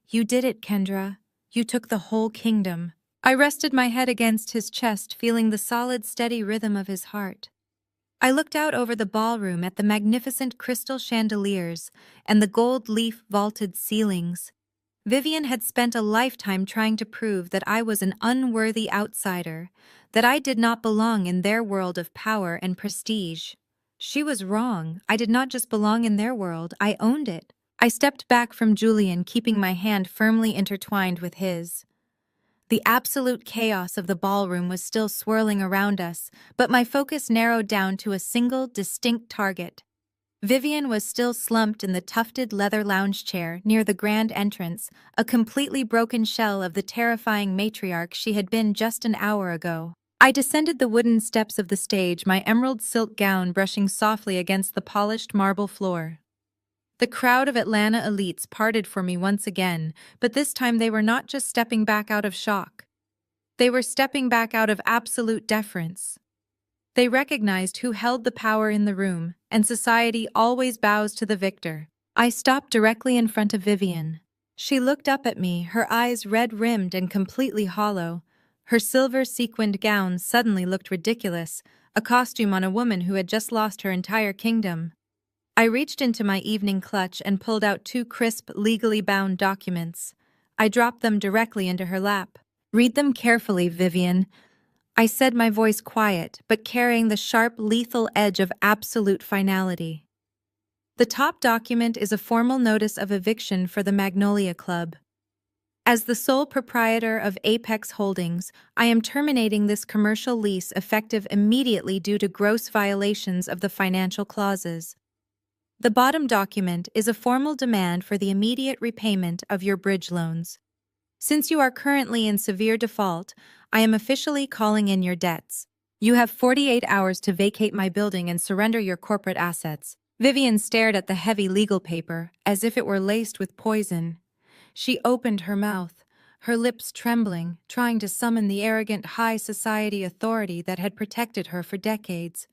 "You did it, Kendra. You took the whole kingdom." I rested my head against his chest, feeling the solid, steady rhythm of his heart. I looked out over the ballroom at the magnificent crystal chandeliers and the gold leaf-vaulted ceilings. Vivian had spent a lifetime trying to prove that I was an unworthy outsider, that I did not belong in their world of power and prestige. She was wrong. I did not just belong in their world, I owned it. I stepped back from Julian, keeping my hand firmly intertwined with his. The absolute chaos of the ballroom was still swirling around us, but my focus narrowed down to a single, distinct target. Vivian was still slumped in the tufted leather lounge chair near the grand entrance, a completely broken shell of the terrifying matriarch she had been just an hour ago. I descended the wooden steps of the stage, my emerald silk gown brushing softly against the polished marble floor. The crowd of Atlanta elites parted for me once again, but this time they were not just stepping back out of shock. They were stepping back out of absolute deference. They recognized who held the power in the room, and society always bows to the victor. I stopped directly in front of Vivian. She looked up at me, her eyes red-rimmed and completely hollow. Her silver sequined gown suddenly looked ridiculous, a costume on a woman who had just lost her entire kingdom. I reached into my evening clutch and pulled out 2 crisp, legally bound documents. I dropped them directly into her lap. "Read them carefully, Vivian," I said, my voice quiet, but carrying the sharp, lethal edge of absolute finality. The top document is a formal notice of eviction for the Magnolia Club. As the sole proprietor of Apex Holdings, I am terminating this commercial lease effective immediately due to gross violations of the financial clauses. The bottom document is a formal demand for the immediate repayment of your bridge loans. Since you are currently in severe default, I am officially calling in your debts. You have 48 hours to vacate my building and surrender your corporate assets. Vivian stared at the heavy legal paper, as if it were laced with poison. She opened her mouth, her lips trembling, trying to summon the arrogant high society authority that had protected her for decades.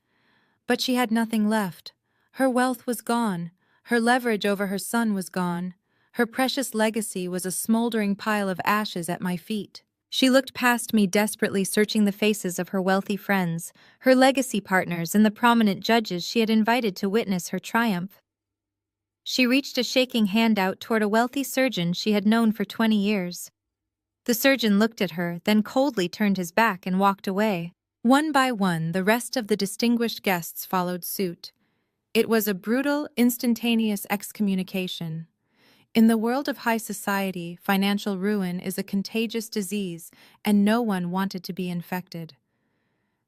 But she had nothing left. Her wealth was gone. Her leverage over her son was gone. Her precious legacy was a smoldering pile of ashes at my feet. She looked past me, desperately searching the faces of her wealthy friends, her legacy partners, and the prominent judges she had invited to witness her triumph. She reached a shaking hand out toward a wealthy surgeon she had known for 20 years. The surgeon looked at her, then coldly turned his back and walked away. One by one, the rest of the distinguished guests followed suit. It was a brutal, instantaneous excommunication. In the world of high society, financial ruin is a contagious disease, and no one wanted to be infected.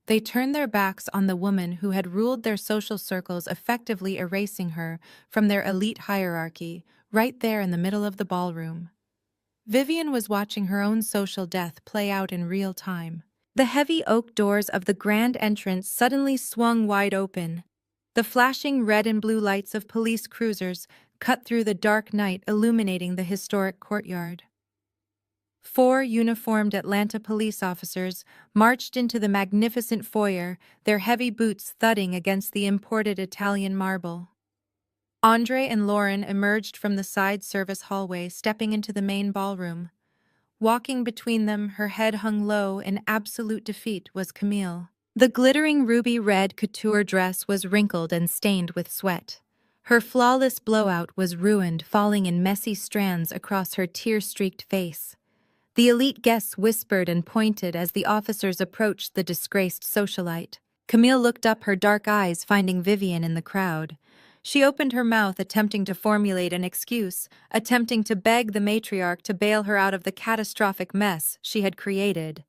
They turned their backs on the woman who had ruled their social circles, effectively erasing her from their elite hierarchy, right there in the middle of the ballroom. Vivian was watching her own social death play out in real time. The heavy oak doors of the grand entrance suddenly swung wide open. The flashing red and blue lights of police cruisers cut through the dark night, illuminating the historic courtyard. 4 uniformed Atlanta police officers marched into the magnificent foyer, their heavy boots thudding against the imported Italian marble. Andre and Lauren emerged from the side service hallway, stepping into the main ballroom. Walking between them, her head hung low in absolute defeat, was Camille. The glittering ruby-red couture dress was wrinkled and stained with sweat. Her flawless blowout was ruined, falling in messy strands across her tear-streaked face. The elite guests whispered and pointed as the officers approached the disgraced socialite. Camille looked up, her dark eyes finding Vivian in the crowd. She opened her mouth, attempting to formulate an excuse, attempting to beg the matriarch to bail her out of the catastrophic mess she had created.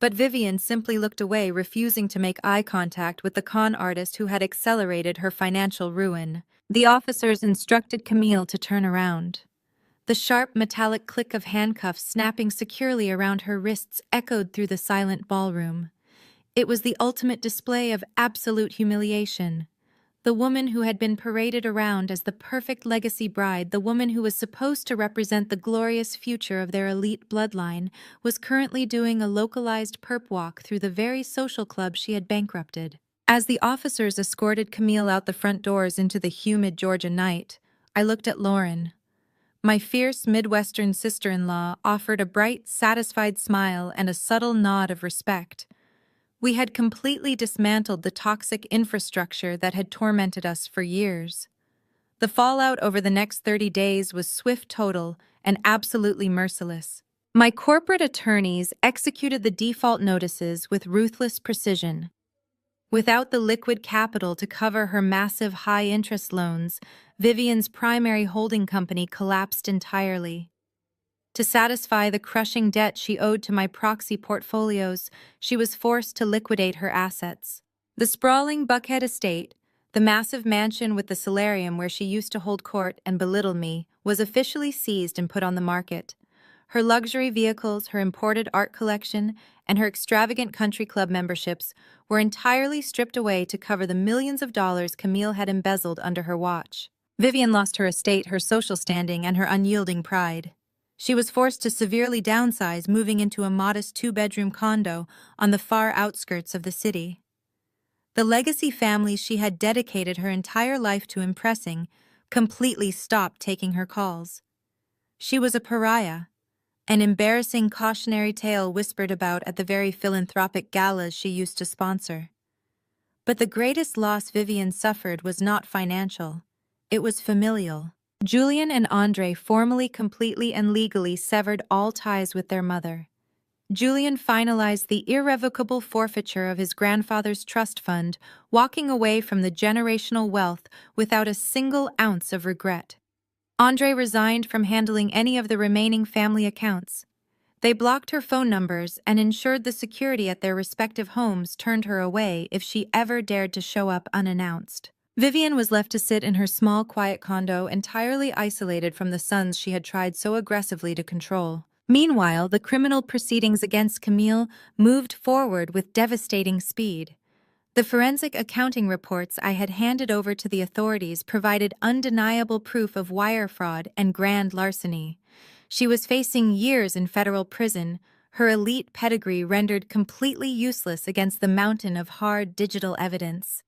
But Vivian simply looked away, refusing to make eye contact with the con artist who had accelerated her financial ruin. The officers instructed Camille to turn around. The sharp metallic click of handcuffs snapping securely around her wrists echoed through the silent ballroom. It was the ultimate display of absolute humiliation. The woman who had been paraded around as the perfect legacy bride, the woman who was supposed to represent the glorious future of their elite bloodline, was currently doing a localized perp walk through the very social club she had bankrupted. As the officers escorted Camille out the front doors into the humid Georgia night, I looked at Lauren. My fierce Midwestern sister-in-law offered a bright, satisfied smile and a subtle nod of respect. We had completely dismantled the toxic infrastructure that had tormented us for years. The fallout over the next 30 days was swift, total, and absolutely merciless. My corporate attorneys executed the default notices with ruthless precision. Without the liquid capital to cover her massive high-interest loans, Vivian's primary holding company collapsed entirely. To satisfy the crushing debt she owed to my proxy portfolios, she was forced to liquidate her assets. The sprawling Buckhead estate, the massive mansion with the solarium where she used to hold court and belittle me, was officially seized and put on the market. Her luxury vehicles, her imported art collection, and her extravagant country club memberships were entirely stripped away to cover the millions of dollars Camille had embezzled under her watch. Vivian lost her estate, her social standing, and her unyielding pride. She was forced to severely downsize, moving into a modest two-bedroom condo on the far outskirts of the city. The legacy family she had dedicated her entire life to impressing completely stopped taking her calls. She was a pariah, an embarrassing cautionary tale whispered about at the very philanthropic galas she used to sponsor. But the greatest loss Vivian suffered was not financial. It was familial. Julian and Andre formally, completely, and legally severed all ties with their mother. Julian finalized the irrevocable forfeiture of his grandfather's trust fund, walking away from the generational wealth without a single ounce of regret. Andre resigned from handling any of the remaining family accounts. They blocked her phone numbers and ensured the security at their respective homes turned her away if she ever dared to show up unannounced. Vivian was left to sit in her small, quiet condo, entirely isolated from the sons she had tried so aggressively to control. Meanwhile, the criminal proceedings against Camille moved forward with devastating speed. The forensic accounting reports I had handed over to the authorities provided undeniable proof of wire fraud and grand larceny. She was facing years in federal prison, her elite pedigree rendered completely useless against the mountain of hard digital evidence.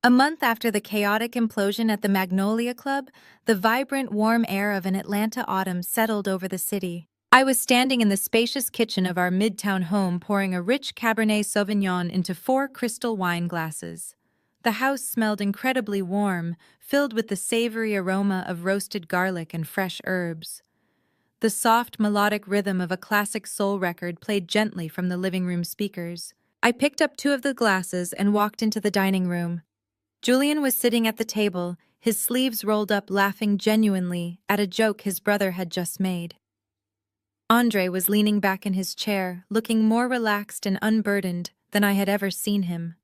A month after the chaotic implosion at the Magnolia Club, the vibrant, warm air of an Atlanta autumn settled over the city. I was standing in the spacious kitchen of our midtown home pouring a rich Cabernet Sauvignon into 4 crystal wine glasses. The house smelled incredibly warm, filled with the savory aroma of roasted garlic and fresh herbs. The soft, melodic rhythm of a classic soul record played gently from the living room speakers. I picked up 2 of the glasses and walked into the dining room. Julian was sitting at the table, his sleeves rolled up, laughing genuinely at a joke his brother had just made. Andre was leaning back in his chair, looking more relaxed and unburdened than I had ever seen him.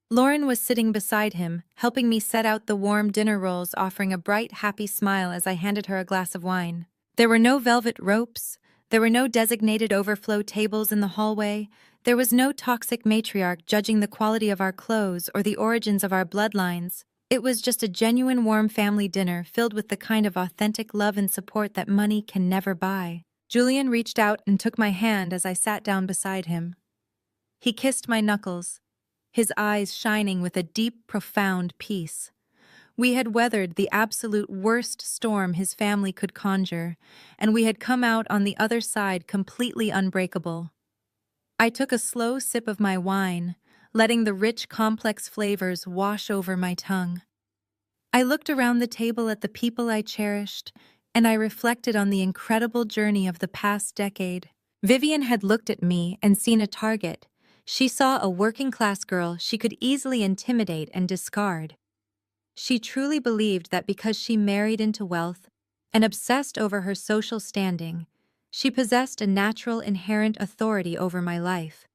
Lauren was sitting beside him, helping me set out the warm dinner rolls, offering a bright, happy smile as I handed her a glass of wine. There were no velvet ropes, there were no designated overflow tables in the hallway, there was no toxic matriarch judging the quality of our clothes or the origins of our bloodlines. It was just a genuine warm family dinner filled with the kind of authentic love and support that money can never buy. Julian reached out and took my hand as I sat down beside him. He kissed my knuckles, his eyes shining with a deep, profound peace. We had weathered the absolute worst storm his family could conjure, and we had come out on the other side completely unbreakable. I took a slow sip of my wine, letting the rich, complex flavors wash over my tongue. I looked around the table at the people I cherished, and I reflected on the incredible journey of the past decade. Vivian had looked at me and seen a target. She saw a working-class girl she could easily intimidate and discard. She truly believed that because she married into wealth and obsessed over her social standing, she possessed a natural, inherent authority over my life.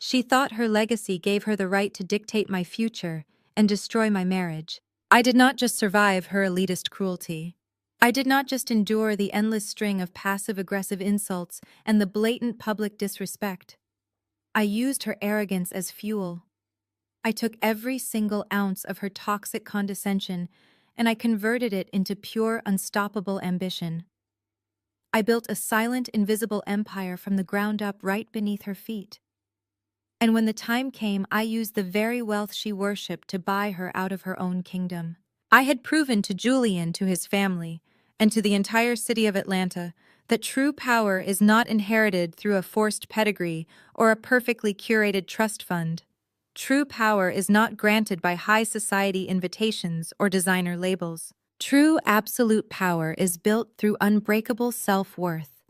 She thought her legacy gave her the right to dictate my future and destroy my marriage. I did not just survive her elitist cruelty. I did not just endure the endless string of passive-aggressive insults and the blatant public disrespect. I used her arrogance as fuel. I took every single ounce of her toxic condescension and I converted it into pure, unstoppable ambition. I built a silent, invisible empire from the ground up right beneath her feet. And when the time came, I used the very wealth she worshipped to buy her out of her own kingdom. I had proven to Julian, to his family, and to the entire city of Atlanta that true power is not inherited through a forced pedigree or a perfectly curated trust fund. True power is not granted by high society invitations or designer labels. True absolute power is built through unbreakable self-worth.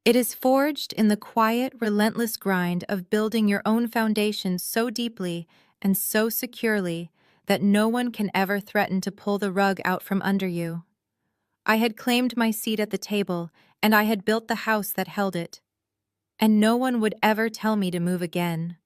It is forged in the quiet, relentless grind of building your own foundation so deeply and so securely that no one can ever threaten to pull the rug out from under you. I had claimed my seat at the table, and I had built the house that held it. And no one would ever tell me to move again.